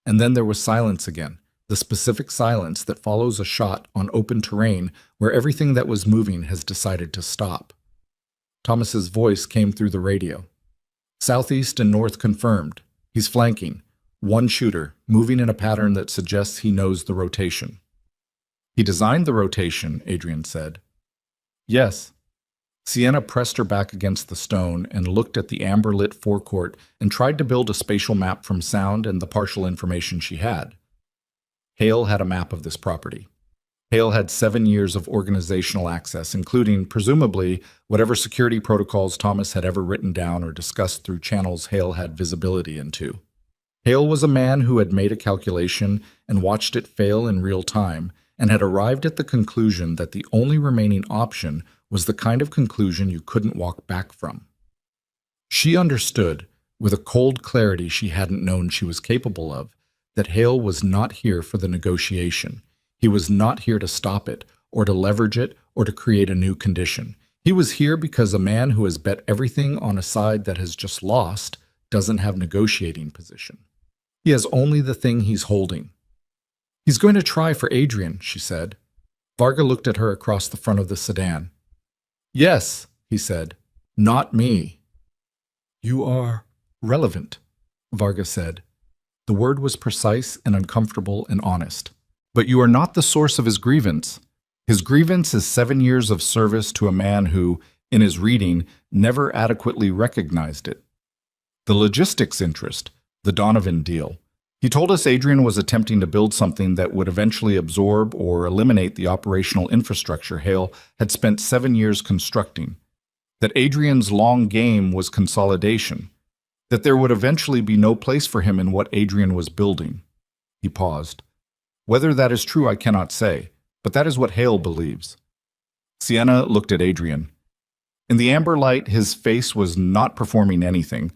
and then there was silence again, the specific silence that follows a shot on open terrain where everything that was moving has decided to stop. Thomas's voice came through the radio. Southeast and north confirmed. He's flanking. One shooter, moving in a pattern that suggests he knows the rotation. He designed the rotation, Adrian said. Yes. Sienna pressed her back against the stone and looked at the amber-lit forecourt and tried to build a spatial map from sound and the partial information she had. Hale had a map of this property. Hale had 7 years of organizational access, including, presumably, whatever security protocols Thomas had ever written down or discussed through channels Hale had visibility into. Hale was a man who had made a calculation and watched it fail in real time, and had arrived at the conclusion that the only remaining option was the kind of conclusion you couldn't walk back from. She understood, with a cold clarity she hadn't known she was capable of, that Hale was not here for the negotiation. He was not here to stop it, or to leverage it, or to create a new condition. He was here because a man who has bet everything on a side that has just lost doesn't have negotiating position. He has only the thing he's holding. He's going to try for Adrian, she said. Varga looked at her across the front of the sedan. Yes, he said, not me. You are relevant, Varga said. The word was precise and uncomfortable and honest. But you are not the source of his grievance. His grievance is 7 years of service to a man who, in his reading, never adequately recognized it. The logistics interest, the Donovan deal. He told us Adrian was attempting to build something that would eventually absorb or eliminate the operational infrastructure Hale had spent 7 years constructing. That Adrian's long game was consolidation. That there would eventually be no place for him in what Adrian was building. He paused. Whether that is true I cannot say, but that is what Hale believes. Sienna looked at Adrian. In the amber light, his face was not performing anything.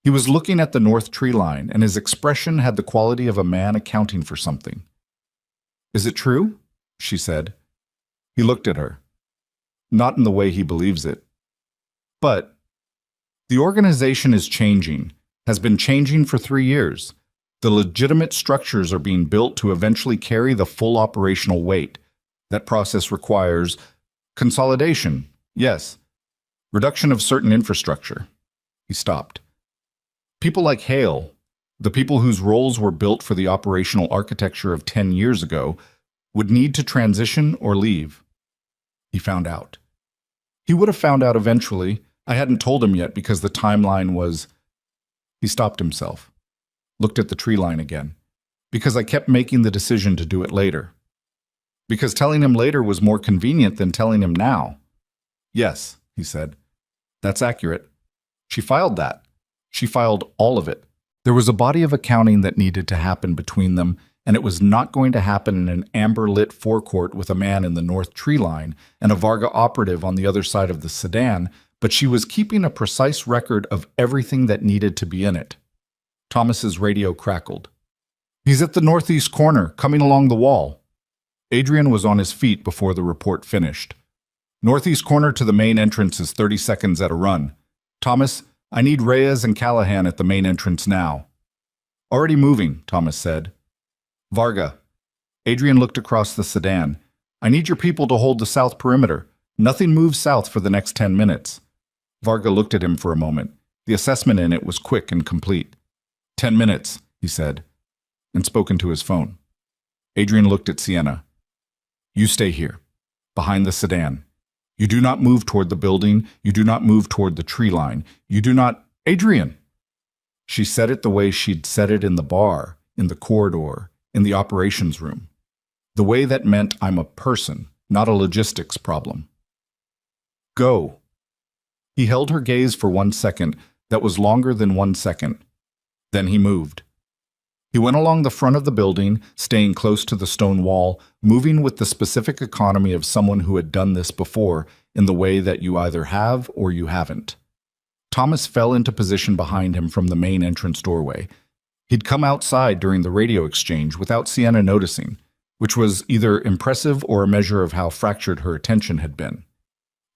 He was looking at the north tree line, and his expression had the quality of a man accounting for something. Is it true? She said. He looked at her. Not in the way he believes it. But the organization is changing, has been changing for 3 years. The legitimate structures are being built to eventually carry the full operational weight. That process requires consolidation, yes. Reduction of certain infrastructure. He stopped. People like Hale, the people whose roles were built for the operational architecture of 10 years ago, would need to transition or leave. He found out. He would have found out eventually. I hadn't told him yet because the timeline was... He stopped himself, looked at the tree line again, because I kept making the decision to do it later. Because telling him later was more convenient than telling him now. Yes, he said. That's accurate. She filed that. She filed all of it. There was a body of accounting that needed to happen between them, and it was not going to happen in an amber-lit forecourt with a man in the north tree line and a Varga operative on the other side of the sedan, but she was keeping a precise record of everything that needed to be in it. Thomas's radio crackled. He's at the northeast corner, coming along the wall. Adrian was on his feet before the report finished. Northeast corner to the main entrance is 30 seconds at a run. Thomas, I need Reyes and Callahan at the main entrance now. Already moving, Thomas said. Varga. Adrian looked across the sedan. I need your people to hold the south perimeter. Nothing moves south for the next 10 minutes. Varga looked at him for a moment. The assessment in it was quick and complete. 10 minutes, he said, and spoke into his phone. Adrian looked at Sienna. You stay here, behind the sedan. You do not move toward the building. You do not move toward the tree line. You do not... Adrian! She said it the way she'd said it in the bar, in the corridor, in the operations room. The way that meant I'm a person, not a logistics problem. Go. He held her gaze for 1 second that was longer than 1 second. Then he moved. He went along the front of the building, staying close to the stone wall, moving with the specific economy of someone who had done this before in the way that you either have or you haven't. Thomas fell into position behind him from the main entrance doorway. He'd come outside during the radio exchange without Sienna noticing, which was either impressive or a measure of how fractured her attention had been.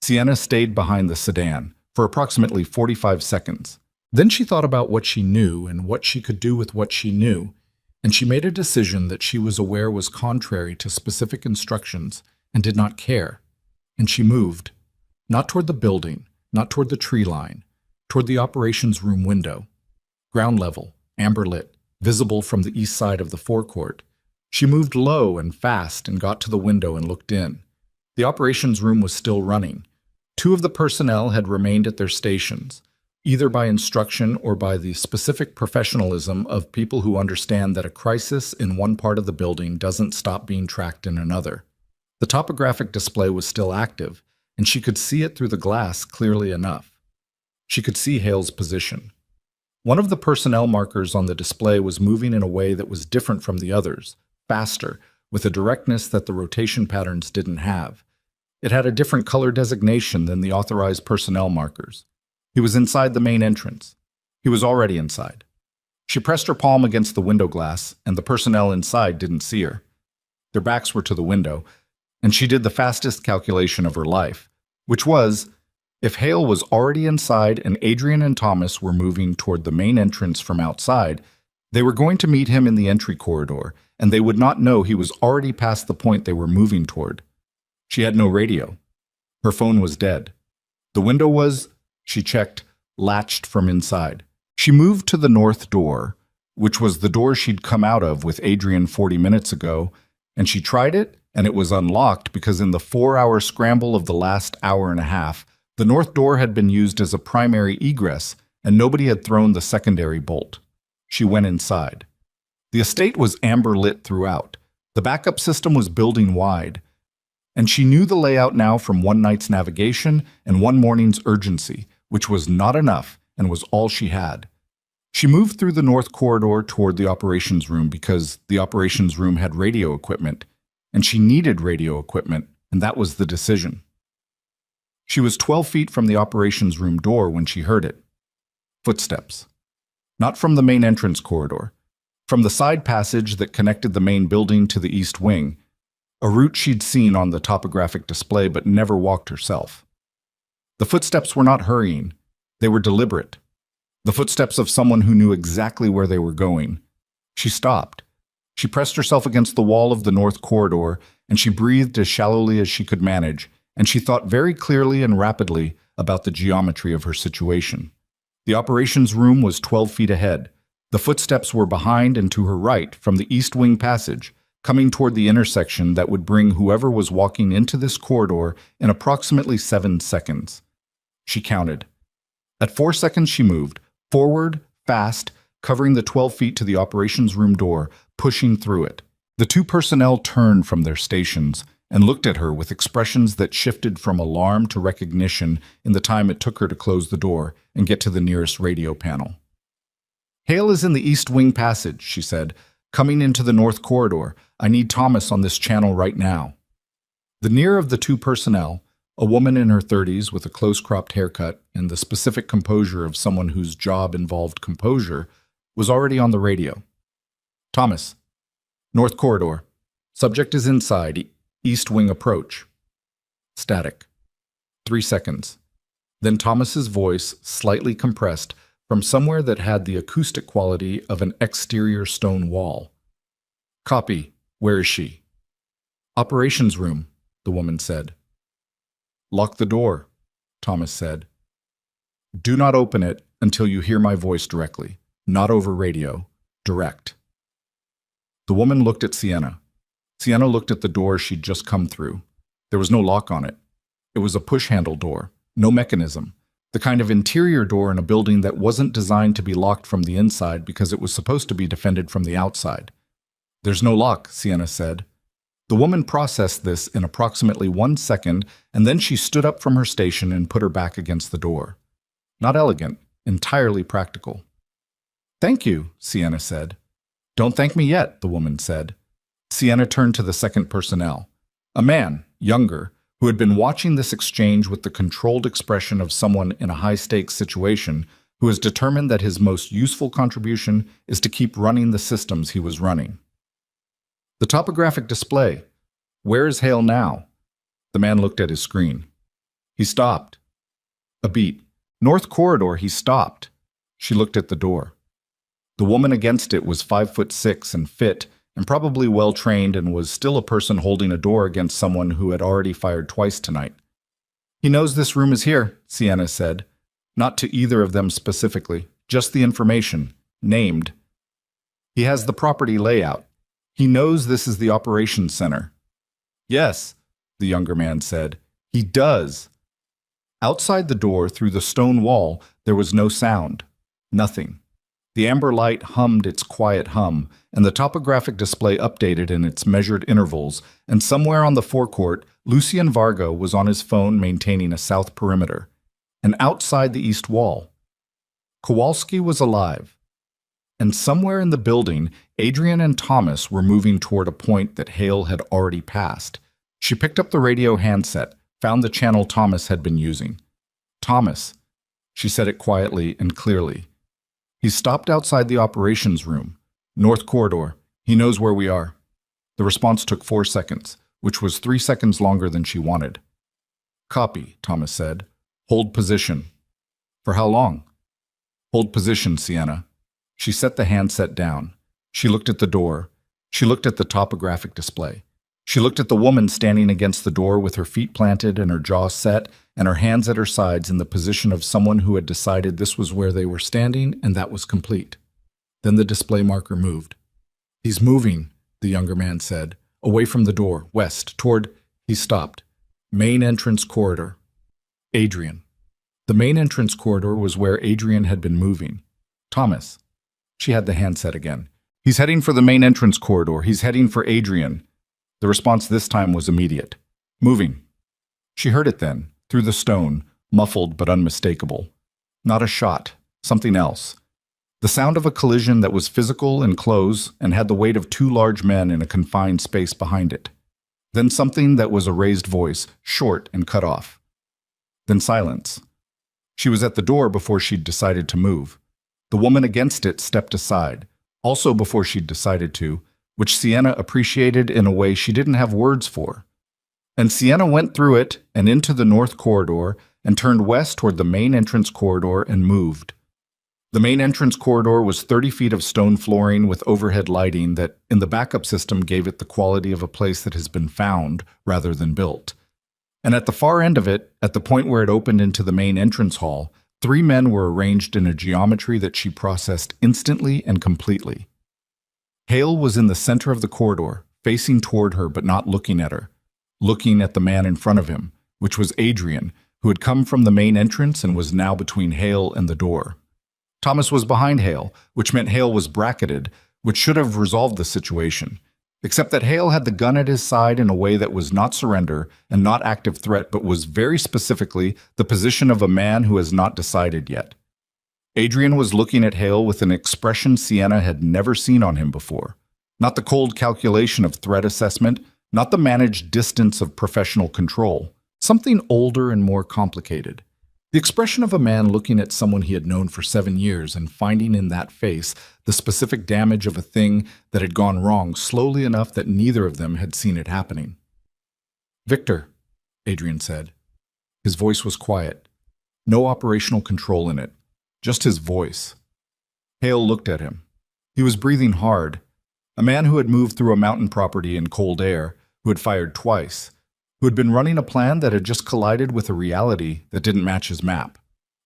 Sienna stayed behind the sedan for approximately 45 seconds. Then she thought about what she knew and what she could do with what she knew, and she made a decision that she was aware was contrary to specific instructions and did not care. And she moved, not toward the building, not toward the tree line, toward the operations room window. Ground level, amber lit, visible from the east side of the forecourt. She moved low and fast and got to the window and looked in. The operations room was still running. 2 of the personnel had remained at their stations, either by instruction or by the specific professionalism of people who understand that a crisis in one part of the building doesn't stop being tracked in another. The topographic display was still active, and she could see it through the glass clearly enough. She could see Hale's position. One of the personnel markers on the display was moving in a way that was different from the others, faster, with a directness that the rotation patterns didn't have. It had a different color designation than the authorized personnel markers. He was inside the main entrance. He was already inside. She pressed her palm against the window glass, and the personnel inside didn't see her. Their backs were to the window, and she did the fastest calculation of her life, which was, if Hale was already inside and Adrian and Thomas were moving toward the main entrance from outside, they were going to meet him in the entry corridor, and they would not know he was already past the point they were moving toward. She had no radio. Her phone was dead. The window was, she checked, latched from inside. She moved to the north door, which was the door she'd come out of with Adrian 40 minutes ago, and she tried it, and it was unlocked because in the 4-hour scramble of the last hour and a half, the north door had been used as a primary egress, and nobody had thrown the secondary bolt. She went inside. The estate was amber lit throughout. The backup system was building wide, and she knew the layout now from one night's navigation and one morning's urgency, which was not enough and was all she had. She moved through the north corridor toward the operations room because the operations room had radio equipment, and she needed radio equipment, and that was the decision. She was 12 feet from the operations room door when she heard it. Footsteps. Not from the main entrance corridor, from the side passage that connected the main building to the east wing, a route she'd seen on the topographic display but never walked herself. The footsteps were not hurrying. They were deliberate. The footsteps of someone who knew exactly where they were going. She stopped. She pressed herself against the wall of the north corridor, and she breathed as shallowly as she could manage, and she thought very clearly and rapidly about the geometry of her situation. The operations room was 12 feet ahead. The footsteps were behind and to her right from the east wing passage, coming toward the intersection that would bring whoever was walking into this corridor in approximately 7 seconds. She counted. At 4 seconds she moved, forward, fast, covering the 12 feet to the operations room door, pushing through it. The two personnel turned from their stations and looked at her with expressions that shifted from alarm to recognition in the time it took her to close the door and get to the nearest radio panel. "Hale is in the East Wing Passage," she said, "coming into the North Corridor. I need Thomas on this channel right now." The nearer of the two personnel, a woman in her 30s with a close-cropped haircut and the specific composure of someone whose job involved composure, was already on the radio. "Thomas, North Corridor. Subject is inside. East Wing approach." Static. 3 seconds. Then Thomas's voice, slightly compressed, from somewhere that had the acoustic quality of an exterior stone wall. "Copy. Where is she?" "Operations room," the woman said. "Lock the door," Thomas said. "Do not open it until you hear my voice directly. Not over radio. Direct." The woman looked at Sienna. Sienna looked at the door she'd just come through. There was no lock on it. It was a push-handle door, no mechanism, the kind of interior door in a building that wasn't designed to be locked from the inside because it was supposed to be defended from the outside. "There's no lock," Sienna said. The woman processed this in approximately 1 second, and then she stood up from her station and put her back against the door. Not elegant, entirely practical. "Thank you," Sienna said. "Don't thank me yet," the woman said. Sienna turned to the second personnel, a man, younger, who had been watching this exchange with the controlled expression of someone in a high-stakes situation who has determined that his most useful contribution is to keep running the systems he was running. "The topographic display. Where is Hale now?" The man looked at his screen. "He stopped." A beat. "North Corridor, he stopped." She looked at the door. The woman against it was 5'6" and fit, and probably well-trained, and was still a person holding a door against someone who had already fired twice tonight. "He knows this room is here," Sienna said. Not to either of them specifically, just the information, named. "He has the property layout. He knows this is the operations center." "Yes," the younger man said. "He does." Outside the door, through the stone wall, there was no sound. Nothing. The amber light hummed its quiet hum, and the topographic display updated in its measured intervals, and somewhere on the forecourt, Lucien Vargo was on his phone maintaining a south perimeter. And outside the east wall, Kowalski was alive. And somewhere in the building, Adrian and Thomas were moving toward a point that Hale had already passed. She picked up the radio handset, found the channel Thomas had been using. "Thomas," she said it quietly and clearly. "He stopped outside the operations room. North Corridor. He knows where we are." The response took 4 seconds, which was 3 seconds longer than she wanted. "Copy," Thomas said. "Hold position." "For how long?" "Hold position, Sienna." She set the handset down. She looked at the door. She looked at the topographic display. She looked at the woman standing against the door with her feet planted and her jaw set and her hands at her sides in the position of someone who had decided this was where they were standing and that was complete. Then the display marker moved. "He's moving," the younger man said, "away from the door, west, toward—" He stopped. "Main entrance corridor." Adrian. The main entrance corridor was where Adrian had been moving. "Thomas." She had the handset again. "He's heading for the main entrance corridor. He's heading for Adrian." The response this time was immediate. "Moving." She heard it then, through the stone, muffled but unmistakable. Not a shot, something else. The sound of a collision that was physical and close and had the weight of 2 large men in a confined space behind it. Then something that was a raised voice, short and cut off. Then silence. She was at the door before she'd decided to move. The woman against it stepped aside, also before she'd decided to, which Sienna appreciated in a way she didn't have words for. And Sienna went through it and into the north corridor and turned west toward the main entrance corridor and moved. The main entrance corridor was 30 feet of stone flooring with overhead lighting that, in the backup system, gave it the quality of a place that has been found rather than built. And at the far end of it, at the point where it opened into the main entrance hall, 3 men were arranged in a geometry that she processed instantly and completely. Hale was in the center of the corridor, facing toward her but not looking at her, looking at the man in front of him, which was Adrian, who had come from the main entrance and was now between Hale and the door. Thomas was behind Hale, which meant Hale was bracketed, which should have resolved the situation. except that Hale had the gun at his side in a way that was not surrender and not active threat, but was very specifically the position of a man who has not decided yet. Adrian was looking at Hale with an expression Sienna had never seen on him before. Not the cold calculation of threat assessment, not the managed distance of professional control. Something older and more complicated. The expression of a man looking at someone he had known for 7 years and finding in that face the specific damage of a thing that had gone wrong slowly enough that neither of them had seen it happening. "Victor," Adrian said. His voice was quiet. No operational control in it. Just his voice. Hale looked at him. He was breathing hard. A man who had moved through a mountain property in cold air, who had fired twice, who had been running a plan that had just collided with a reality that didn't match his map.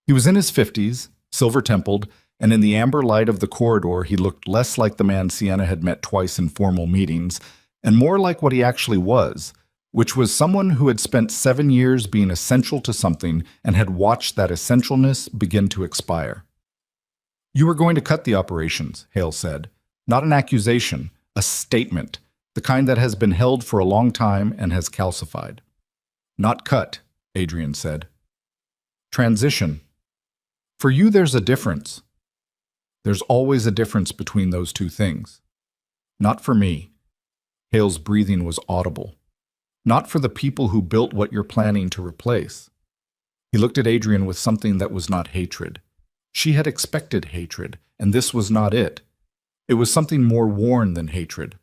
He was in his 50s, silver-templed, and in the amber light of the corridor he looked less like the man Sienna had met twice in formal meetings, and more like what he actually was, which was someone who had spent 7 years being essential to something and had watched that essentialness begin to expire. "You were going to cut the operations," Hale said. "Not an accusation, a statement. The kind that has been held for a long time and has calcified." "Not cut," Adrian said. "Transition. For you there's a difference. There's always a difference between those two things. Not for me." Hale's breathing was audible. "Not for the people who built what you're planning to replace." He looked at Adrian with something that was not hatred. She had expected hatred, and this was not it. It was something more worn than hatred.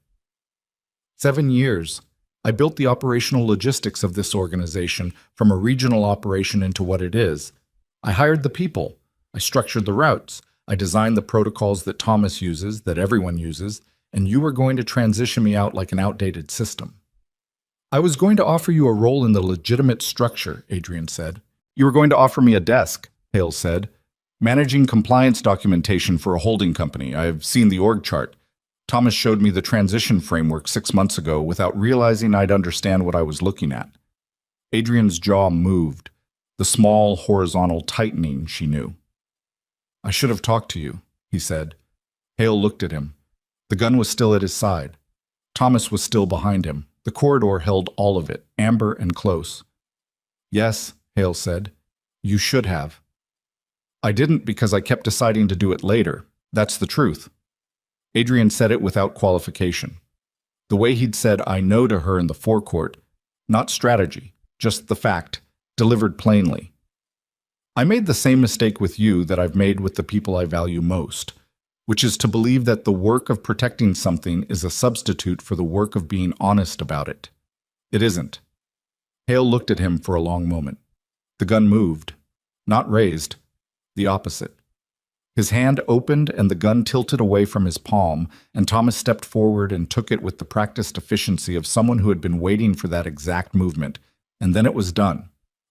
7 years. I built the operational logistics of this organization from a regional operation into what it is. I hired the people. I structured the routes. I designed the protocols that Thomas uses, that everyone uses, and you were going to transition me out like an outdated system. "I was going to offer you a role in the legitimate structure," Adrian said. "You were going to offer me a desk," Hale said. "Managing compliance documentation for a holding company. I've seen the org chart. Thomas showed me the transition framework 6 months ago without realizing I'd understand what I was looking at." Adrian's jaw moved, the small horizontal tightening she knew. "I should have talked to you," he said. Hale looked at him. The gun was still at his side. Thomas was still behind him. The corridor held all of it, amber and close. "Yes," Hale said. "You should have." "I didn't because I kept deciding to do it later. That's the truth." Adrian said it without qualification. The way he'd said "I know" to her in the forecourt, not strategy, just the fact, delivered plainly. "I made the same mistake with you that I've made with the people I value most, which is to believe that the work of protecting something is a substitute for the work of being honest about it. It isn't." Hale looked at him for a long moment. The gun moved, not raised, the opposite. His hand opened and the gun tilted away from his palm, and Thomas stepped forward and took it with the practiced efficiency of someone who had been waiting for that exact movement, and then it was done.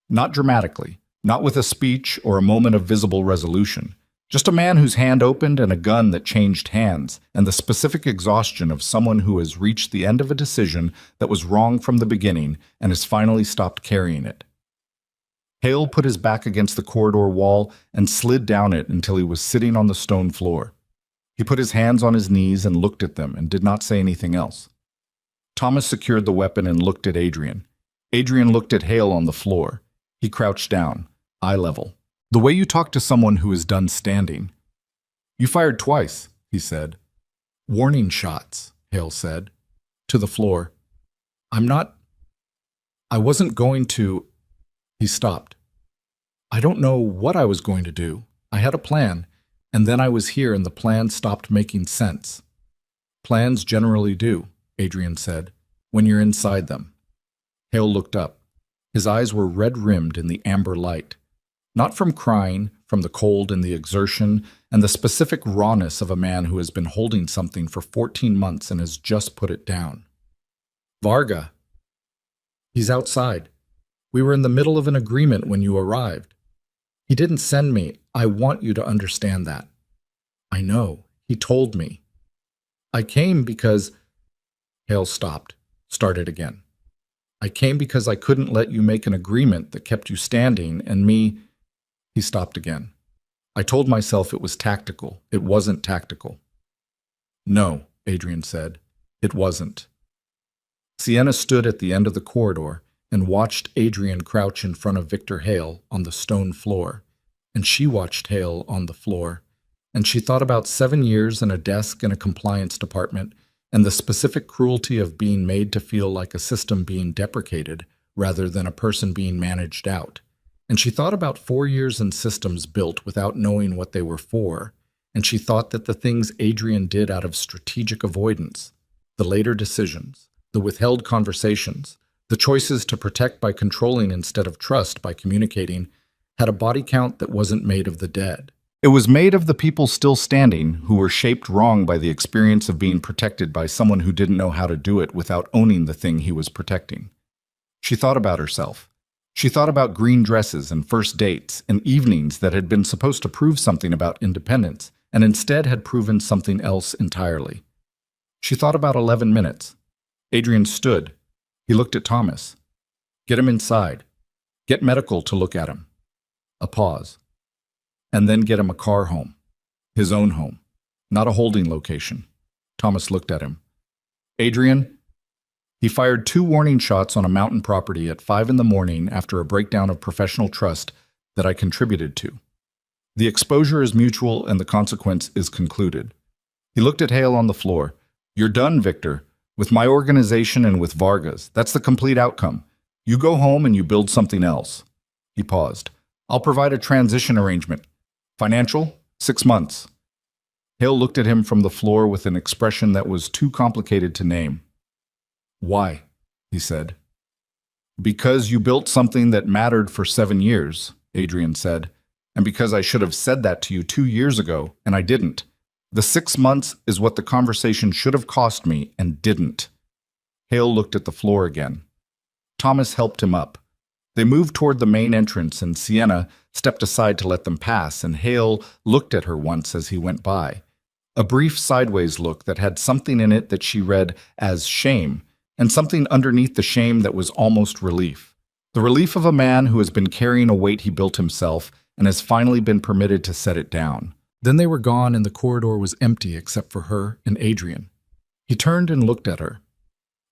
Not dramatically, not with a speech or a moment of visible resolution. Just a man whose hand opened and a gun that changed hands, and the specific exhaustion of someone who has reached the end of a decision that was wrong from the beginning and has finally stopped carrying it. Hale put his back against the corridor wall and slid down it until he was sitting on the stone floor. He put his hands on his knees and looked at them and did not say anything else. Thomas secured the weapon and looked at Adrian. Adrian looked at Hale on the floor. He crouched down, eye level. "The way you talk to someone who is done standing." "You fired twice," he said. "Warning shots," Hale said. To the floor. I wasn't going to." He stopped. "I don't know what I was going to do. I had a plan, and then I was here and the plan stopped making sense." "Plans generally do," Adrian said, "when you're inside them." Hale looked up. His eyes were red-rimmed in the amber light. Not from crying, from the cold and the exertion, and the specific rawness of a man who has been holding something for 14 months and has just put it down. "Varga." "He's outside. We were in the middle of an agreement when you arrived. He didn't send me. I want you to understand that." "I know. He told me." "I came because—" Hale stopped, started again. "I came because I couldn't let you make an agreement that kept you standing and me—" He stopped again. "I told myself it was tactical. It wasn't tactical." "No," Adrian said. It wasn't. Sienna stood at the end of the corridor and watched Adrian crouch in front of Victor Hale on the stone floor, and she watched Hale on the floor, and she thought about 7 years in a desk in a compliance department and the specific cruelty of being made to feel like a system being deprecated rather than a person being managed out. And she thought about 4 years in systems built without knowing what they were for, and she thought that the things Adrian did out of strategic avoidance, the later decisions, the withheld conversations, the choices to protect by controlling instead of trust by communicating, had a body count that wasn't made of the dead. It was made of the people still standing who were shaped wrong by the experience of being protected by someone who didn't know how to do it without owning the thing he was protecting. She thought about herself. She thought about green dresses and first dates and evenings that had been supposed to prove something about independence and instead had proven something else entirely. She thought about 11 minutes. Adrian stood. He looked at Thomas. Get him inside. Get medical to look at him. A pause. And then get him a car home. His own home. Not a holding location. Thomas looked at him. Adrian? He fired 2 warning shots on a mountain property at 5 in the morning after a breakdown of professional trust that I contributed to. The exposure is mutual and the consequence is concluded. He looked at Hale on the floor. You're done, Victor. With my organization and with Varga's. That's the complete outcome. You go home and you build something else. He paused. I'll provide a transition arrangement. Financial? 6 months. Hale looked at him from the floor with an expression that was too complicated to name. Why? He said. Because you built something that mattered for 7 years, Adrian said, and because I should have said that to you 2 years ago, and I didn't. The 6 months is what the conversation should have cost me and didn't. Hale looked at the floor again. Thomas helped him up. They moved toward the main entrance, and Sienna stepped aside to let them pass, and Hale looked at her once as he went by. A brief sideways look that had something in it that she read as shame, and something underneath the shame that was almost relief. The relief of a man who has been carrying a weight he built himself and has finally been permitted to set it down. Then they were gone and the corridor was empty except for her and Adrian. He turned and looked at her.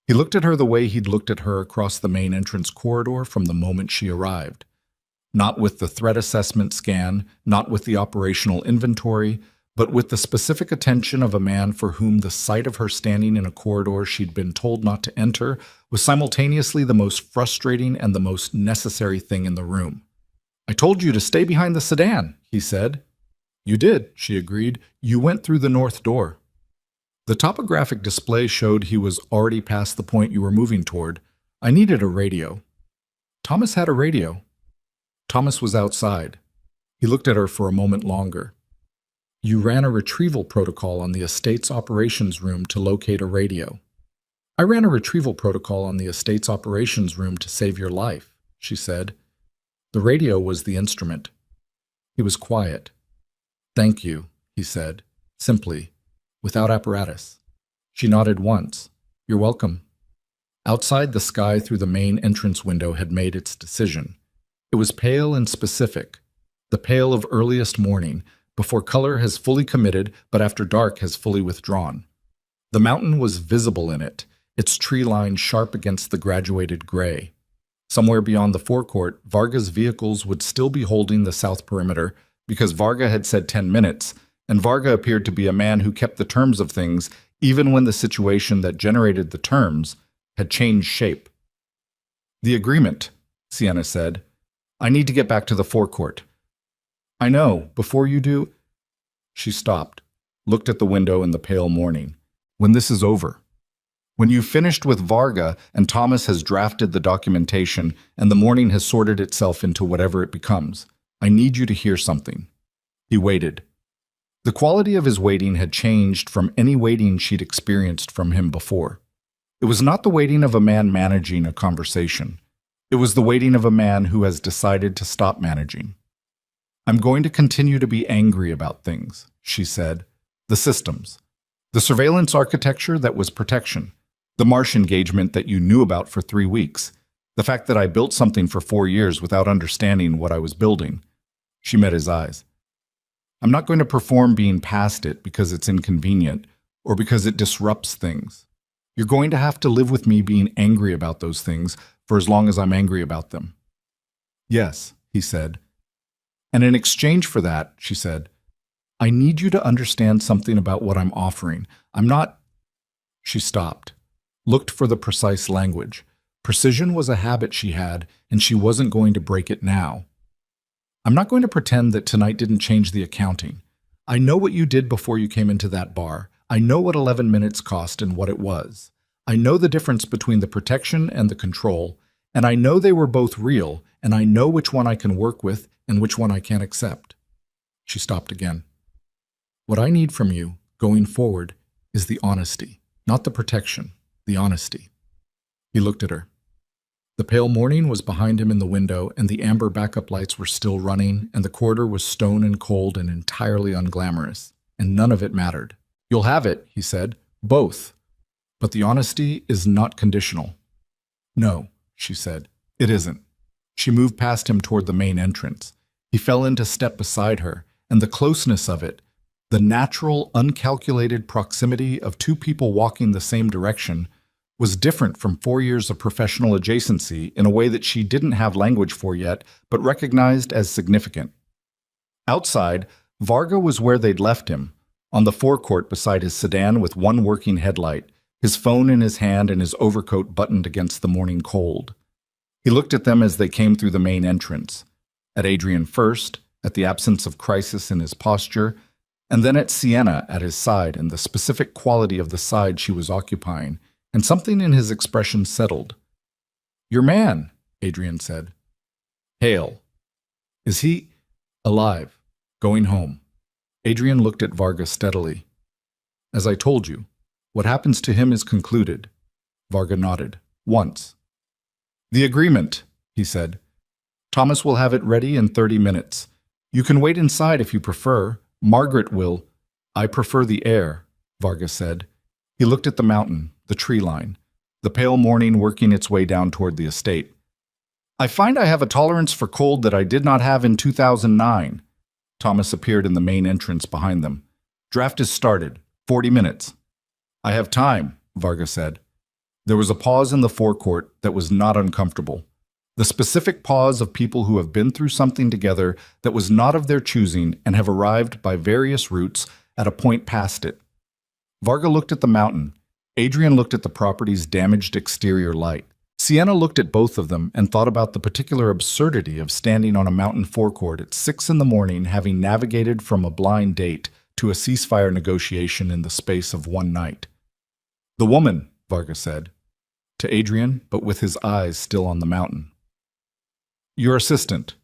He looked at her the way he'd looked at her across the main entrance corridor from the moment she arrived. Not with the threat assessment scan, not with the operational inventory, but with the specific attention of a man for whom the sight of her standing in a corridor she'd been told not to enter was simultaneously the most frustrating and the most necessary thing in the room. I told you to stay behind the sedan, he said. You did, she agreed. You went through the north door. The topographic display showed he was already past the point you were moving toward. I needed a radio. Thomas had a radio. Thomas was outside. He looked at her for a moment longer. You ran a retrieval protocol on the estate's operations room to locate a radio. I ran a retrieval protocol on the estate's operations room to save your life, she said. The radio was the instrument. He was quiet. Thank you, he said, simply, without apparatus. She nodded once. You're welcome. Outside, the sky through the main entrance window had made its decision. It was pale and specific, the pale of earliest morning, before color has fully committed, but after dark has fully withdrawn. The mountain was visible in it, its tree line sharp against the graduated gray. Somewhere beyond the forecourt, Varga's vehicles would still be holding the south perimeter, because Varga had said 10 minutes, and Varga appeared to be a man who kept the terms of things even when the situation that generated the terms had changed shape. The agreement, Sienna said. I need to get back to the forecourt. I know, before you do. She stopped, looked at the window in the pale morning. When this is over. When you've finished with Varga and Thomas has drafted the documentation and the morning has sorted itself into whatever it becomes, I need you to hear something. He waited. The quality of his waiting had changed from any waiting she'd experienced from him before. It was not the waiting of a man managing a conversation. It was the waiting of a man who has decided to stop managing. I'm going to continue to be angry about things, she said. The systems. The surveillance architecture that was protection. The Marsh engagement that you knew about for 3 weeks. The fact that I built something for 4 years without understanding what I was building. She met his eyes. I'm not going to perform being past it because it's inconvenient or because it disrupts things. You're going to have to live with me being angry about those things for as long as I'm angry about them. Yes, he said. And in exchange for that, she said, I need you to understand something about what I'm offering. I'm not... She stopped, looked for the precise language. Precision was a habit she had, and she wasn't going to break it now. I'm not going to pretend that tonight didn't change the accounting. I know what you did before you came into that bar. I know what 11 minutes cost and what it was. I know the difference between the protection and the control, and I know they were both real, and I know which one I can work with and which one I can't accept. She stopped again. What I need from you, going forward, is the honesty, not the protection, the honesty. He looked at her. The pale morning was behind him in the window, and the amber backup lights were still running, and the corridor was stone and cold and entirely unglamorous, and none of it mattered. You'll have it, he said, both. But the honesty is not conditional. No, she said, it isn't. She moved past him toward the main entrance. He fell into step beside her, and the closeness of it, the natural, uncalculated proximity of two people walking the same direction, was different from 4 years of professional adjacency in a way that she didn't have language for yet, but recognized as significant. Outside, Varga was where they'd left him, on the forecourt beside his sedan with one working headlight, his phone in his hand and his overcoat buttoned against the morning cold. He looked at them as they came through the main entrance, at Adrian first, at the absence of crisis in his posture, and then at Sienna at his side and the specific quality of the side she was occupying, and something in his expression settled. Your man, Adrian said. Hale. Is he alive? Going home. Adrian looked at Varga steadily. As I told you, what happens to him is concluded. Varga nodded. Once. The agreement, he said. Thomas will have it ready in 30 minutes. You can wait inside if you prefer. Margaret will. I prefer the air, Varga said. He looked at the mountain, the tree line, the pale morning working its way down toward the estate. I find I have a tolerance for cold that I did not have in 2009. Thomas appeared in the main entrance behind them. Draft is started. 40 minutes. I have time, Varga said. There was a pause in the forecourt that was not uncomfortable. The specific pause of people who have been through something together that was not of their choosing and have arrived by various routes at a point past it. Varga looked at the mountain. Adrian looked at the property's damaged exterior light. Sienna looked at both of them and thought about the particular absurdity of standing on a mountain forecourt at 6 in the morning, having navigated from a blind date to a ceasefire negotiation in the space of one night. The woman, Varga said, to Adrian, but with his eyes still on the mountain. Your assistant.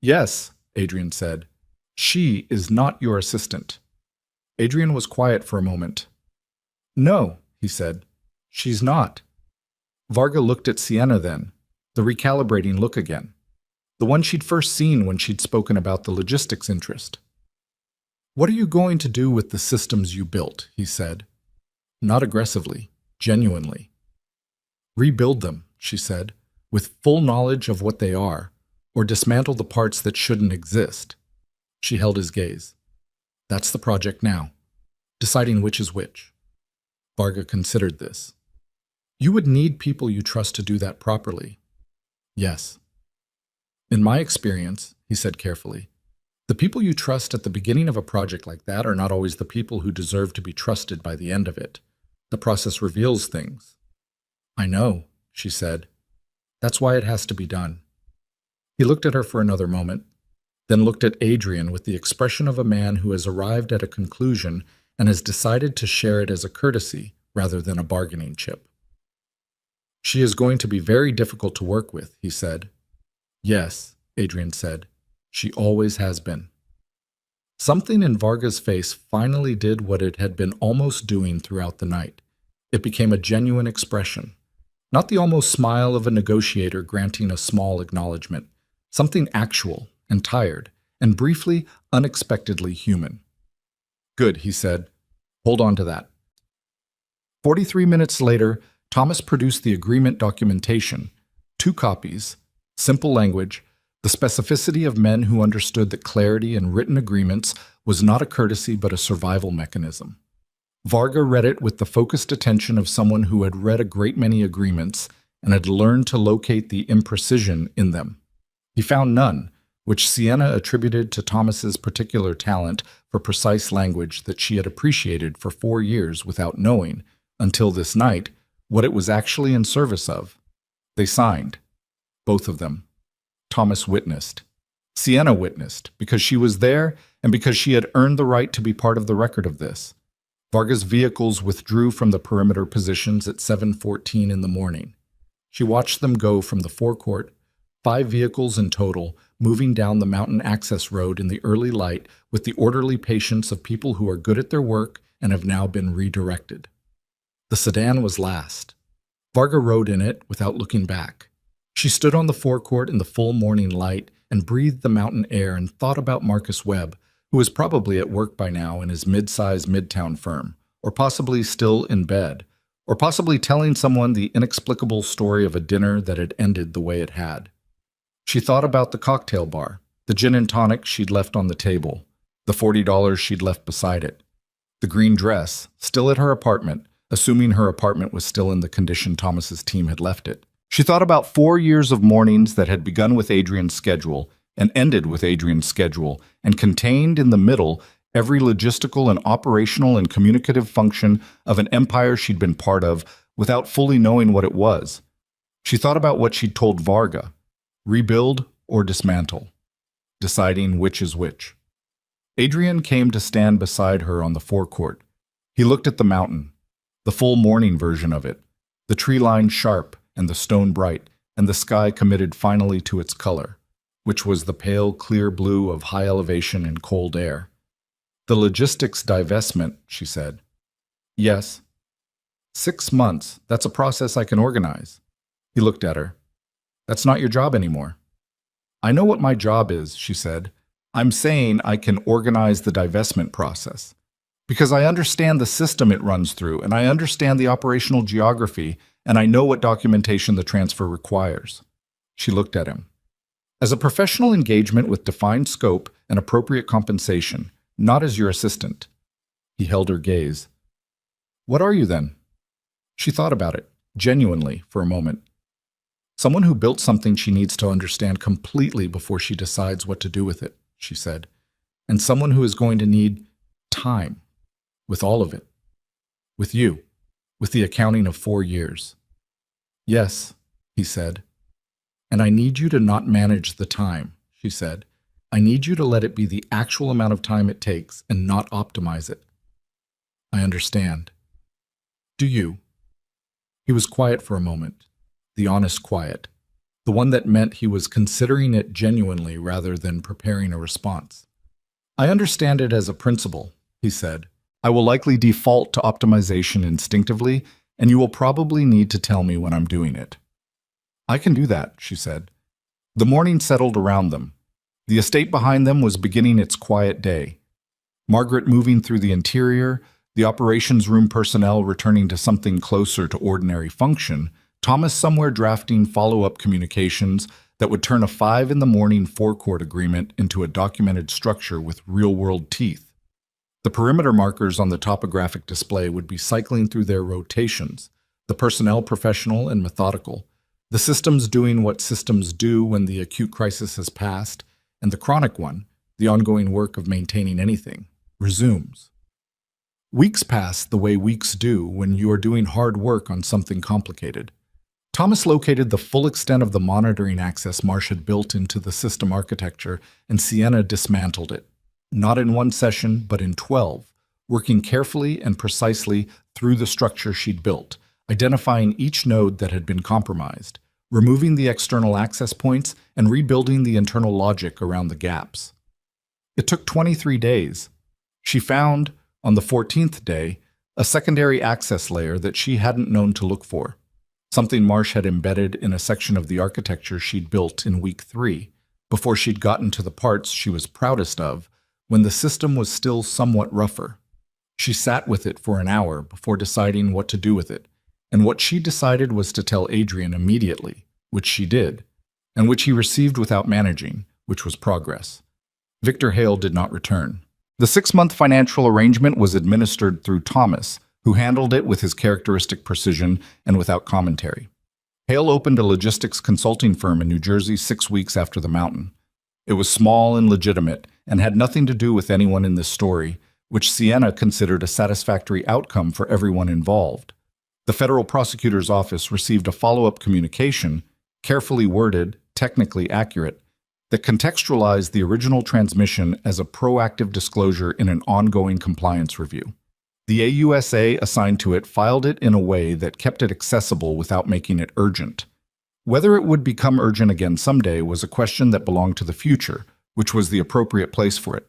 Yes, Adrian said. She is not your assistant. Adrian was quiet for a moment. No, he said. She's not. Varga looked at Sienna then, the recalibrating look again, the one she'd first seen when she'd spoken about the logistics interest. What are you going to do with the systems you built, he said. Not aggressively, genuinely. Rebuild them, she said, with full knowledge of what they are, or dismantle the parts that shouldn't exist. She held his gaze. That's the project now, deciding which is which. Varga considered this. You would need people you trust to do that properly. Yes. In my experience, he said carefully, the people you trust at the beginning of a project like that are not always the people who deserve to be trusted by the end of it. The process reveals things. I know, she said. That's why it has to be done. He looked at her for another moment, then looked at Adrian with the expression of a man who has arrived at a conclusion and has decided to share it as a courtesy rather than a bargaining chip. She is going to be very difficult to work with, he said. Yes, Adrian said. She always has been. Something in Varga's face finally did what it had been almost doing throughout the night. It became a genuine expression, not the almost smile of a negotiator granting a small acknowledgement, something actual and tired, and briefly, unexpectedly human. Good, he said. Hold on to that. 43 minutes later, Thomas produced the agreement documentation, 2 copies, simple language, the specificity of men who understood that clarity in written agreements was not a courtesy but a survival mechanism. Varga read it with the focused attention of someone who had read a great many agreements and had learned to locate the imprecision in them. He found none, which Sienna attributed to Thomas's particular talent for precise language that she had appreciated for 4 years without knowing, until this night, what it was actually in service of. They signed. Both of them. Thomas witnessed. Sienna witnessed, because she was there and because she had earned the right to be part of the record of this. Varga's vehicles withdrew from the perimeter positions at 7:14 in the morning. She watched them go from the forecourt, 5 vehicles in total, moving down the mountain access road in the early light with the orderly patience of people who are good at their work and have now been redirected. The sedan was last. Varga rode in it without looking back. She stood on the forecourt in the full morning light and breathed the mountain air and thought about Marcus Webb, who was probably at work by now in his mid-sized midtown firm, or possibly still in bed, or possibly telling someone the inexplicable story of a dinner that had ended the way it had. She thought about the cocktail bar, the gin and tonic she'd left on the table, the $40 she'd left beside it, the green dress, still at her apartment, assuming her apartment was still in the condition Thomas's team had left it. She thought about 4 years of mornings that had begun with Adrian's schedule and ended with Adrian's schedule and contained in the middle every logistical and operational and communicative function of an empire she'd been part of without fully knowing what it was. She thought about what she'd told Varga, rebuild or dismantle, deciding which is which. Adrian came to stand beside her on the forecourt. He looked at the mountain, the full morning version of it, the tree line sharp and the stone bright, and the sky committed finally to its color, which was the pale, clear blue of high elevation and cold air. The logistics divestment, she said. Yes. 6 months, that's a process I can organize. He looked at her. That's not your job anymore. I know what my job is, she said. I'm saying I can organize the divestment process. Because I understand the system it runs through, and I understand the operational geography, and I know what documentation the transfer requires. She looked at him. As a professional engagement with defined scope and appropriate compensation, not as your assistant. He held her gaze. What are you then? She thought about it, genuinely, for a moment. Someone who built something she needs to understand completely before she decides what to do with it, she said. And someone who is going to need time, with all of it. With you, with the accounting of 4 years. Yes, he said. And I need you to not manage the time, she said. I need you to let it be the actual amount of time it takes and not optimize it. I understand. Do you? He was quiet for a moment, the honest quiet, the one that meant he was considering it genuinely rather than preparing a response. I understand it as a principle, he said. I will likely default to optimization instinctively, and you will probably need to tell me when I'm doing it. I can do that, she said. The morning settled around them. The estate behind them was beginning its quiet day. Margaret moving through the interior, the operations room personnel returning to something closer to ordinary function, Thomas somewhere drafting follow-up communications that would turn a 5 in the morning forecourt agreement into a documented structure with real-world teeth. The perimeter markers on the topographic display would be cycling through their rotations, the personnel professional and methodical, the systems doing what systems do when the acute crisis has passed, and the chronic one, the ongoing work of maintaining anything, resumes. Weeks pass the way weeks do when you are doing hard work on something complicated. Thomas located the full extent of the monitoring access Marsh had built into the system architecture, and Sienna dismantled it. Not in 1 session, but in 12, working carefully and precisely through the structure she'd built, identifying each node that had been compromised, removing the external access points, and rebuilding the internal logic around the gaps. It took 23 days. She found, on the 14th day, a secondary access layer that she hadn't known to look for, something Marsh had embedded in a section of the architecture she'd built in week 3, before she'd gotten to the parts she was proudest of, when the system was still somewhat rougher. She sat with it for an hour before deciding what to do with it, and what she decided was to tell Adrian immediately, which she did, and which he received without managing, which was progress. Victor Hale did not return. The 6-month financial arrangement was administered through Thomas, who handled it with his characteristic precision and without commentary. Hale opened a logistics consulting firm in New Jersey 6 weeks after the mountain. It was small and legitimate and had nothing to do with anyone in this story, which Sienna considered a satisfactory outcome for everyone involved. The federal prosecutor's office received a follow-up communication, carefully worded, technically accurate, that contextualized the original transmission as a proactive disclosure in an ongoing compliance review. The AUSA assigned to it filed it in a way that kept it accessible without making it urgent. Whether it would become urgent again someday was a question that belonged to the future, which was the appropriate place for it.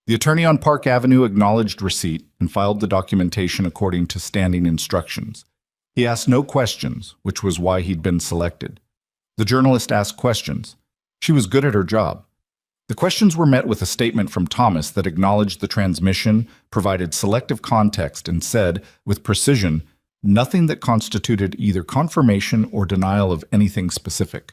The attorney on Park Avenue acknowledged receipt and filed the documentation according to standing instructions. He asked no questions, which was why he'd been selected. The journalist asked questions. She was good at her job. The questions were met with a statement from Thomas that acknowledged the transmission, provided selective context, and said, with precision, nothing that constituted either confirmation or denial of anything specific.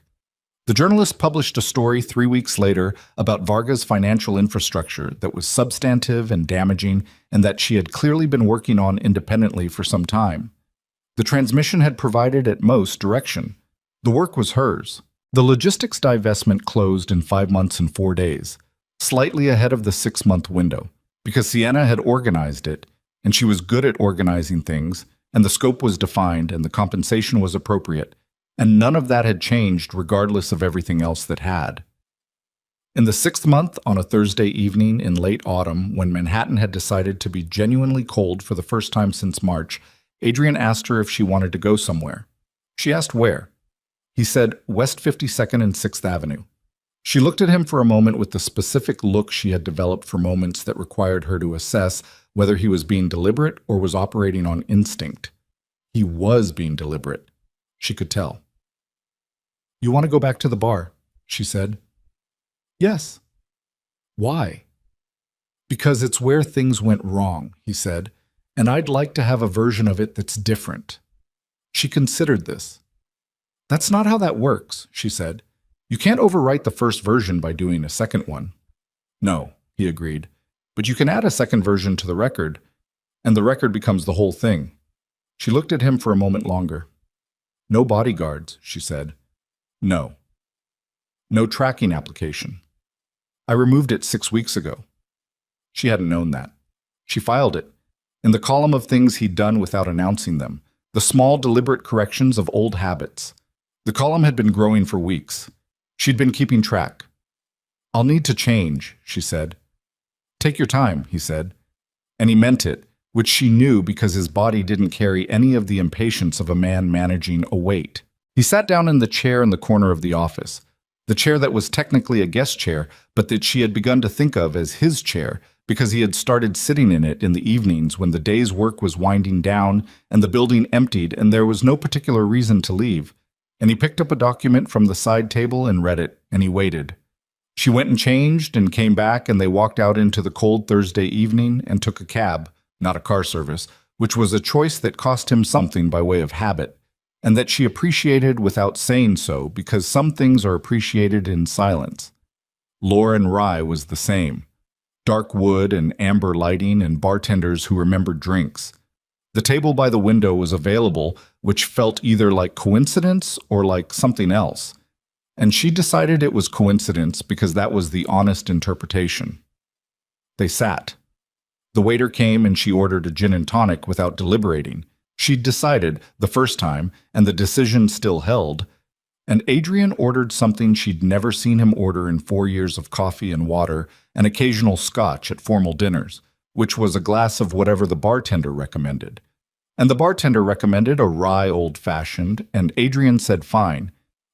The journalist published a story 3 weeks later about Varga's financial infrastructure that was substantive and damaging and that she had clearly been working on independently for some time. The transmission had provided at most direction. The work was hers. The logistics divestment closed in 5 months and 4 days, slightly ahead of the 6-month window, because Sienna had organized it, and she was good at organizing things, and the scope was defined and the compensation was appropriate, and none of that had changed regardless of everything else that had. In the 6th month, on a Thursday evening in late autumn, when Manhattan had decided to be genuinely cold for the first time since March, Adrian asked her if she wanted to go somewhere. She asked where. He said, West 52nd and 6th Avenue. She looked at him for a moment with the specific look she had developed for moments that required her to assess whether he was being deliberate or was operating on instinct. He was being deliberate. She could tell. "You want to go back to the bar?" she said. "Yes." "Why?" "Because it's where things went wrong," he said, "and I'd like to have a version of it that's different." She considered this. "That's not how that works," she said. "You can't overwrite the first version by doing a second one." "No," he agreed, "but you can add a second version to the record, and the record becomes the whole thing." She looked at him for a moment longer. "No bodyguards," she said. "No." "No tracking application." "I removed it 6 weeks ago." She hadn't known that. She filed it, in the column of things he'd done without announcing them, the small deliberate corrections of old habits. The column had been growing for weeks. She'd been keeping track. "I'll need to change," she said. "Take your time," he said. And he meant it, which she knew because his body didn't carry any of the impatience of a man managing a weight. He sat down in the chair in the corner of the office, the chair that was technically a guest chair, but that she had begun to think of as his chair because he had started sitting in it in the evenings when the day's work was winding down and the building emptied and there was no particular reason to leave. And he picked up a document from the side table and read it, and he waited. She went and changed and came back, and they walked out into the cold Thursday evening and took a cab, not a car service, which was a choice that cost him something by way of habit, and that she appreciated without saying so because some things are appreciated in silence. Lauren Rye was the same. Dark wood and amber lighting and bartenders who remembered drinks. The table by the window was available, which felt either like coincidence or like something else. And she decided it was coincidence because that was the honest interpretation. They sat. The waiter came and she ordered a gin and tonic without deliberating. She'd decided, the first time, and the decision still held. And Adrian ordered something she'd never seen him order in 4 years of coffee and water and occasional scotch at formal dinners, which was a glass of whatever the bartender recommended. And the bartender recommended a rye old-fashioned, and Adrian said fine.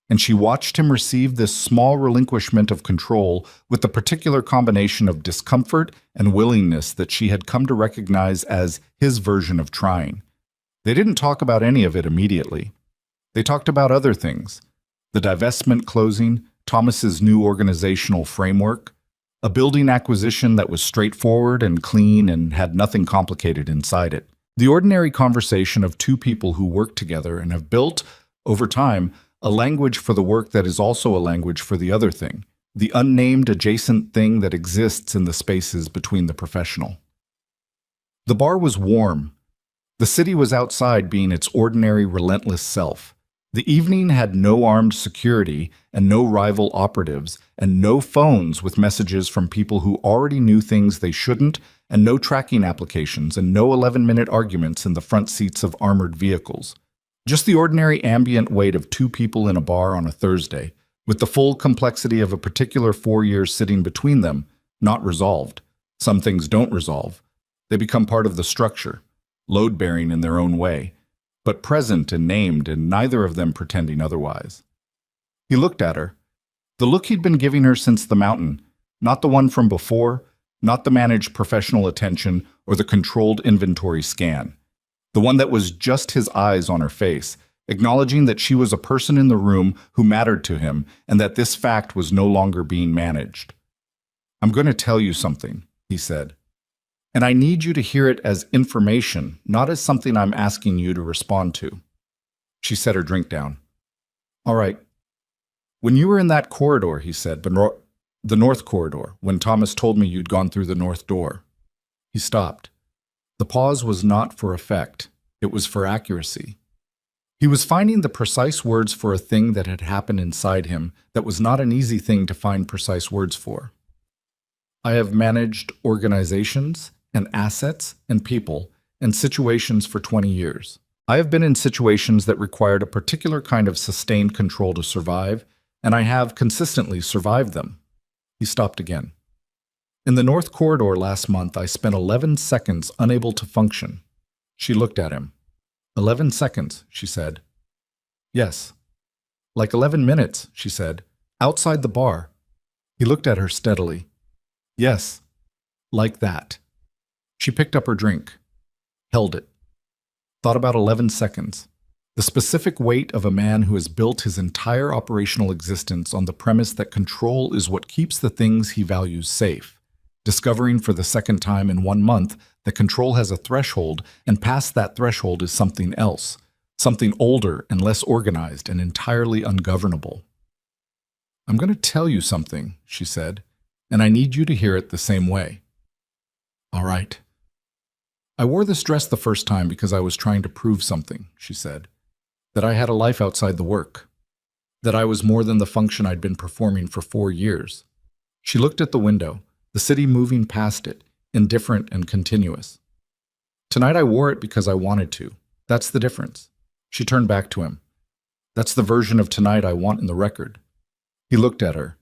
And she watched him receive this small relinquishment of control with the particular combination of discomfort and willingness that she had come to recognize as his version of trying. They didn't talk about any of it immediately. They talked about other things. The divestment closing, Thomas's new organizational framework, a building acquisition that was straightforward and clean and had nothing complicated inside it. The ordinary conversation of two people who work together and have built, over time, a language for the work that is also a language for the other thing, the unnamed adjacent thing that exists in the spaces between the professional. The bar was warm. The city was outside being its ordinary, relentless self. The evening had no armed security and no rival operatives and no phones with messages from people who already knew things they shouldn't and no tracking applications and no 11-minute arguments in the front seats of armored vehicles. Just the ordinary ambient weight of two people in a bar on a Thursday, with the full complexity of a particular 4 years sitting between them, not resolved. Some things don't resolve. They become part of the structure, load-bearing in their own way, but present and named, and neither of them pretending otherwise. He looked at her. The look he'd been giving her since the mountain, not the one from before, not the managed professional attention or the controlled inventory scan. The one that was just his eyes on her face, acknowledging that she was a person in the room who mattered to him and that this fact was no longer being managed. "I'm going to tell you something," he said. "And I need you to hear it as information, not as something I'm asking you to respond to." She set her drink down. "All right. When you were in that corridor," he said, "the north corridor, when Thomas told me you'd gone through the north door." He stopped. The pause was not for effect. It was for accuracy. He was finding the precise words for a thing that had happened inside him that was not an easy thing to find precise words for. "I have managed organizations and assets and people and situations for 20 years. I have been in situations that required a particular kind of sustained control to survive, and I have consistently survived them." He stopped again. "In the North Corridor last month, I spent 11 seconds unable to function." She looked at him. 11 seconds, she said. "Yes." "Like 11 minutes, she said. "Outside the bar." He looked at her steadily. "Yes, like that." She picked up her drink, held it, thought about 11 seconds. The specific weight of a man who has built his entire operational existence on the premise that control is what keeps the things he values safe, discovering for the second time in 1 month that control has a threshold, and past that threshold is something else, something older and less organized and entirely ungovernable. "I'm going to tell you something," she said, "and I need you to hear it the same way." "All right." "I wore this dress the first time because I was trying to prove something," she said. "That I had a life outside the work. That I was more than the function I'd been performing for 4 years. She looked at the window, the city moving past it, indifferent and continuous. "Tonight I wore it because I wanted to. That's the difference." She turned back to him. "That's the version of tonight I want in the record." He looked at her.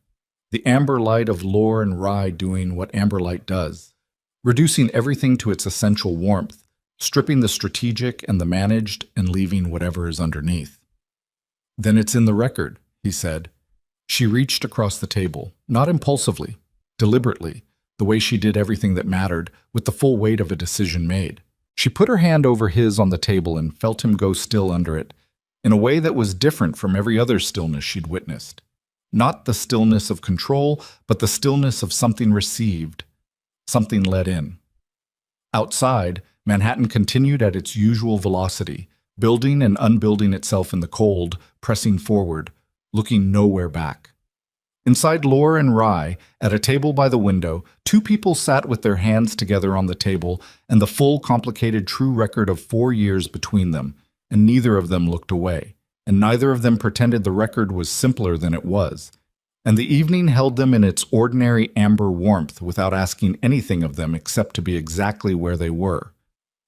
The amber light of lore and rye doing what amber light does, reducing everything to its essential warmth, stripping the strategic and the managed and leaving whatever is underneath. "Then it's in the record," he said. She reached across the table, not impulsively, deliberately, the way she did everything that mattered, with the full weight of a decision made. She put her hand over his on the table and felt him go still under it, in a way that was different from every other stillness she'd witnessed. Not the stillness of control, but the stillness of something received, something let in. Outside, Manhattan continued at its usual velocity, building and unbuilding itself in the cold, pressing forward, looking nowhere back. Inside Lore and Rye, at a table by the window, 2 people sat with their hands together on the table and the full, complicated, true record of 4 years between them, and neither of them looked away, and neither of them pretended the record was simpler than it was. And the evening held them in its ordinary amber warmth without asking anything of them except to be exactly where they were,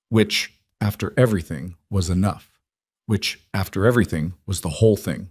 which, after everything, was enough, which, after everything, was the whole thing.